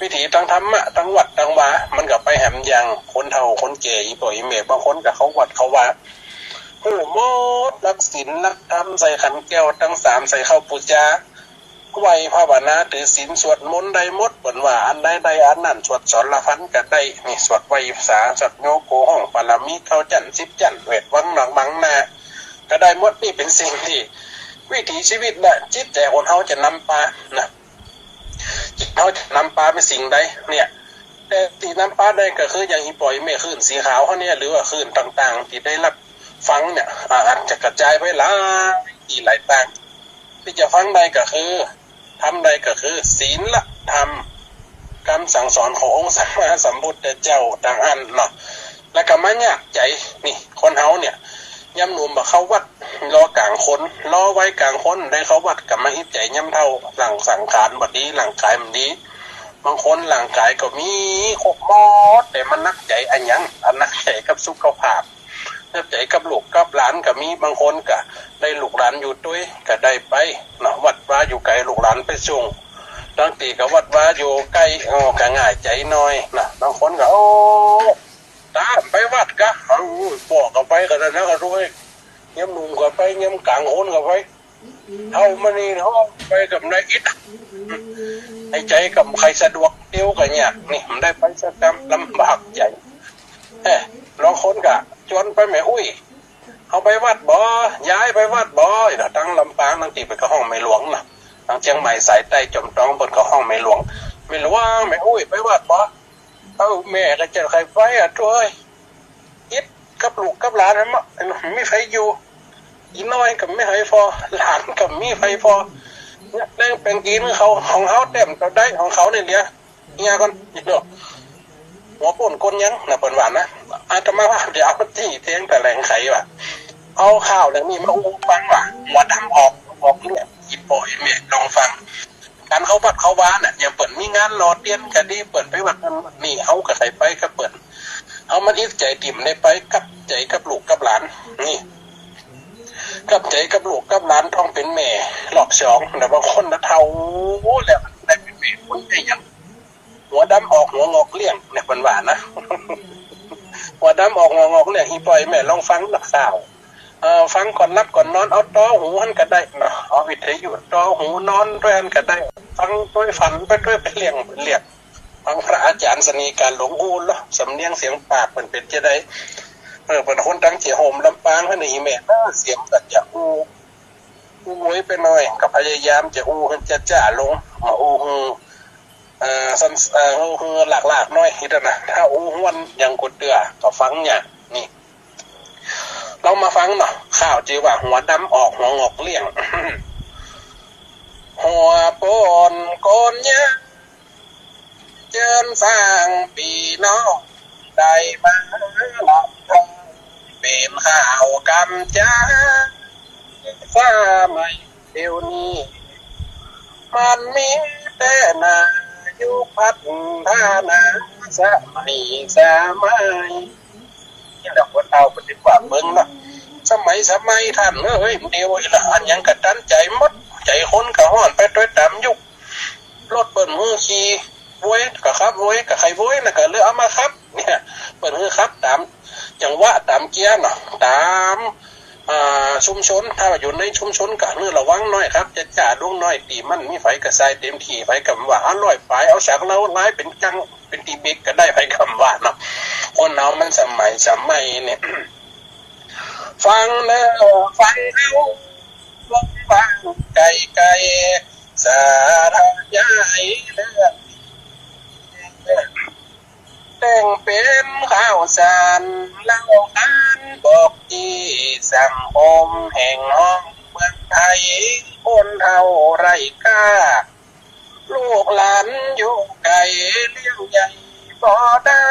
วิถีทั้งธรรมะทั้งวัดทั้งวามันก็ไปแหมอย่างคนเฒ่าคนแก่อีบ่อยแม่บางคนก็เขาวัดเขาว่าโอ้หมดรักศีลรักธรรมใส่ขันแก้วทั้ง3ใส่เข้าปูจาไหวภาวนาถือศีลสวดมนต์ได้หมดบนว่าอันใดอันนั้นสวดสอนละพันก็ได้นี่สวดไหวสาสวดโยโกห้องปารามีเข้าจัน10จันเวทวังหลังบังนาก็ได้หมดนี่เป็นสิ่งที่วิถีชีวิตน่ะจิตใจคนเฮาจะนำปานะจิตเฮาจะนำปาเป็นสิ่งใดเนี่ยแต่ที่นำปาได้ก็คืออย่างอีปล่อยแม่คลื่นสีขาวเขาเนี่ยหรือว่าคลื่นต่างๆที่ได้รับฟังเนี่ยอาจจะกระจายไปหลายต่างที่จะฟังได้ก็คือทำได้ก็คือศีลละธรรมคำสั่งสอนขององค์สัมมาสัมพุทธเจ้าต่างอันเนาะแล้วก็มายากใจนี่คนเฮาเนี่ยย่ำหนุ่มมาเข้าวัดรอกลางคนรอไว้กลางคนได้เขาวัดกับมาอิจใจย่ำเท่าหลังสังขารบัดนี้หลังกายมันดีบางคนหลังกายก็มีครบหมดแต่มันนักใจอันยังอันนักใจกับสุขภาพนักใจกับลูกกับหลานก็มีบางคนก็ได้ลูกหลานอยู่ด้วยก็ได้ไปเนาะวัดว่าอยู่ไกลลูกหลานไปส่งบางทีก็วัดว่าอยู่ใกล้ก็ง่ายใจน้อยนะบางคนก็โอ้ตามไปวัดก็บอกก็ไปก็ได้นะก็ด้วยเงี้ยนุ่มก็ไปเงี้ยกลางโอนก็ไปเท่ามันนี่เขาไปกับนายอิฐให้ใจกับใครสะดวกเดียวกันเนี่ยนี่มันได้ไปสักกรรมลำบากใจบางคนก็ชวนไปแม่อุ้ยเอาไปวัดบ่ย้ายไปวัดบ่ตั้งลำปางตั้งตีไปก็ห้องไม่หลวงนะตั้งเชียงใหม่สายใต้จมตองบนก็ห้องไม่หลวงไม่รู้ว่าแม่อุ้ยไปวัดบ่แม่ก็จะใครไปตัวอิดกับลูกกับหลานมันไม่ไฟอยู่อีน้อยกับไม่ไฟพอหลานกับมีไฟพอเนี่ยเรื่องเป็นกินเขาของเขาเต็มก็ได้ของเขาเนี่ยเดียวเนี่ยก่อนอีกดอกหัวป่นก้นยังนะเปิ่นหวานนะอาตมาว่าเดี๋ยวเอาที่เทียงแต่แรงไข่ว่ะเอาข้าวอย่างนี้มาอุ้งฟังว่ะหัวดำออกเนี่ยหยิบปล่อยเมียลองฟังการเขาวัดเขาว้าเนี่ยอย่างเปิ่นมีงานรอเตียนกันดีเปิ่นไปวัดนี่เขากับใครไปก็เปิ่นเอามันอิจใจติ่มได้ไปกับใจกับลูกกับหลานนี่กับใจกับลูกกับหลานต้องเป็นแม่หลอก2แต่บางคนนะเท่าแล้วได้เป็นแม่คนใจยังหัวดำออกหัวงอกเลี่ยงเนี่ยเป็นหวานนะหัวดำออกหัวงอกเลี่ยงอีปล่อยแม่ลองฟังนักข่าวฟังก่อนรับก่อนนอนเอาต้อหูหันก็ได้เนาะเอาวิทยุต้อหูนอนด้วยหันก็ได้ฟังด้วยฝันไปด้วยไปเลี้ยง ฟังพระอาจารย์สนีการหลวงอูนแล้วสำเนียงเสียงปากเป็นจะได้เป็นคนตั้งเจียโฮมลำปางให้ในอีเมลเสียงกัดจะอูไว้ไปหน่อยกับพยายามจะอูขึ้นจะจ่าลงมาอูสันหลากหน่อยนี่นะถ้าอูห้วนยังกดเดือก็ฟังเนี่ยนี่เรามาฟังเนาะข่าวจีว่าหัวดำออกหัวงอกเลี่ยง หัวปนโกนเนี่ยเจิญสร้างปีน้องได้มาหลับทองเป็นข่าวกำจ้าฟ้าไม่เดี๋ยวนี้มันมีแต่นายุพัฒนาสมัยสมัยนี่แหละคนเอาปฏิบัติเมืองนะสมัยท่านเฮ้ยเดียวละอันยังกระตันใจมดใจคนกระห้อนไปด้วยตามยุครถเปิดมือขี่โว้ยกับครับโว้ยกับใครโว้ยนะก็เลือกเอามาครับเนี่ยเปิดมือครับตามจังหวะตามเกียร์เนาะตามชุมชนถ้าอยู่ในชุมชนกะเนื้อระวังน้อยครับจะจ่าดวงน้อยตีมันมีไฟกระซายเต็มที่ไฟกำว่าอร่อยไปเอาฉากเล่าร้ายเป็นจังเป็นตีบิ๊กก็ได้ไฟกำว่าเนาะคนเอามันสมัยเนี่ยฟังนะฟังเอาฟังไกลสาธยายเรื่องแต่งเป็นข้าวสารเล่ากันบอกที่สังคมแห่งห้องเมืองไทยคนเท่าไรกล้าลูกหลานอยู่ไกลเลี้ยงใหญ่บ่ได้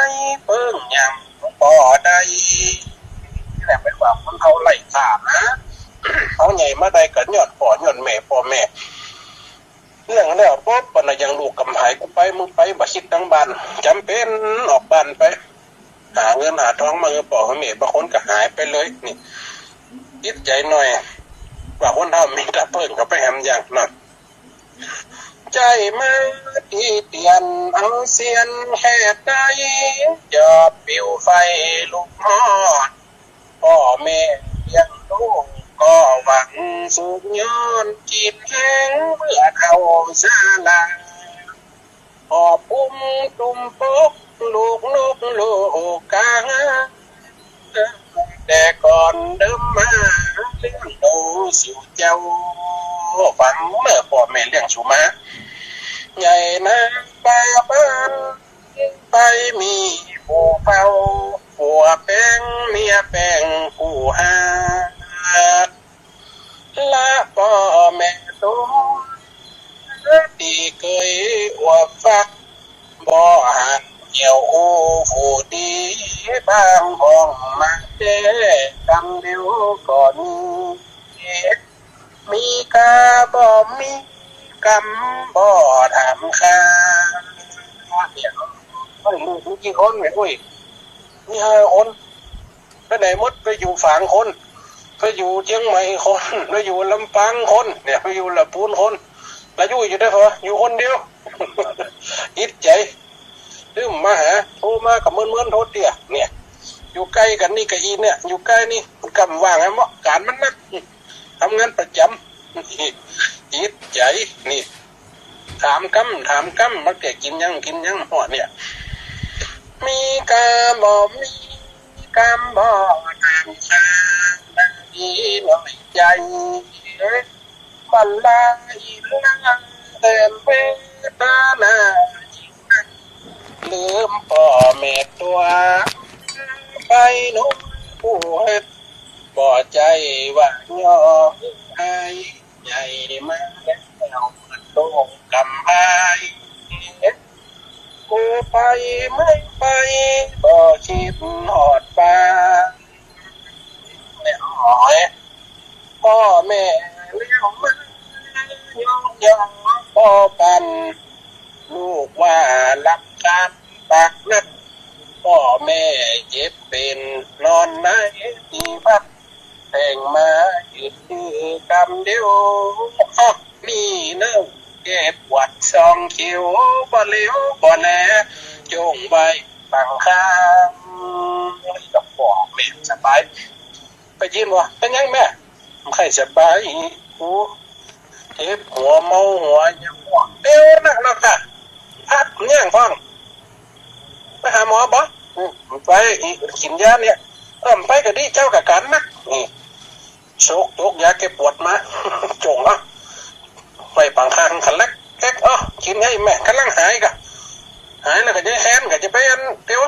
เพิ่งยำบ่ได้นี่แหละเป็นว่าคนเท่าไรกล้านะเขาใหญ่มาได้กันยอดพ่อยอดแม่พ่อแม่เรื่องแล้วป๊อบปนยังลูกกำไผกูไปมึงไปบ่คิดทั้งบ้านจำเป็นออกบ้านไปหาเงินหาทองมาเงินปอกให้แม่บางคนก็หายไปเลยนี่คิดใจหน่อยว่าคนเฮามีตะเพิ่งก็ไปแฮมอย่างนั้นใจมาที่เตียนเอาเสียนแห่ใดจอบปิวไฟลูกฮอดพ่อแม่เลี้ยงลูกก็หวังสุขย้อนจิตแห้งเมื่อเข้าศาลาหอบอุ้มตุ่มปกลูกนกลูกกาแต่ก่อนเดิมมาเลี้ยงดูสิวเจ้าฟังเมื่อพ่อแม่เลี้ยงชูมาใหญ่นะป่าบ้านไปมีผู้เฝ้าผัวแป้งเมียแป้งผู้หาละพ่อแม่ตัวที่เคยอวบฟักบ่หันเกี่ยวหูผู้ดีบางห้องมาเจกำเดียวก่อนมีกาบ่มีกำบ่ทำค่าเนี่ยลูกกี่คนเนี่ยอุ้ยนี่5 คนไปไหนมดไปอยู่ฝั่งคนไปอยู่เชียงใหม่คนไปอยู่ลำปางคนเนี่ยไปอยู่ลำพูนคนแล้วอยู่ได้พออยู่คนเดียวอิดใจดื้มมาหาโทรมากับเมื่อนโทรเตี่ยเนี่ยอยู่ใกล้กันนี่กับอีเนี่ยอยู่ใกล้นี่กำว่างไงมั้งการมันนักทำงานประจำอิดใจนี่ถามกำมาแกกินยังหัวเนี่ยมีกาบ่มีกำบ่ทำชาดีหน่อยใจบัลลาอีลังเต็มเวทนาลืมพ่อแม่ตัวไปนุ่มผู้เฮ็ดบ่ใจว่าย่อให้ใหญ่มาแล้วโลกกำพายกูไปไม่ไปบ่คิดหอดฟ้าเนี่ยหอยพ่อแม่เลี้ยงมันยองพ่อกันลูกว่ารับการปากนักพ่อแม่เจ็บเป็นนอนในที่พักแต่งมายืดกำเดียวนี่เนิ่งเก็บวัดซองคิวบ่เลี้ยวบ่แลจงใบบังคามกับบอกแม่สบายไปยินวะเป็นยังแม่ใครสบายกูเจ็บหัวเมาหัวยังหัวเดียวนักค่ะพักย่างฟัง หาหมอบ่ไปกินยาเนี่ยไปก็ดีเจ้ากับกันนักนี่โชคยกยาแก้ปวดมาจงไปปังคางขันเล็กแก๊กกินให้แม่กำลังหายกะหายแล้วก็จะแค้นก็จะไปอันเดียว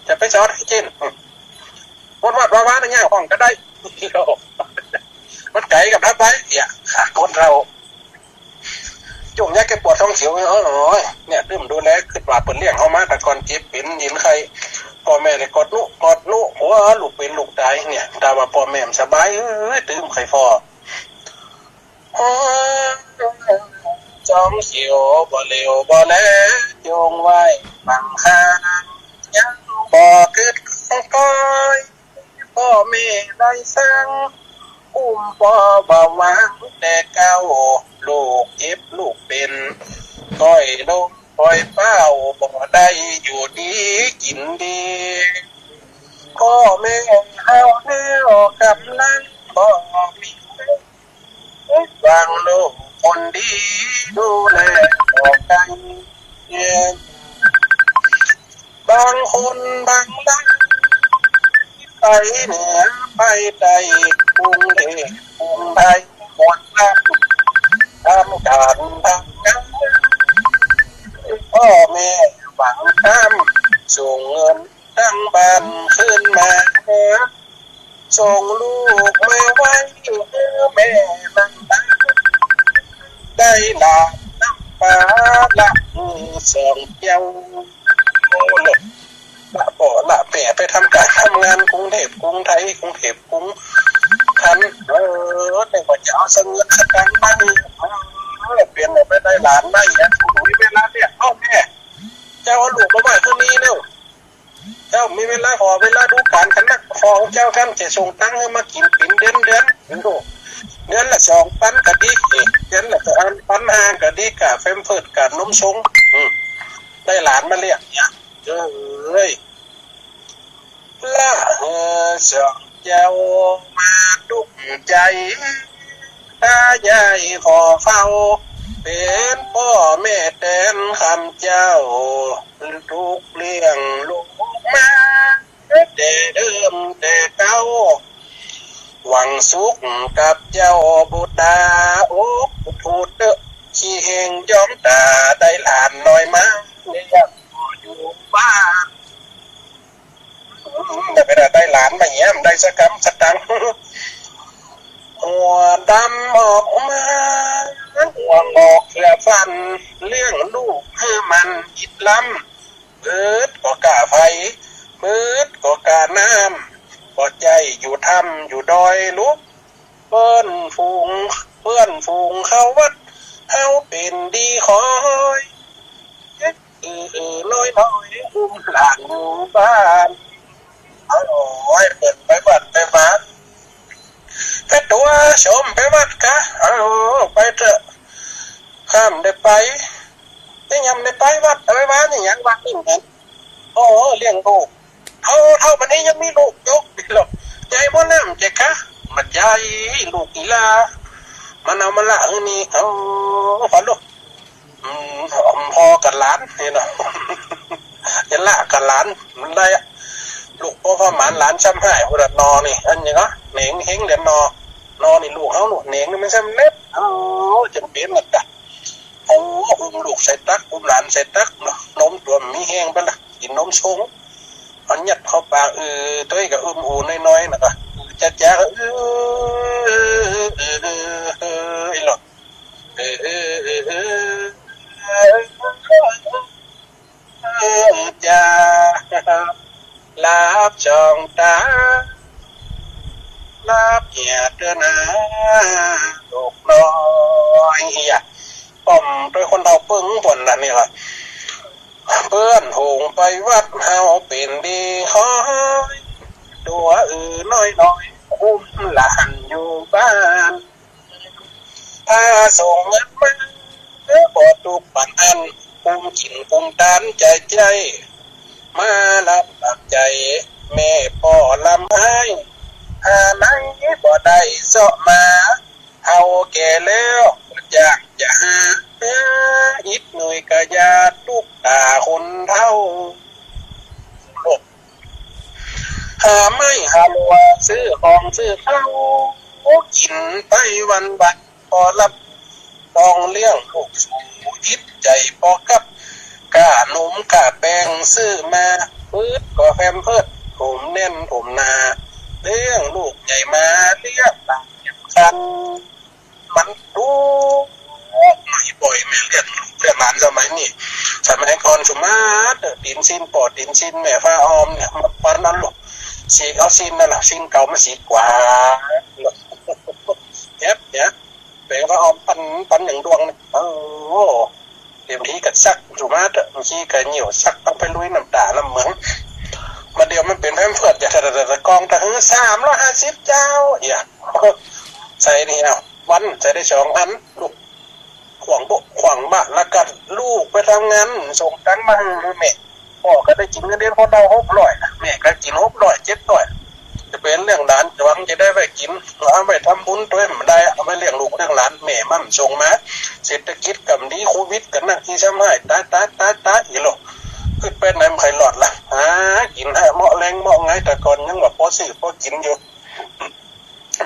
จะไปสอนให้จินวัดว่าในย่างห้องก็ได้มันไก่กับทับไปอย่าขาดคนเราจุ่มยาแก้ปวดท้องเสียวเนี่ยดื่มดูแลขึ้นว่าเปิดเลี้ยงเขามาแต่ก่อนเจ็บเป็นยินใครพ่อแม่เนี่ยกอดนุหัวลูกเป็นลูกตายเนี่ยแต่ว่าพ่อแม่สบายตื่มไข่ฟอจอมเขียวบ่เร็วบ่แลจงไว้บังคายังบ่เกิดก้อยพ่อแม่ได้สั่งอุ้มพ่อบ่วางแต่เก้าลูกเจ็บลูกเป็นก้อยลงปล่อยเป้าบ่ได้อยู่ดีกินดีพ่อแม่เฮาแนวกำลังบ่มีบางลูกคนดีดูแลกันบางคนบางดังไปเหนือไปใต้กรุงเทพกรุงไทยหมดละทำการทำงานพ่อแม่หวังทำส่งเงินตั้งบ้านขึ้นมาส่งลูกไม่ไหวแม่นั่งได้ลาน้ำปลาละสองเจ้าโอ้หลบละบ่ละแปะไปทำการทำงานกรุงเทพกรุงไทยกรุงเทพกรุงทันแต่ว่าจะเอาเสงเงินสตังค์มาเปลี่ยนไปได้หลานได้เนี่ยมีเวลาเนี่ยแม่เจ้าเอาลูกมาไว้ที่นี่เนาะเจ้ามีเวลาขอเวลาดูการกันนักฟองเจ้ากันจะส่งตังค์ให้มากินเป็นเดือนเดือนละ2,000ก็ดีเดือนละ1,500ก็ดีกะเฟมเฟิร์ดกะนมชงได้หลานมาเลี้ยงเนี่ยเอ้ยละเจ้ามาดุกใจตาใหญ่ขอเฝ้าเป็นพ่อแม่แทนคำเจ้าลูกเลี้ยงลูกมาแต่เดิมแต่เก่าหวังสุขกับเจ้าบุตรโอ้พูดเด้อขี้เฮงย้อมตาได้หลานน้อยมาเนี่ยอยู่บ้านแต่ไม่ได้หลานมาเยี่ยมได้สักคำสักตังหัวดำออกมาหัวงอกเกลือฟันเลี้ยงลูกให้มันอิดล้ำเบิดก็กะไฟเบิดก็กะน้ำก็ใจอยู่ทำอยู่ดอยลุกเพื่อนฝูงเขาวัดเฮาเป็นดีคอยน้อยอุ้มหลานอยู่บ้านโอ้ยเปิดไปวัดไปบ้านไปตัวชมไปวัดกะไปเถอะข้ามได้ไปได้ยำได้ไปวัดไปบ้านอย่างยังวัดนี่เหมือนเลี้ยงลูกเท่ามันนี้ยังมีลูกยกดิหรอกใจบ่น้ำใจคะมันใจลูกอีลามันเอามาละนี่ฝันลูกพอกับหลานนี่เนาะจะละกับหลานมันได้ลูกพ่อพ่อหมานหลานช้ำหายหัวนอนี่อันนี้เนาะเหน่งเฮงเหรียญนอนี่ลูกเขาหนูเหน่งนี่มันช้ำเล็บจะเปลี่ยนกันอุ้มลูกใส่ตักอุ้มหลานใส่ตักเนาะนมตัวมีแห้งไปละกินนมชงอันยัดเข้าปากตัวกับอูน้อยๆนะก็จะไอ้หลอดจะลาบจองตาลาบเหี่ยเดือนลูกน้อยเหี่ยป้อมโดยคนเราปึ้งผลนั่นนี่แหละเพื่อนหงไปวัดเฮาเป็นดีคอยตัวน้อยอุ้มหลานอยู่บ้านถ้าส่งเงินมาปอดตุกปันอันปุ่มขินปุ่มตานใจมารับตักใจแม่พ่อลำให้หาไหนบ่ได้เสาะมาเฮาแก่แล้วอยากจะหาอิดหน่วยกะยาตุกตาคนเท่า หาไม่หาลัวซื้อของซื้อข้าวกินไปวันบัดพอรับต้องเลี้ยงลูกสู่ยิดใจพอกับกาหนุ่มกาแปงซื้อมาพืดก็แฟมเพิดผมเน่นผมนาเลี้ยงลูกใหญ่มาเลี้ยงหลานคันมันดูไม่บ่อยแม่เลี้ยงหลานสมัยนี้สมัยก่อนสมาร์ทดินซินปอดดินซินแม่ฟ้าออมเนี่ยมันปานนั้นหรอกสีเอาซินนั่นแหละซินเก่ามาสีกว่าเนี่ยแปลงฟ้าออมปันอย่างดวงโอ้เดี๋ยวนี้กัดซักสมาร์ทบางทีกัดเหนียวซักต้องไปลุยน้ำตาลำเหมืองมาเดียวมันเป็นแพมเพิร์ดอย่าแต่กองแต่350เจ้าอย่าใส่นี่เอาวันใส่ได้2 อันลูกขวางบกขวางบะแล้วกัดลูกไปทำงานส่งตังค์มาให้แม่พ่อก็ได้กินเงินเดือนพอเรา600แม่ก็กิน600 700จะเป็นเรื่องหลานหวังจะได้ไปกินเอาไปทำบุญด้วยมันได้เอาไปเลี้ยงลูกเลี้ยงหลานแม่มั่มส่งมาเศรษฐกิจกับดีโควิดกันนั่งที่ช้ำให้ตาอีหลอกขึ้นไปไหนมันใครหลอดล่ะกินให้เหมาะแรงเหมาะไงแต่ก่อนยังแบบพอซื้อพอกินอยู่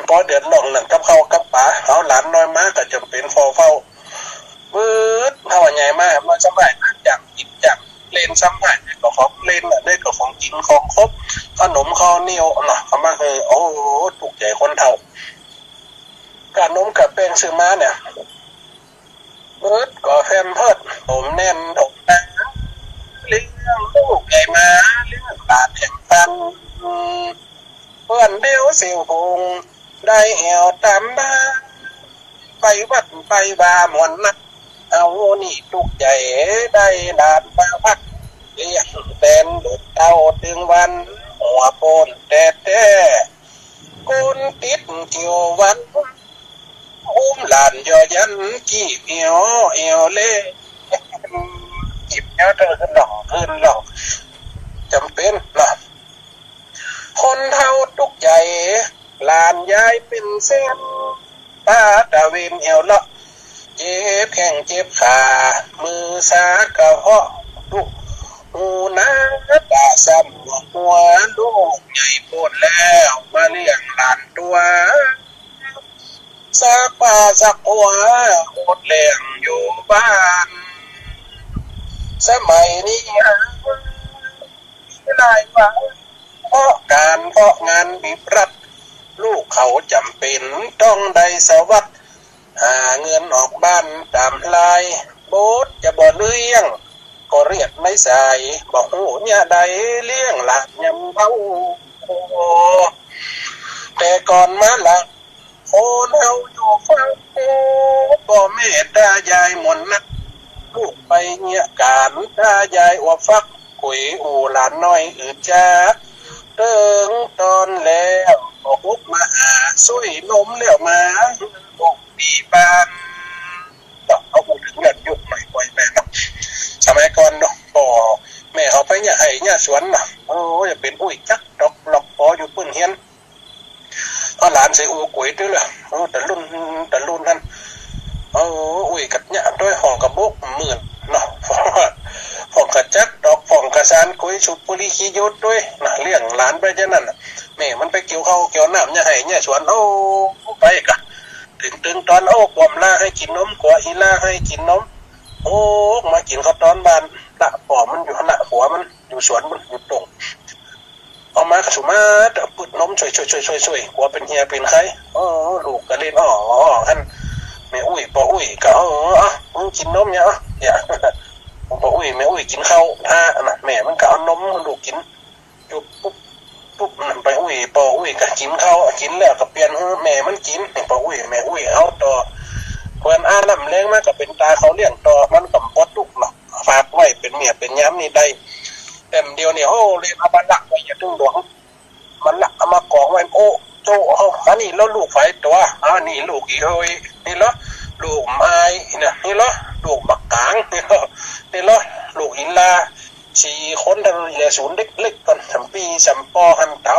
พอเดือดร้อนหลังกับเขากับป๋าเอาหลานน้อยมากก็จำเป็นเฝ้ามืดเท่าใหญ่มากมันสบายนะจากกินจากเล่นซ้ำหายได้ก็ของเล่นได้ก็ของกินของครบขนมข้าวเหนียวเนาะเขามาคือโอ้ถูกใจคนเฒ่าการนมกับแป้งซื้อมาเนี่ยมืดก็แฟมเพิดผมแน่นผมนะเลี้ยงลูกใหญ่มาเลี้ยงหลานแข่งกันเพื่อนเดียวเสียวหงได้แอวตามบ้าไปวัดไปบาหมอนนักเอานี่ทุกใจได้ดาดมาพักเลี้ยงแดนดุดเต้าถึงวันหัวโปนแต่กุนติดเกี่ยววันอุ้มหลานยอยันกี่เอียวเล่จิบเนี้ยเธอขึ้นหลอกจำเป็นนะคนเท่าทุกใจหลานยายเป็นเส้นตาตะเวนเอวเลาะเจ็บแข้งเจ็บขามือสากระเหาะลูกหูน้าตาซ้ำหัวลูกใหญ่ปวดแล้วมาเลี้ยงหลานตัวสักป่าสักหัวอดแรงอยู่บ้านสมัยนี้หลายวันเพราะงานบีบรัดลูกเขาจำเป็นต้องได้สวัสดิ์หาเงินออกบ้านตามลายโบสจะบ่เลี้ยงก็เรียกไม่ใส่บอกหูเนี่ยใดเลี้ยงหลานยำเท้าแต่ก่อนมาละโอ้เฮาอยู่ฟังบ่แม่ตายายหมนนักลูกไปเงียการตายายอวบฟักคุยอูหลานน้อยอืดจ้าเติงตอนแล้วก็มาหาช่วยนมแล้วมาบอกดีบ้านต้องเอาพูดถึงเรื่องยุคใหม่บ่อยแม่เนาะสมัยก่อนเนาะพ่อแม่เขาไปเนี่ยไอ้เนี่ยสวนเนาะโอ้จะเป็นอุ้ยจักดอกหลอกพออยู่ปืนเฮียนเอาหลานใส่อูก๋วยด้วยเลยโอ้แต่รุ่นนั้นโอ้อุ้ยกัดเนี่ยด้วยห่อกระบอกหมื่นเนาะฟองกระจักดอกฟองกระสานกุ้ยชุดปุริขี้ยุดด้วยนะเลี้ยงหลานไปจะนั่นแม่มันไปเกี่ยวข้าวเกี่ยวน้ำเนี่ยให้เนี่ยชวนโอ้ไปกะถึงตอนโอ้ความล่าให้กินนมกว่าอีล่าให้กินนมโอ้มากินข้าวตอนบานละปอมันอยู่ขณะหัวมันอยู่สวนมันอยู่ตรงเอามากระสุมาปุดนมช่วยกลัวเป็นเฮียเป็นใครลูกก็เล่นท่านแม่อุ้ยปออุ้ยก็มึงกินนมเนี่ยอย่าปออุ้ยแม่อุ้ยกินข้าวท่าน่ะแม่มันก็เอานมลูกกินจุบปุ๊บไปอุ้ยปออุ้ยก็กินข้าวกินแล้วก็เปลี่ยนแม่มันกินปออุ้ยแม่อุ้ยเอาต่อเพื่อนน้ำเลี้ยงมากก็เป็นตาเขาเลี้ยงต่อมันกับปอตุกหรอกฝากไว้เป็นเมียเป็นย้ำนี่ได้แต่เดียวเนี่ยเรียนเอาบันลักไว้อย่าตึงหลวงมันละเอามากองไว้โจ้อันนี้แล้วลูกไฟตัวนี่ลูกอีเอ้ยนี่แล้วลูกไม้เนี่ยนี่แล้วลูกบักกางนี่แล้วลูกอินลา4 คนทั้งเหลือศูนย์เล็กๆกันสัมปีสัมปอหันเตา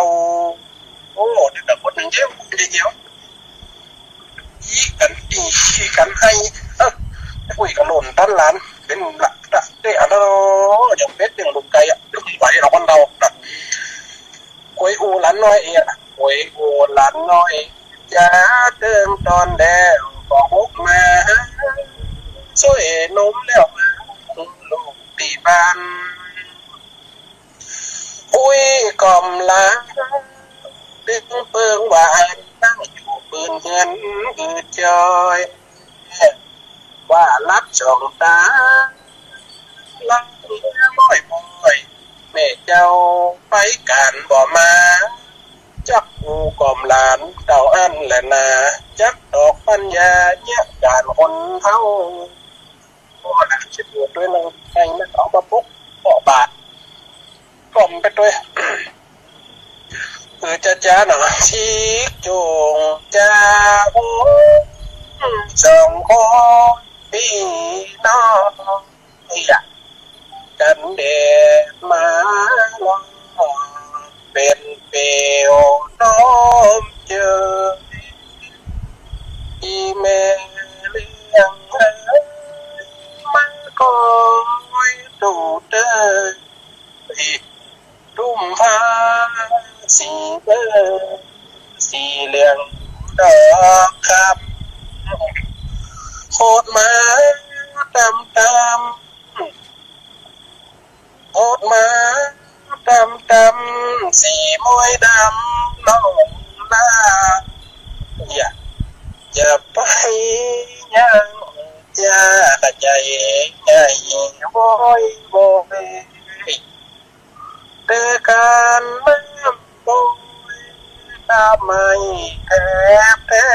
โอ้เด็กคนหนึ่งเยี่ยมอีกันให้คุยกันหล่นตั้นหลานเป็นหลักได้อันนั้นอย่างเป็ดอย่างลูกไก่ลูกไหวเราคนเราคุ ป่วยอูหลานน้อยเอียป่วยอูหลานน้อยจะเติมตอนแดวก็ฮกมาช่วยนมแล้วมาลูกปีบ้านอุ้ยกล่อมลาดึงเปิงหวานตั้งอยู่ปืนเงินอืดจอยว่ารับช่องตาลังเรือบ่อยแม่เจ้าไปการบ่มาจับงูกล่อมหลานเต่าอันและนาจับดอกปัญญาเยี่ยการคนเท่าโอ้นะชิดอยู่ด้วยนึงให้มันออกมาปุ๊บออกบาทกล่อมไปด้วยจ้าหน่อยชิกจงจ้าโอ้สองคนพี่น้องอยากกันเดดมาลองเป็นเปลวน้อมเจออีเมเลี้ยงมันก็ไม่ดูเด้อรุ่มฟ้าสีเบอร์สีเหลืองดอกคำโคตรมาดำโคตรมาดำสีมวยดำน้องลาอย่าไปยังจะใจใหญ่โวยโวยแต่การเมื่อโบยตาไม่แทบแท้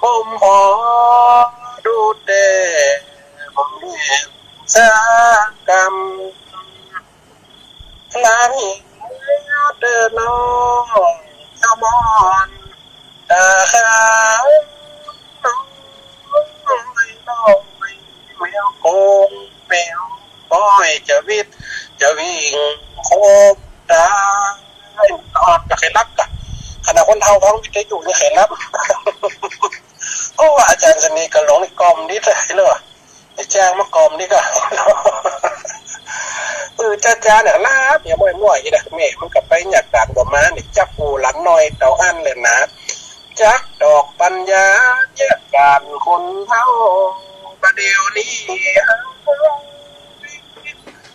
คมหอดูเดผมเรียนสากรรมลาหิเดินน้องขมอนตาขาวน้องไม่เอาโกงแมวก้อยจะวิ่งโคบตายตอดจะใครรับกันขณะคนเท่าท้องวิทยุนี่ใครรับโอ้อาจารย์สนีกระหลงในกรมนี่เลยไอ้แจ้งมากรมนี่ก็จ้าเนี่ยลาบอย่ามั่วๆอีนะแม่มันกับไปหยักด่านบ่มาเนี่ยจับปูหลังน้อยเต่าอันเลยนะจักดอกปัญญาแยกการคนเท่าประเดี๋ยวนี้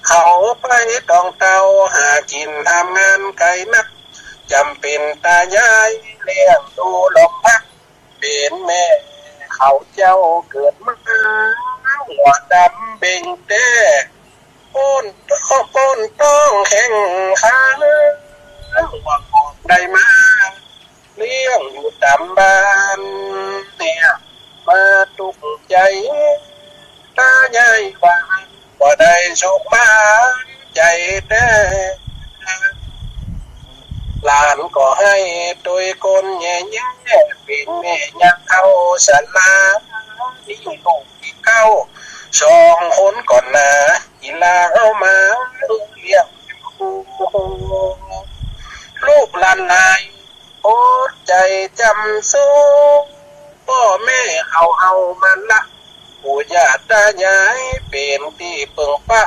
เขาไปดองเตาหากินทำงานไกลนักจำเป็นตายายเลี้ยงดูหลบพักเป็นแม่เขาเจ้าเกิดมาหัวดำเบ่งเต้ป้นต้องแข่งขันหัวกอดได้มาเลี้ยงอยู่ตามบ้านเนี่ยมาตุกใจตายายบ้านว่าได้โชคมาใจแน่หลานก็ให้โดยคนแย่เป็นแม่ยักเข้าสลานี่ลูกที่เข้าสองคนก่อนนะอีลาเอามาเลี้ยงลูกหลานนายโอ้ใจจำสู้พ่อแม่เอามันละปู่ย่าตายายเป็นที่เปิงปะ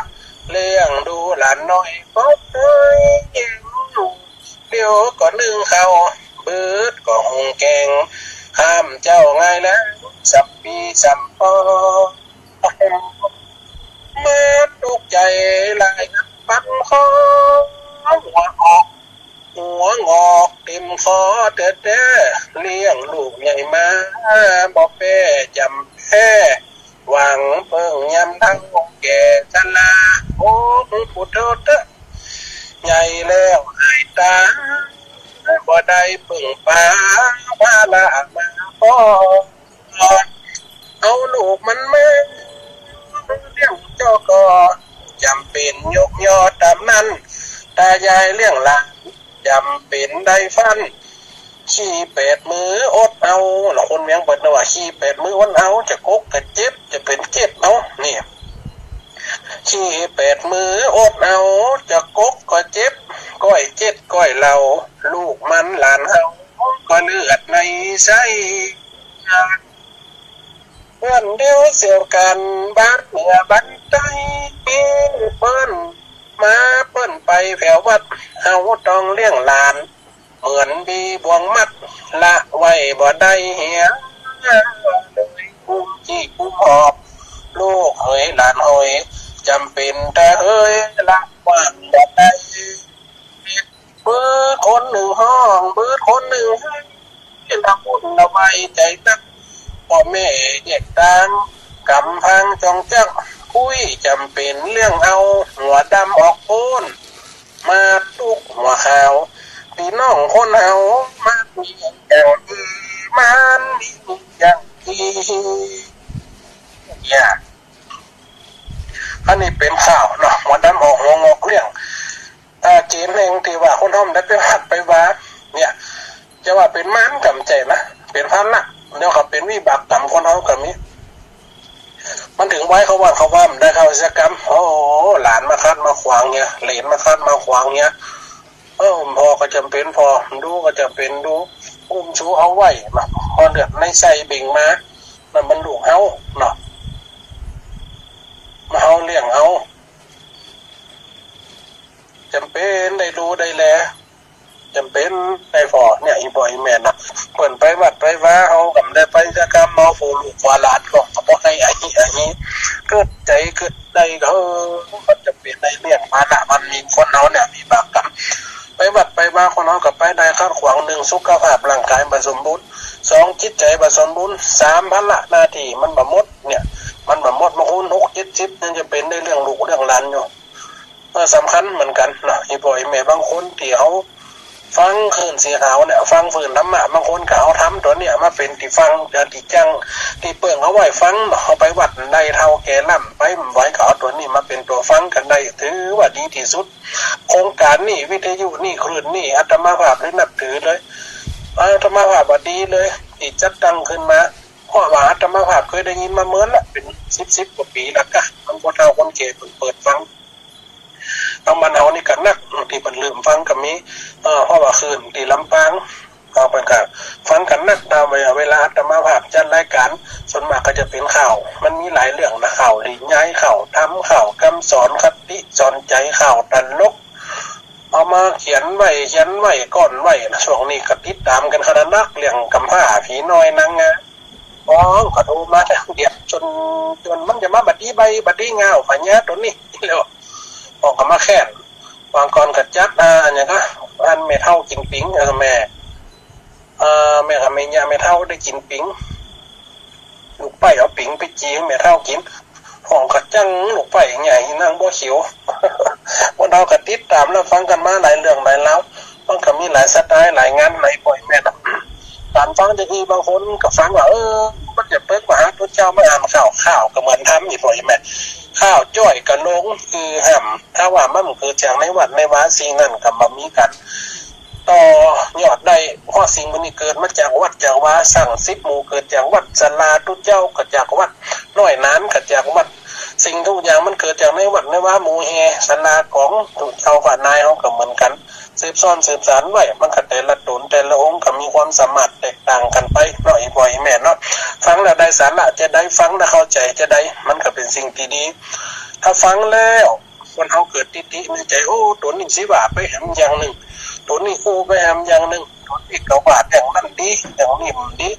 เรื่องดูหลานน้อยป๊อกน้อยเองเดี๋ยวก็นึ่งเขาเบิดก็หงแกงห้ามเจ้าไงแล้วสับปีสัมปอมาตุกใจลายปันคอหัวงอกเต็มคอเด้อเลี้ยงลูกใหญ่มาบอกแป้จำแพ้หวังเพิ่งยำทั้งองแก่ชลาโอ้พุทโธเตอใหญ่แล้วหายตาบ่ได้เพิ่งป้าพาละมาพ่อเอาลูกมันมาเลี้ยงเจ้าก็จำเป็นยกยอตามนั้นตายายเลี้ยงหลานจำเป็นได้ฟันขี้8 มืออดเอาหลอกคนเมียงเปิดนะว่าขี้8 มืออดเอาจะกกกะเจ็บจะเป็นเจ็บเอาเนี่ยขี้8 มืออดเอาจะกกก็เจ็บก้อยเจ็ดก้อยเราลูกมันหลานเฮาก็เลือดในไส้เพื่อนเดียวเสียวกันบ้านเหนือบ้านใต้เปิ้นมา เปิ้นไปแผ่ววัดเฮาต้องเลี้ยงหลานเหมือนบีบวงมัดละไว้บ่ได้เหียกุ้มจี้กุ้มหอบลูกเฮยหลานเฮยจำเป็นแต่เฮยละว่างบ่ได้บืดคนหนึ่งห้องบืดคนหนึ่งให้ละบุญละไว้ใจนักพ่อแม่แยกต่างกำพังจองจักคุยจำเป็นเรื่องเอาหัวดำออกโอนมาตุกหัวขาวพี่น้องคนเฮามามีอย่างดีมันมีอย่างดีอย่าอันนี้เป็นข่าวเนาะหัวดำออกหัวงอกเรื่องเจนเองที่ว่าคนห้อมได้ไปหัดไปว่าเนี่ยจะว่าเป็นม้านกำใจนะเป็นพันละเดี๋ยวเขาเป็นวิบากกรรมคนเฮากับนี้มันถึงไว้เขาว่ามันได้เข้าศิลปกรรมโอ้หลานมาคัดมาขวางเนี่ยเหลนมาคัดมาขวางเนี่ยพอก็จำเป็นพอดูก็จำเป็นดูอุ้มชูเอาไว้มาพอเดือดในใส่เบ่งมามันลูกเฮาเนาะมาเฮาเลี้ยงเฮาจำเป็นได้ดูได้แลจำเป็นได้พอเนี่ยอีบ่อยแม่น่ะเปิ่นไปวัดไปว่าเฮากับได้ไปจะกรรมมาฝูลูกหลานก็บ่ให้อันนี้เกิดใจเกิดได้ก็มันจะเป็นได้เลี้ยงมาละมันมีคนเฮาเนี่ยมีบากกรรมไปวัดไปว่าคนเฮากับไปได้คัดขวาง1สุขภาพร่างกายบ่สมบูรณ์2จิตใจบ่สมบูรณ์3ภาระหน้าที่มันบ่หมดเนี่ยมันบ่หมดมาคูณ6 70นั่นจะเป็นได้เรื่องลูกเรื่องหลานอยู่สำคัญเหมือนกันเนาะอีบ่อยแม่บางคนที่เฮาฟังคืนสีขาวเนี่ยฟังฝืนธรรมะบางคนก็เอาทำตัวเนี่ยมาเป็นที่ฟังที่จังที่เปิ่งเอาไว้ฟังเอาไปวัดได้เท่าแก่ล่ำไปไว้ก็เอาตัวนี้มาเป็นตัวฟังกันได้ถือว่าดีที่สุดโครงการนี่วิทยุนี่คลื่นนี่อาตมาภาพเลยนับถือเลยอาตมาภาพดีเลยที่จัดตั้งขึ้นมาเพราะว่าอาตมาภาพเคยได้ยินมาเมื่อละเป็น10 กว่าปีแล้วก็มันคนเฒ่าคนแก่เปิดฟังเอามันเอานี่กันนักที่มันลืมฟังกับมีเพราะว่าคืนที่ลำปางเอาไปกันฟังกันนักตามเวลาอาตมาภาพจัดรายการส่วนมากก็จะเป็นข่าวมันมีหลายเรื่องนะข่าวหลีย้ายข่าวทำข่าวคำสอนคติสอนใจข่าวตลกเอามาเขียนไว้ก่อนไว้ช่วงนี้ก็ติดตามกันขนาดนักเรื่องกำผ้าผีน้อยนางงาก็โทรมาแต่เดียวจนมันจะมาบัดดี้ใบบัดดี้เงาพญาตัวนี้แล้วออกมาแค่วางกรกัดจัดอย่างก็อันไม่เท่ากินปิ้งแม่กับแม่ย่าไม่เท่าได้กินปิ้งลูกไปเอาปิ้งไปจีงไม่เท่ากินห้องกัดจังลูกไปใหญ่นั่งบ่เขียววันเรากัดติดตามแล้วฟังกันมาหลายเรื่องหลายแล้วมันก็มีหลายสไตล์หลายงานหลายปล่อยแม่การฟังจะมีบางคนก็ฟังว่ามันจะเปิดมาหาพระเจ้ามาอ่านข่าวก็เหมือนทำอีกปล่อยแม่ข้าวจ้อยกระลงคือห่ำถ้าว่ามันคือจากในวัดในวาสิ่งนั้นกับมามีกันต่อยอดได้เพราะสิ่งมันนี่เกิดมาจากวัดจากวาสั่ง10 หมู่เกิดจากวัดศาลาตุเจ้าก็จากวัดน้อยนั้นก็จากวัดสิ่งทุกอย่างมันเกิดจากในวัดในวาหมู่แห่ศาลาของตุเจ้าฝ่านายเขาก็เหมือนกันสืบสานไว้มันก็แต่ละตนแต่ละองค์ก็มีความสามารถแตกต่างกันไปหน่อยบ่อยแม่เนาะฟังแล้วได้สาระจะได้ฟังแล้วเข้าใจจะได้มันก็เป็นสิ่งที่ดีถ้าฟังแล้วคนเขาเกิดติในใจตัวนี้สิว่าไปแหมอย่างหนึ่งตัวนี้คู่ไปแหมอย่างหนึ่งตัวนี้เขาว่าอย่างนั้นดีอย่างนี้ดี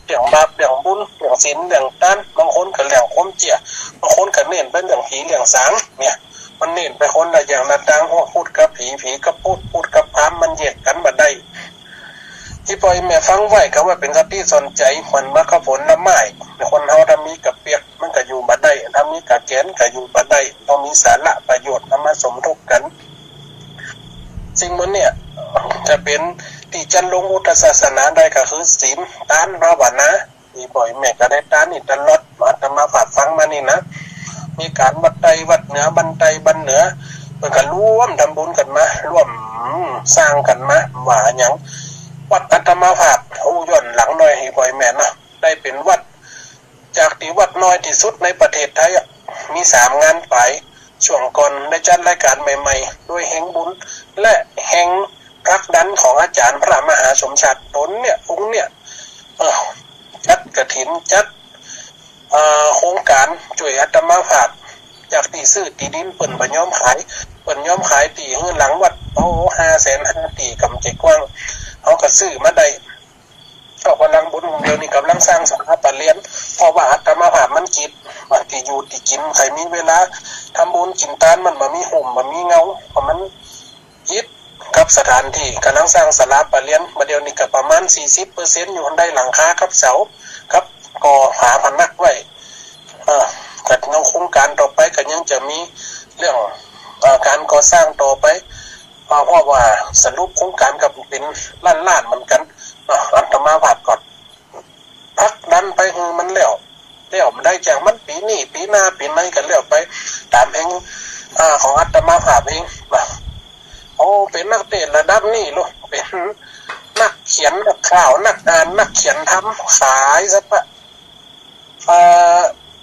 อย่างบาปอย่างบุญอย่างศีลอย่างทานบางคนก็อย่างความเจี๋ยบางคนก็เน้นเป็นอย่างผีอย่างสางเนี่ยมันเน้นไปคนละอย่างละต่างพูดกับผีกับพูดกับพามมันแยกกันบัดได้ที่ปล่อยแม่ฟังไว้ก็ว่าเป็นสติสนใจมันมรรคผลละไม้คนเฮาทำมีกับเปียกมันก็อยู่บัดได้ทำมีกับแกนก็อยู่บัดได้ต้องมีสาระประโยชน์นำมาสมทบกันสิ่งมันเนี่ยจะเป็นที่จันลงพุทธศาสนาได้ก็คือศีลทานภาวนาที่ปล่อยแม่ก็ได้ทานนี่ตลอดอาตมาฝากฟังมานี่นะมีการวัดใดวัดเหนือบันไดบันเหนือมันก็ร่วมทำบุญกันมาร่วมสร้างกันมาว่าอย่างวัดอาตมาภาพย่นหลังหน่อยให้บ่อยแม่นะได้เป็นวัดจากที่วัดน้อยที่สุดในประเทศไทยมี3 งานไปช่วงก่อนได้จัดรายการใหม่ๆด้วยแห่งบุญและแห่งรักดันของอาจารย์พระมหาสมชาติตนเนี่ยองค์เนี่ยจัดกฐินจัดโครงการช่วยอาตมาภาพจากที่ซื้อที่ดินเปิ่นบ่ยอมขาย ปิดย่อมขายตีเงินหลังวัดโอ้550,000ตีกำใจกว้างเขาก็ซื้อมาได้เขากำลังบุญเดียวนี่กำลังสร้างสถาปัตย์เรียนเพราะว่าอัตมาภาพมันจิตบางทีอยู่ที่กินใครมีเวลาทำบุญกินทานมันมามีห่มมามีเงาเพราะมันยึดกับสถานที่กำลังสร้างศาลาปะเรียนมาเดียวนี้ก็ประมาณ 40% อยู่ได้หลังคาครับเสาครับก่อหาพนักไว้กับยังโครงการต่อไปก็ยังจะมีเรื่องการก่อสร้างต่อไปเพราะว่าสรุปโครงการกับเป็นล้านๆเหมือนกันอัตมาภาพก่อนพักดันไปมันแล้วมันได้จากมันปีนี้ปีหน้าปีไหนกันแล้วไปตามเองของอัตมาภาพเองโอ้เป็นนักเตะระดับนี้ลูกเป็นนักเขียนนักข่าวนักอ่านนักเขียนทำขายซะปะ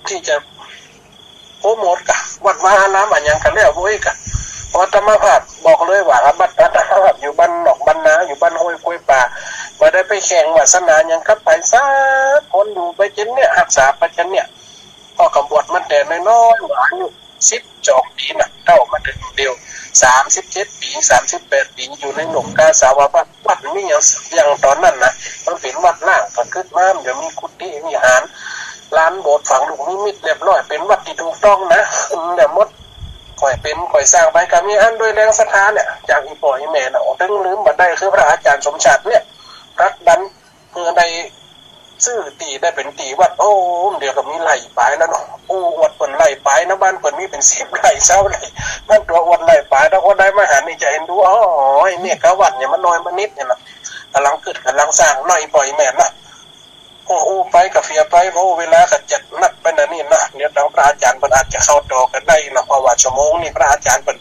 ที่จะโปรโมทกับวัดวาน้ำอันยังกันแล้วพวกนี้กันอัตมาภาพบอกเลยว่าบัตรอัตมาภาพอยู่บ้านหนองบ้านนาอยู่บ้านห้วยกล้วยป่ามาได้ไปแข่งวาสนายังกับไปซักคนอยู่ไปจนเนี่ยหักษาไปจนเนี่ยพอกำบวดมันแต่น้อยหวานอยู่12 ปีนะเท่ามาถึงเดียว37 ปี38 ปีอยู่ในหนุ่มกาสาวบ้านวัดนี่อย่างตอนนั้นนะมันเป็นวัดล่างก็ขึ้นมาเดี๋ยวมีกุฏิมีหารร้านโบสถ์ฝังลูกนิมิตเรียบร้อยเป็นวัดที่ถูกต้องนะเดี๋ยวมดก่อยสร้างไปกับมีอันด้วยแรงศรัทธาเนี่ยจากอีป่ออีแม่น่ะตึงลืมบัดได้คือพระอาจารย์สมชาติเนี่ยรักดันเพื่อได้ซื้อตีได้เป็นตีวัดโอ้เดี๋ยวก็มีไหลปลายแล้วเนาะโอ้วัดเปิ่นไหลปลายนะบ้านเปิ่นมีเป็น10 ไหล20 ไหลบ้านตัววัดไหลปลายแล้วก็ได้มาหานี่จะเห็นดูอ๋อไอ้เนี่ยก็วัดเนี่ยมันน้อยมานิดเนี่ยนะกำลังเกิดกำลังสร้างน้อยป่ออีแม่นะโอ้ไปกับเฟียไปเพราะเวลาก็จัดนักไปนะนี่นะเดี๋ยวทางพระอาจารย์เปิ่นอาจจะเข้าต่อกันได้นะเพราะว่าชั่วโมงนี่พระอาจารย์เปิ่น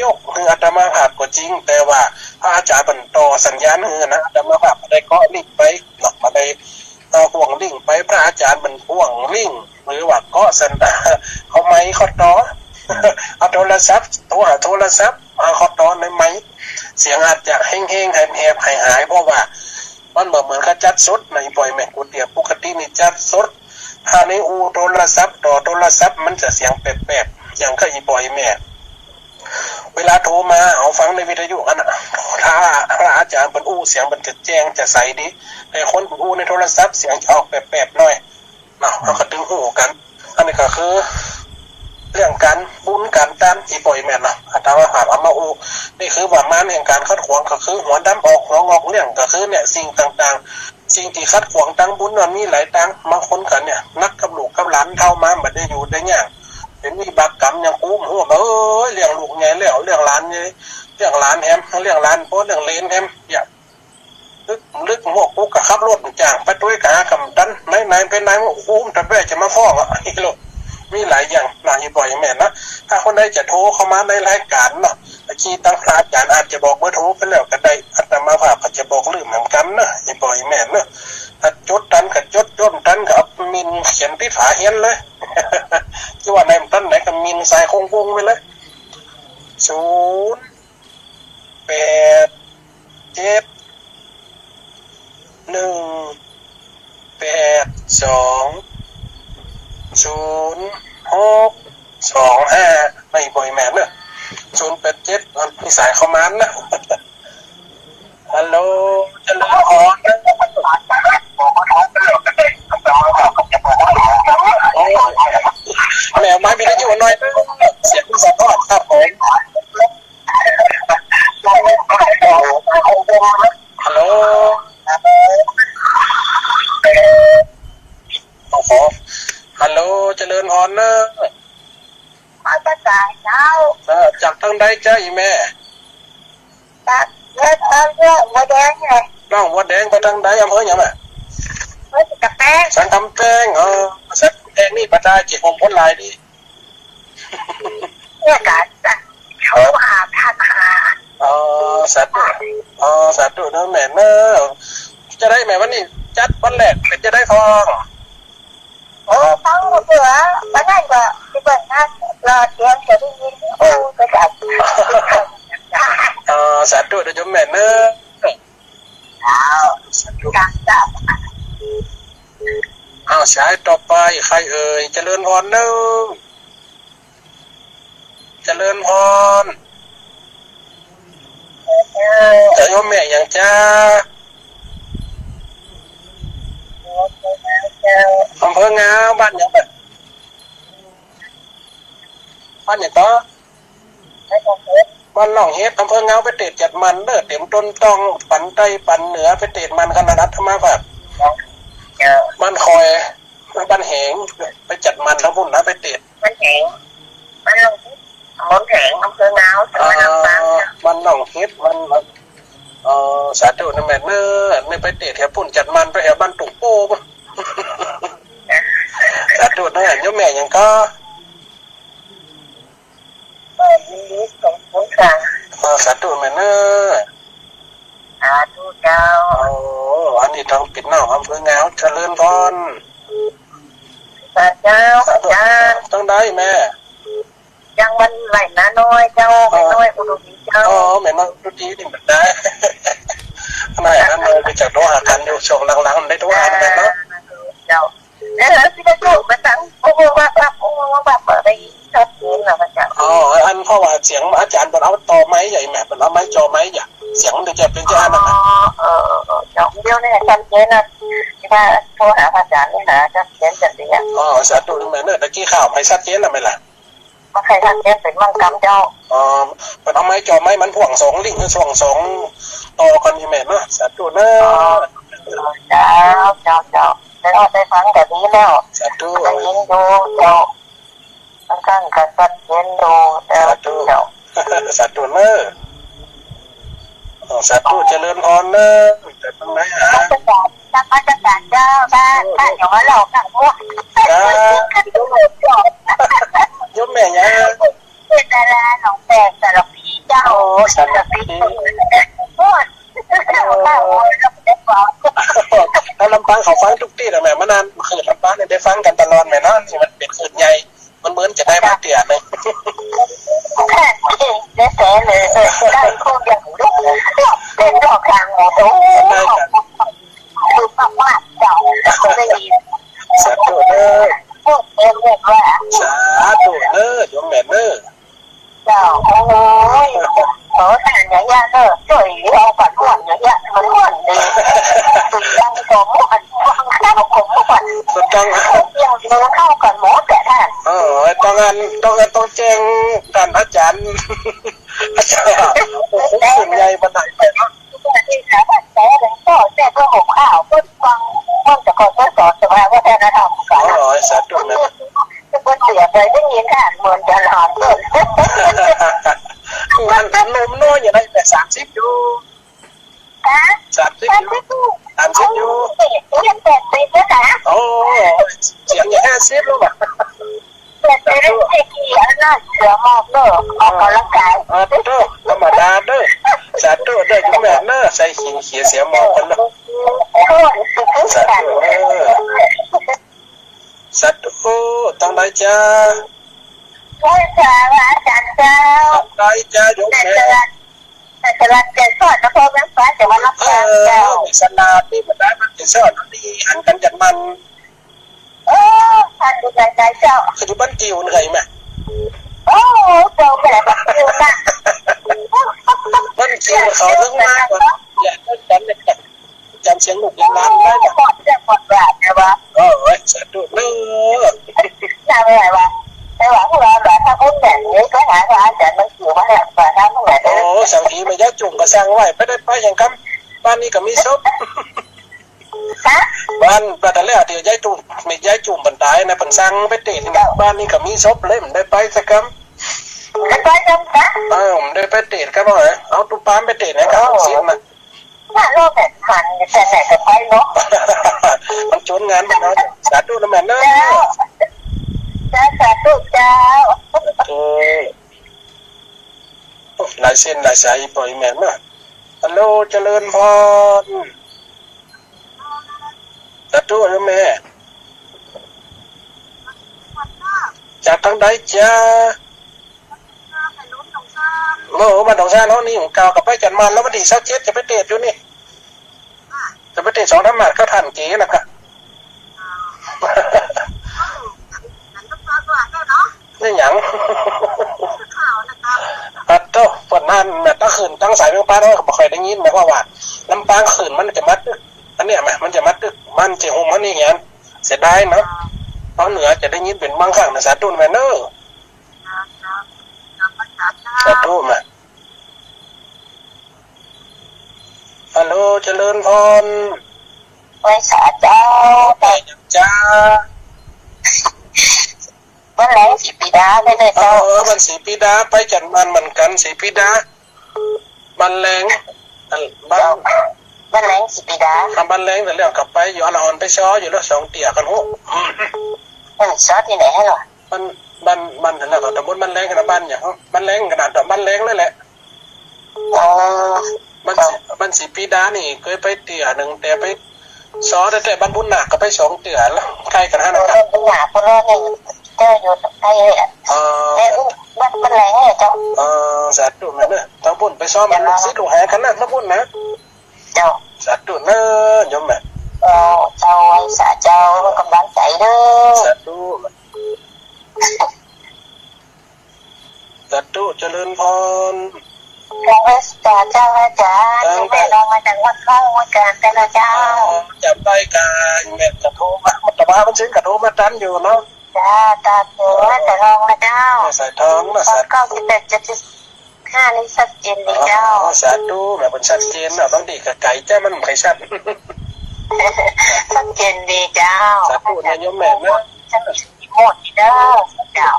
ยกคืออาตมาภาพก็จริงแต่ว่าพระอาจารย์เปิ่นต่อสัญญาณนะอาตมาภาพได้เกาะลิงไปหลักมาได้ห่วงลิงไปพระอาจารย์เปิ่นห่วงลิงหรือว่าเกาะสัญญาเขาไม้เขาต่อเอาโทรศัพท์ตัวโทรศัพท์เขาต่อในไม้เสียงอาจจะแห้งๆแหบๆหายเพราะว่ามันเหมือนเขาจัดสดในปล่อยแม่กูเตียปกตินี่จัดสดถ้าในโทรศัพท์ต่อโทรศัพท์มันจะเสียงแปลกๆอย่างก็อีปล่อยแม่เวลาโทรมาเอาฟังในวิทยุกันถ้าพระอาจารย์เป็นเสียงมันจะแจ้งจะใสดีแต่คนเป็นในโทรศัพท์เสียงจะออกแปลกๆหน่อยเราก็ดึงหูกันอันนี้ก็คือเรื่องการบุญการต้านอีปล่อยแม่อาตมาภาพเอามานี่คือว่ามานแห่งการคัดขวางก็คือหัวดำออกหัวงอกเรื่องก็คือเนี่ยสิ่งต่างๆสิ่งที่คัดขวางตั้งบุญมันมีหลายตั้งบางคนกันเนี่ยนักกับลูกกับหลานเท่ามาไม่ได้อยู่ได้ยากเป็นวิบากกรรมอย่างกูหัวเลี้ยงลูกไงแล้วเลี้ยงหลานไงเลี้ยงหลานแฮมเลี้ยงหลานเพราะเลี้ยงเลนแฮมอย่างลึกหัวกูกับขับรถจ่างไปด้วยกากำดันไหนเป็นไหนว่ากูแต่แม่จะมาฟ้องอีกลูกมีหลายอย่างหลายบ่อยแม่นะถ้าคนใดจะโทรเข้ามาในรายการเนาะที่ตั้งพระอาจารย์อาจจะบอกเบอร์โทรไปแล้วก็ได้อาตมาภาพก็จะบอกลืมเหมือนกันนะอีบ่อยแม่นะถ้าจดตันกับจดย่นตันกับมินเขียนที่ฝาเฮียนเลยที่ว่าในตันไหนกับมินใส่คงไปเลย087-182-065ไม่บ่อยแม่เนอะ087พี่สายเข้ามานะฮัลโหลจะเลิกออนนะแมวไม้มีได้อยู่หน่อยเสียงสะท้อนครับผมฮัลโหลฮัลโหลเจริญพรนะจากทางใดจ้าอีแม่
จากเรื่องวัวแดงไง
น้องวัวแดงไปทางใดอำเภอหยังไง
กระแตง
สังคำแตงสักแตงนี่ประดาจิตผมพ้นลายดี
เนี่ยกันโชว์หาทันหา
สัตว์สัตว์เนื้อแม่เนอะจะได้แม่วันนี้จัดวันแรกจะได้ทอง
ทั้งเสือวันนั้นก็ที่บ้านนั้นรอเตียงจะได้ยินก็จับ
สัตว์เดี๋ยวจะแม่เนอะ
จับ
ใช้ต่อไปใครเอ่ยเจริญพรเนอะเจริญพร จะโยมแม่อย่างจ้าอำเภองาวบ้านอย่างแบบบ้านอย่างต่อบ้านหนองเฮ็ดอำเภองาวไปเตะจัดมันเด้อเต็มต้นตองปันใต้ปันเหนือไปเตะมันขนาดนั้นทำไมแบบบ้านคอยบ้านแหงไปจัดมันทั้งพุ่นนะไปเตะ
มันแข็งมันลงมันแข็งอำเภอเงาจังหวัดลำปาง
มันหนองเฮ็ดมันสาธุนะแม่เนอไม่ไปเตะแถวพุ่นจัดมันไปแถวบ้านตุ่งโป้ป่ะสาธุนะโยมแม่ยังก็
ยินดีสมบูรณ์ค่ะ
สาธุแม่เนอ
ทุเจ้า
อันนี้ต้องปิดหน้าอำเภอเงาเจริญพร
พระเจ้าพระเจ้า
ต้องได้แม่
จังวันไหลนะน้อยเจ้าไม่น้อยอุดมเจ้า
แม่น้องดูดีนี่มันได้นายอันเลยไปจากโทรหากันอยู่ช่วงหลังๆได้โทรหาแม่เนาะ
เจ้าแล้วพี่จะจูบมาตั้งโอ้โหว่าอะไรชอบกินเหรอพระเจ้า
อันเพราะว่าเสียงอาจารย์เป็นเอาต่อไม้ใหญ่แม่เป็นเอาไม้จอไม้ใหญ่เสียงมันจะเป็นเจ้านั่นนะ
เจ้าเดี๋ยวนี้จำเจนนะที่ว่าโทรหาพระอาจารย์นี่นะจำเจนจัดดีอ่ะ
สาธุแม่เนอตะกี้ข่าวไม่ชัดเจนแล้วไหมล่ะ
มาใครทำเจนเป็นมังกรเจ้า
เป็นเอาไม้จอไม้มันพ่วงสองลิงก์ช่วงสองต่อกันนี่แม่เนาะสาธุเนอ
เจ้าได้ได้ฟังแบบนี้แล้ว
สาธุ
ได้ยินดูเจ้าข้างกับสัตว์เย็นดูเจ้า
สาธุเนอสาธุเจริญพรเนอแต่ตรงไหนหา
พระจักรเจ้าบ้านอย่างว่าเราข้างพวก
ยมแม่ยัง
เป็นดาราหนองแตกสารพีเจ้าสารพีพูดข้าวเราได้ฟัง
ถ้าลำปางเขาฟังทุกที่แต่แม่มานานคือลำปางเนี่ยได้ฟังกันตลอดแม่เนาะที่มันเป็นคืนใหญ่มันเหมือนจะได้มาเตียนเลย
แค่ได้แสนเลยได้คงอย่างลูกเป็นดอกทางหมูตู้คือมากเจ้าได้ยิน
สาธุเนอ
พูดเองเลยว่า
สาธุเนอยมแม่เนอ
เจ้าโอ้ยขอทานอย่างเงี้ยเนอะช่วยเราปัดหวนอย่างเงี้ยมันหวนเลยยังผมหวนฟังข้าวผมหวน
ต้อง
ยังเนื้อเข้ากันหมูแต่ท่าน
ต้องแจ้งกันอาจารย์โอ้โหคืนใหญ่บันไดไปเนาะ
ที่สามารถแต่ถึงก็แต่ก็หกข้าวก็ฟังก็จะขอสอนสภาวัฒนธรรมกัน
สาธุแม่
ก็เสียไปได้ยินค่ะเหมือนจะหลอนเกิน
งานนมน้อยอย่างไรแต่30อยู่
ฮะ
30อยู่30อยู่
ยัง80นะ
โอ้เสียงอย่าง50แล้วแบบ
80ได้กี่อันน่ะเสือมอกเนอะออกกำลังกาย
เด้อธรรมดาเด้อสาธุเด้อจุ๊แม่เนอใส่เขียเสียหมอกันเนาะสาธุเนอสาธุต้องได้จ้า
ใช่ค่ะอาจารย์เจ้า
ได้จ้ายก
แต่
แม่
สลัดแกงทอดนะพ่อแม่ฟ้าแต่ว่ารับการเจ้า
มีสลาดนี่มันได้มันจะสอนดีอันกันจัดมัน
ท่านดูใจเจ้า
คืออยู่บ้านจิ๋วเหนื่อยไหม
โอ้เจ้าแม่บักเจ้านะ
บ้านจิ๋วเขาเรื่องมากกว่าอย่าเล่นกันเลยจำเสียงหนุกยังร้านได้เนี่ย
หมดจะหมดแบบนะวะ
สาธุเนอ
น่าไม่ไหววะแต่ว่าพวกเราแบบถ้าคนแบบนี้ก็หาว่าอาจารย์มันอยู่มาเนี่ยแต่ถ้าพวกแบบนี้
สังทีไม่ย้ายจุ่มก็สร้างไว้ไม่ได้ไปอย่างคำบ้านนี้ก็มีซบ
ฮะ
บ้านบ้านแต่แล้วเดี๋ยวย้ายจุ่มไม่ย้ายจุ่มบันไดนะปันสังไปเตะที่บ้านนี้ก็มีซบเลยมันได้ไปสักคำ
แล้วก็จำนะ
มันได้ไปเตะกันหน่อยเอาตุ๊ปามไปเตะนะครับสินะ
ถ้าโลกแบบหันแต่ไหนก็ไปเนาะ
มันจนงานมันเนาะสาธุนะแม่เนอะ
เจ้าสาธุเจ้า
หลายเส้นหลายสายปล่อยแม่มาฮัลโหลเจริญพรสาธุนะแม่จากทางใดจ้าโอ้มาดอกซาแล้วนี่ของเก่ากับไปจันมันแล้วมันดีซักเจ็ดจะไปเตะอยู่นี่จะไปเตะ2 น้ำหมัดก็ทันเก๋นะครับนี่หยัง ปัดโตปวดนั่นแม่ตั้งขืนตั้งสายเรื่องป้าได้ก็บอกใครได้ยินไหมว่าลำปางขืนมันจะมัดดึกอันเนี้ยไหมมันจะมัดดึกมันจะหงมันนี่ไงเสียดายเนาะเพราะเหนือจะได้ยินเป็นบางครั้งนะสาธุแม่เนอสาธุแม่ฮัลโหลเจริญพร
ไว้สาเจ้า
ไปยังจ้า
วันไหนสิปีดาไปเลยเจ้า
มันสีปีดาไปจันมันเหมือนกันสีปีดาบันแรงบ้าน
วันไหนสิปีดา
ทำบันแรงแต่เรื่องกลับไปอยู่อ่อนไปซ้ออยู่แล้วสองเตี่ยกันหู
ซอสที่ไหนให้หรอ
มันแต่ละตำบลบันแรงกันบ้านอย่างบันแรงขนาดบันแรงเลยแหละ
อ๋อ
มันสีปีดานี่เคยไปเตี่ยหนึ่งแต่ไปซ้อแต่บ้านบุญหนักก็ไปสองเตี่ยแล้วใกล้กันฮะนะครับ
เป็นหนาคนละนี่เจ้าอยู่ใกล้เลยอ่ะแม่วัดเป็นแรงเลยเจ้า
สาธุแม่เนอะต้องบุญไปซ้อมันสิลูกหายกันนะต้องบุญนะ
เจ้า
สาธุเนอะยมแม่
เจ้าไว้สาเจ้ากำลังใจเด้อ
สาธุสาธุเจริญพร
กำลังสาเจ้าอาจารย์แม่ลองมาจากวัดเข้าวัดการแต่ละเจ้า
จับได้กันแม่กระโทมาแต่ว่ามันซื้อกระโทมาดันอยู่เนาะ
จ้าตาเสือแต่ลองนะเจ้า
ใส่ทองนะ
ตอ
สาน ธุ
98 75นี่ชัดเจนดีเจ้า
สาธุแม่เป็นชัดเจนนะบางทีกับไก่แจ้มันไม่ชัด
ชัดเจนดีเจ้า
สาธุนะโยมแม่นะ
ฉันมีหมดเด้อเจ้า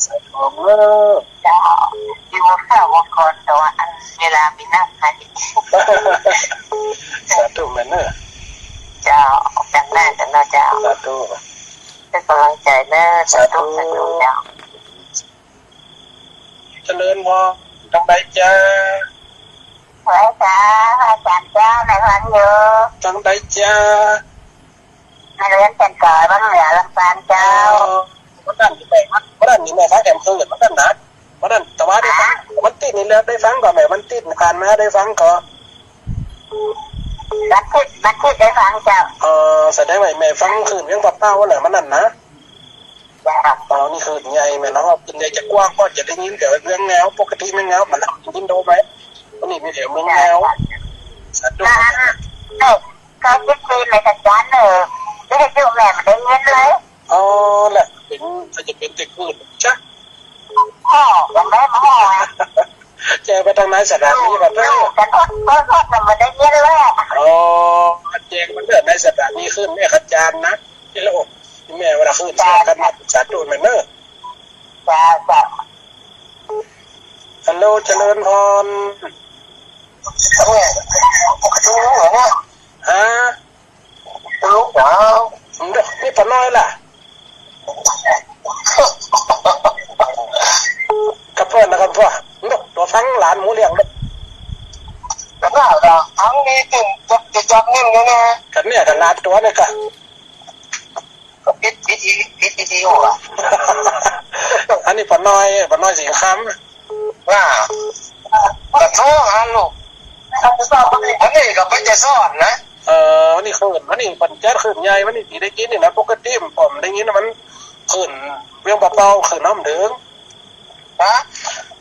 ใส่ทองเนอะ
เจ้าอยู่ข้าววัดก่อนแต่ว่าอันเวลามีน้ำให้
สาธุแม่เนอะ
เจ้าจำหน้ากันนะเจ้า
สาธุ
เป็นกำลังใจเด้อสาธุสาธุเจ้า
เจริญพรทางใดจ้า
ไว้จ้าอาจารย์เจ้าในวันเยอะ
ทางใดจ้า
ให้เรียนเป็นก่อนวันเหลือลำปางเจ้า
วันนั้นนี่แม่วันนั้นนี่แม่ฟ้าแอมเกิดวันนั้นนะวันนั้นแต่ว่าได้ฟังมันติดนี่แล้วได้ฟังก่อนแม่มันติดผ่านมาได้ฟังก่อน
บัดที่ได้ฟังเจ้า
แสดงว่าแม่ฟังคืนเรื่องป้าเป้าว่าแหละมันนั่นนะ
เจ้า
นี่คืนใหญ่แม่แล้วคืนใหญ่จะกว้างก็จะได้ยินแต่เรื่องแนวปกติไม่แนวมันยินโดไหมวันนี้มีเดี๋ยวเมืองแนวสัตว์ด้วย
ก็คิดดีเลยอาจารย์ไม่ได้ดูแม่มันได้เงินเลย
แหละเป็นถ้าจะเป็นเด็กคืนจ้ะ
พ่อยังไม่พ่อ
แจไปทางไหนสถานนี้แบบนั้น
แต่พ่อมันได้เงินเลย
แจงมันเดินในสถานีขึ้นแม่ขจานนะที่ละอกแม่เวลาขึ้นกันมาสัตว์ด้วยแม่เนอะ
จ้า
ฮัลโหลเจริญพร
เนี่ยรู้เหรอเนี่ย
ฮะ
รู้เหรอ
นี่ปน้อยล่ะกับเพื่อนนะครับพ่อตัวฟังหลานหมูเลี้ยง
แล้วก็ทั้งนี้กินจะจับเงินเนี่ย
กันเนี่ยกันลาดตัวเนี่ยกัน
ก็พิธีหัว
อันนี้ปน้อยสิงคำ
ว่าแต่โทษฮะลูกอันนี้ก็ไม่จะซ่อนนะ
วันนี้ขึ้นวันนี้ปัญญาขึ้นใหญ่วันนี้ที่ได้กินนี่นะปกติผมได้ยินมันขึ้นเรื่องเบาๆขึ้นน้ำดึง
ฮะ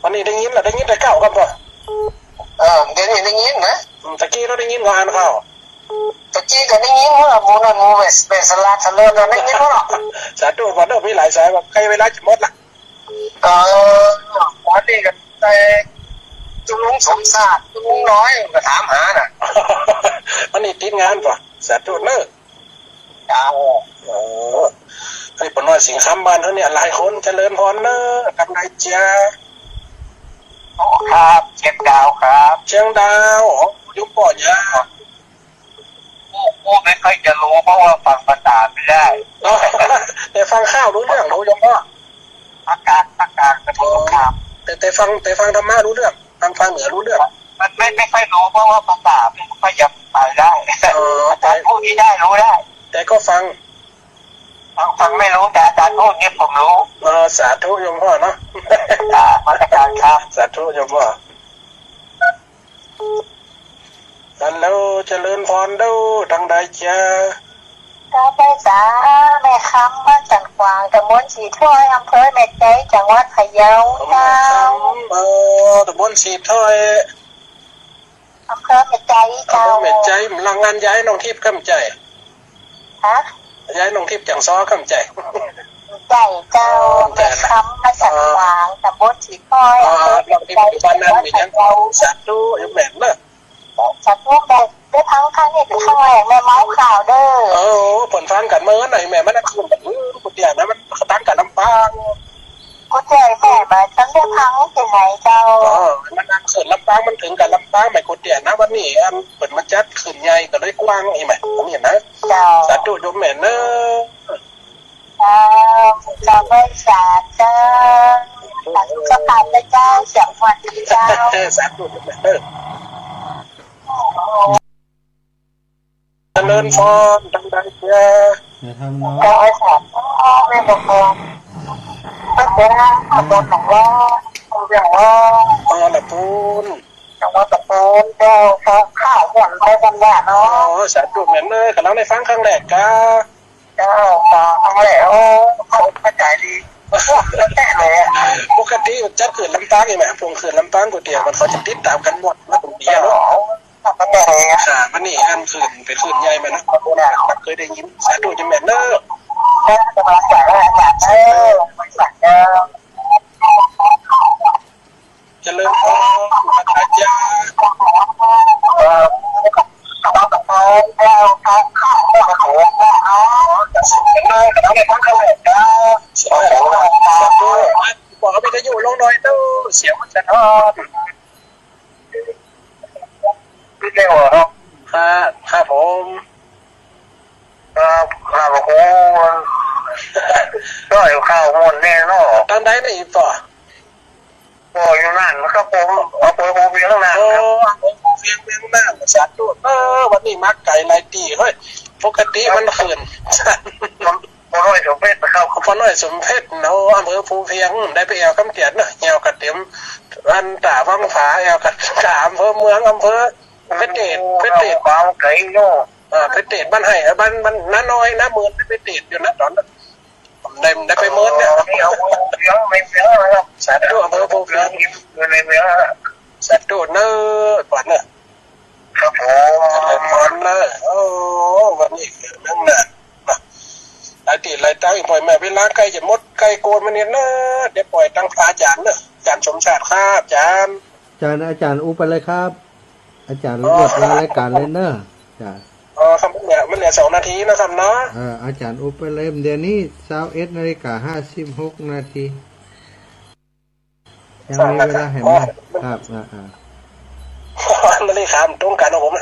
วันนี้ได้ยินแหละได้ยินแต่เก้ากันป่ะ
เดี๋ยวนี้ได้ยินนะ
ตะกี้เราได้ยินงานเขา
ตะกี้ก็ได้ยินว่ามูนันมูเวสลาทะเลเราได้ยินว่า
สาธุวันนี้มีหลายสายว่าใครเวลาจะหมดละ
วันนี้ก็แต่จุลุงสมศาสตร์จุลุงน้อยก็ถามหาน่ะ
วันนี้ติดงานป่ะสาธุเนอะ
จ้า
ไอ้ปน้อยสิงคำบ้านเขาเนี่ยหลายคนเจริญพรเนอะทำไรจ้า
ครับเช็คดาวครับ
เชียงดาวยุบป่อยา
ผู้ไม่ค่อยจะรู้เพราะว่าฟังภาษาไม่ได้
แต่ฟังข้าวรู้เรื่องรู้ยมพ่อ
อาการกระทบครับ
แต่ฟังธรรมะรู้เรื่องฟังเหนือรู้เรื่อง
มันไม่ค่อยรู้เพราะว่าภาษาไม่ค่อยจะไปได้อาจารย์พูดที่ได้รู้ได้
แต่ก็ฟัง
ฟังไม่รู้แต่อาจารย์พูดเนี่ยผมรู้
สาธุยมพ่อเนาะ
มาตรการครับ
สาธุยมพ่อแล้วเจริญพรดูทางใดจ้า
ก็ไปสาแม่คำบ้านจันกวางตำบลสีถ้วยอำเภอแม่ใจจังหวัดพะเยาเจ้า
ตำบลสีถ้อย
อำเภอแม่ใจเจ้า
แม่ใจหลังงานย้ายน้องทิพย์คำใจ
ฮะ
ย้ายน้องทิพย์จังซ้อคำใจ
ใจเจ้าแม่คำบ้านจันกวางตำบลสีถ้วยอำเภอ
น้
แม่
องทิพ
ใจ
ย์อยู่บ้านนั้นมี
จั
ยัง
งหวัดพะเยา
สาธุยังแม่นเนอะ
จัดพวกแบบได้ทั้งข้างนี้เป็นข้างแรกแม่เมาส์ข่าวเด้อ
โอ้ผลฟังกันเมื่อไหร่แม่มันนั่งคืนแบบกูเดียวนะมันตั้งกันลำปาง
กูเจอแม่มาฉันได้พังที่ไหนเจ้า
มันนั่งคืนลำปางมันถึงกันลำปางใหม่กูเดียวนะวันนี้อันเปิดมาจัดคืนใหญ่ก็เลยกว้างอีกไหมผมเห็นนะ
เจ้า
สาธุโยมแม่เนอะ
เจ้าไม่สาเจ้าสาธุสปาเจ้าเสียงวันเจ้า
สาธุโยมแม่เนอะเจริญพรดังๆเจ้า
อย่าทำน้อง
เจ้าสาธุไม่บอกไม่เป็นไรขอบคุณหลวงว่าเรื่องว่า
ละปูน
หลวงว่าตะปูนเจ้าข้าวหวานไปกันแน่เนาะ
สาธุแม่เนอะกำลังได้ฟังครั้งแรกกา
เจ้าตาทั้งแล้วเขาเข้าใจดีแล้วแต่เลย
ปกติจัดคืนลำปางอีกไหมพวงคืนลำปางกูเดียวมันเขาจะติดตามกันหมดนะผมเดียวเนาะ
เข้าใจเลย
มันนี่อันคืนเป็นคืนใหญ่ไหมนะเคยได้ยินสาธุโยมแม่เนอะ
กำลังใจแล้วอาจารย์ไม่สั่งเจ้า
เจริญพรอาจารย์
เราตะโกนเจ้าเขาข้าวหัวโขงอ๋อสิ่งที่เราทำในพักเขาเลยเจ้า
สาธุบอกวิทยุลงหน่อยเด้อเสียงมันจะนอน
พี่เจ้าเหรอ
ครับผม
ข้าวโขงก็อยู่ข้าวมันแน่นอน
ตั้งได้ในอีกต่อ
ก็อยู่นั่นครับผมเอาไปโมบิลตั้งนาน
โอ้
ครับ
เฟียงเวียงหน้าสาธุวันนี้มักไก่ลายตีเฮ้ยปกติมันคืน
พอร้อยสมเพชนะครับ
พอน้อยสมเพชรเนาะอำเภอภูเพียงได้ไปแอวคำเตียนเนาะแอวกระเตียมอันตาวังผาแอวกระถามอำเภอเมืองอำเภอเพชรเดช
ความไกลโน่
เพชรเดชบ้านไห่บ้านน้าน้อยน้าเมืองเพชรเดชอยู่นะตอนนั้นได้ไปเมืองเนี่ย
ไม่เอาเมืองไม่เมืองนะครับ
สาธุอำเภอภู
เมื
เพี
อย ง
ง
อยู่ในเมือง
สาธุเนอะก่อนเนอะ
ครับผม
เจริญพรเนอะโอ้วันนี้เรื่องน่ะหลายตีหลายตั้งปล่อยแม่เวลาใกล้จะหมดใกล้โกนมันเนี่ยเนอะเดี๋ยวปล่อยตั้งพระอาจารย์เนอะอาจารย์สมชาติครับอาจารย์
อาจารย์อุปไปเลยครับ อาจารย์เลือกรายการเลยเนอะจ้ะ
ครับมันเหลือ2 นาทีนะครับเนาะ
อาจารย์อุปไปเลยเดี๋ยวนี้21:56 นาทียังมีเวลาแห่งไหมครับ
มันเลยขามตรงกันของผม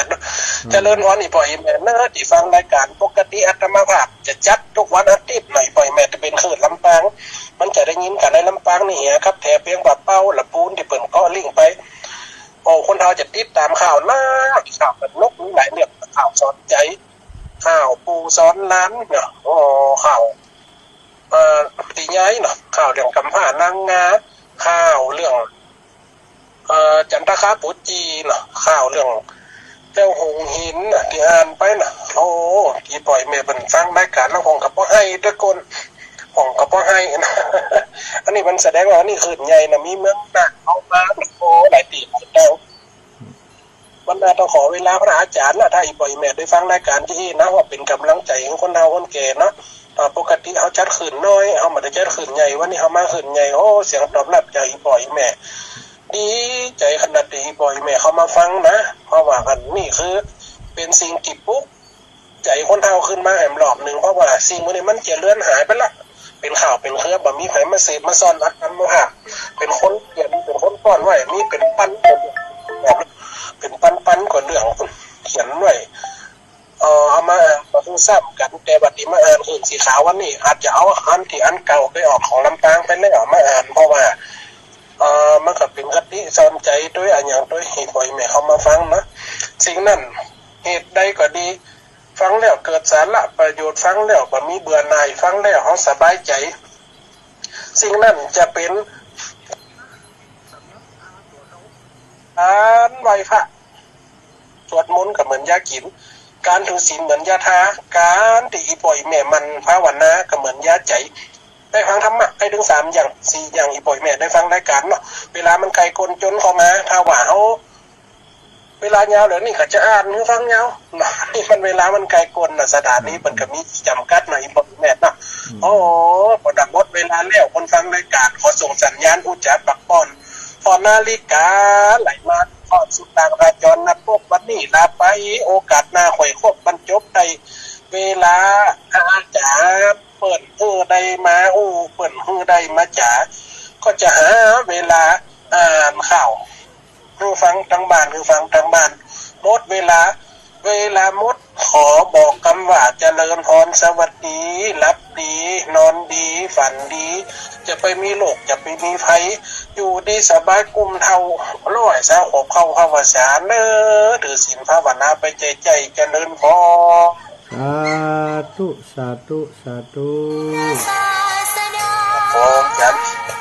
58เจริญพรอีปล่อยแม่เนอะที่ฟังรายการปกติอาตมาภาพจะจัดทุกวันอาทิตย์หน่อยปล่อยแม่จะเป็นคืนลำปางมันจะได้ยินกันในลำปางนี่ครับแถบเพียงบ่าเป้าละปูนที่เปิ่นก็ลิงไปโอ้คนเราจะติดตามข่าวหน้าข่าวเป็นนกมีหลายเรื่องข่าวสอนใจข่าวปูซ้อนล้านเนาะโอ้ข่าวตีย้ายเนาะข่าวเรื่องกำผ้านางงาข่าวเรื่องจันทคาปุจีเนาะข่าวเรื่องเจ้าหงหินน่ะที่อ่านไปน่ะโอ้ที่ปล่อยแม่เป็นฟังรายการแล้วคงกับพ่อให้ตะกนของกับพ่อให้นะ อันนี้มันแสดงว่านี่คืนใหญ่นะมีเมืองหนักเอามาโอ้หลายตีคนเดียววันน่าต้องขอเวลาพระอาจารย์นะถ้าอีปล่อยแม่ได้ฟังรายการที่นะว่าเป็นกำลังใจของคนเฒ่าคนแก่เนาะปกติเขาจัดคืนน้อยเขาไม่ได้จัดคืนใหญ่วันนี้เขามาคืนใหญ่โอ้เสียงตอบรับจากอีปล่อยแม่ดีใจขนาดที่ปล่อยแม่เขามาฟังนะเพราะว่ากันนี่คือเป็นสิ่งที่ปุ๊บใจคนเฒ่าขึ้นมาแหมหลอบหนึ่งเพราะว่าสิ่งพวกนี้มันจะเลื่อนหายไปละเป็นข่าวเป็นเครือแบบมีไผมาเสพมาซ่อนอัดอันมาหักเป็นคนเขียนเป็นคนป้อนไว้นี่เป็นปั้นเป็นปั้นก่อนเรื่องเขียนไว้เอามาคือซ้ำกันแต่บัดนี้มาอ่านคืนสีขาววันนี้อาจจะเอาอันที่อันเก่าไปออกของลำปางไปแล้วมาอ่านเพราะว่ามันก็เป็นคติสอนใจด้วยอันอย่างด้วยเหตุผลแม่เขามาฟังนะสิ่งนั้นเหตุใดก็ดีฟังแล้วเกิดสาระประโยชน์ฟังแล้วก็มีเบื่อหน่ายฟังแล้วเขาสบายใจสิ่งนั้นจะเป็นอ่านไหว้พระสวดมนต์ก็เหมือนยากิน การถือศีลเหมือนยาทาการที่อีปล่อยแม่มันภาวนาก็เหมือนยาใจได้ฟังธรรมะได้ถึง3 อย่าง 4 อย่างอีปล่อยแม่ได้ฟังรายการเนาะเวลามันไกลคนจนเข้ามาถ้าว่าเขาเวลายาวเหลือนี่เขาจะอ่านหรือฟังยาวนี่มันเวลามันไกลคนนะสถานนี้มันก็มีจำกัดหน่อยอีปล่อยแม่เนาะโอ้พอดับหมดเวลาแล้วคนฟังรายการขอส่งสัญญาณอุจจาระปักป้อนพอนาฬิกาไหลมาทอดสุดทางราจรนัดพบวันนี้ลาไปโอกาสหน้าข่อยครบบรรจบในเวลาอาจารย์เปิดได้มาเปิดได้มาจ๋าก็จะหาเวลาอ่านข่าวคือฟังทางบ้านหมดเวลาหมดขอบอกคำว่าเจริญพรสวัสดีรับดีนอนดีฝันดีจะไปมีโรคจะไปมีภัยอยู่ดีสบายกุมเท่าร้อยสาวขบเข้าภาวสาเน้อถือศีลภาวนาไปใจเจริญพร
สาธุสาธุสาธุ
พร้อมจัด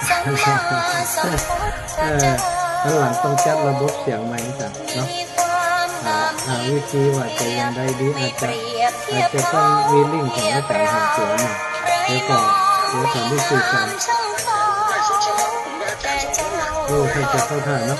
ข้างหลังต้องจัดระบบเสียงใหม่จ้ะเนาะหาวิธีว่าจะยังได้ดีอาจจะต้องมีลิงก์ของอาจารย์หาตัวหนึ่งแล้วก็เดี๋ยวทำด้วยสื่อกันให้จะเข้าท่าเนาะ